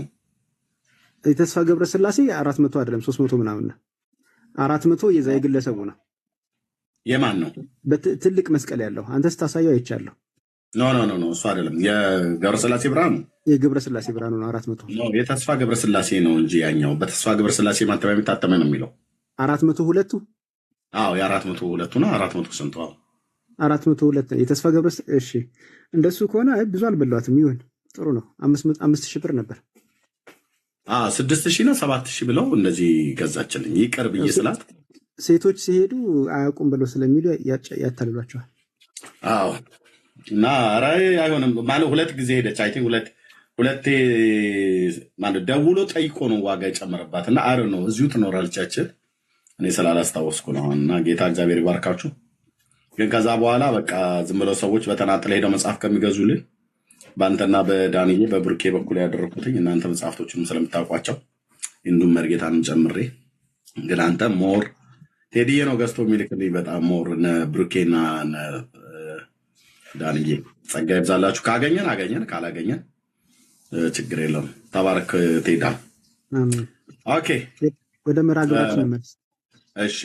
የተስፋ ገብረስላሴ 400 አይደለም 300 ምናምን ነው። 400 የዛ የግለሰቡ ነው። የማን ነው? በትልቅ መስቀል ያለው አንተ ስታሳየው አይቻለሁ። ኖ እሱ አይደለም። የገብረስላሴ ብርሃኑ የገብረስላሴ ብርሃኑ ነው 400 ነው። የተስፋ ገብረስላሴ ነው እንጂ ያኛው በተስፋ ገብረስላሴ ማተሚያ የሚታተመ ነው የሚለው 402ቱ። አዎ የ402ቱ ነው። 400 ስንት? 402 የተስፋ ገብረስ። እሺ እንደሱ ከሆነ ብዙ አልበሏትም። ይሁን ጥሩ ነው። 5000 ብር ነበር። 6000 ነው 7000 ብለው እንደዚህ ገዛችልኝ። ይቅር ብዬ ስላት ሴቶች ሲሄዱ አያውቁም ብለው ስለሚሉ ያታልሏቸዋል። አዎ እና ኧረ አይሆንም ማለት 2 ጊዜ ሄደች። አይ ቲንክ ሁለቴ ማለት ደውሎ ጠይቆ ነው ዋጋ የጨመረባት። እና አረ ነው እዚሁ ትኖራለቻችን እኔ ስላላስታወስኩ ነው። እና ጌታ እግዚአብሔር ይባርካችሁ። ግን ከዛ በኋላ በቃ ዝም ብለው ሰዎች በተናጥለ ሄደው መጽሐፍ ከሚገዙልን በአንተና በዳንዬ በብሩኬ በኩል ያደረኩትኝ እናንተ መጽሐፍቶችንም ስለምታውቋቸው እንዱም መርጌታንም ጨምሬ ግን አንተ ሞር ቴዲዬ ነው ገዝቶ የሚልክልኝ በጣም ሞር ብሩኬና ዳንዬ ጸጋ ይብዛላችሁ። ካገኘን አገኘን፣ ካላገኘን ችግር የለውም። ተባረክ ቴዳ። ኦኬ ወደ መራገራችን እንመለስ። እሺ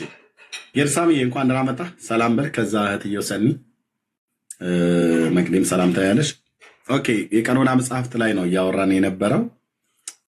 ጌርሳምዬ እንኳን ደህና መጣ። ሰላም በል። ከዛ እህትየው ሰኒ መቅደም ሰላም ታያለሽ። ኦኬ የቀኖና መጽሐፍት ላይ ነው እያወራን የነበረው።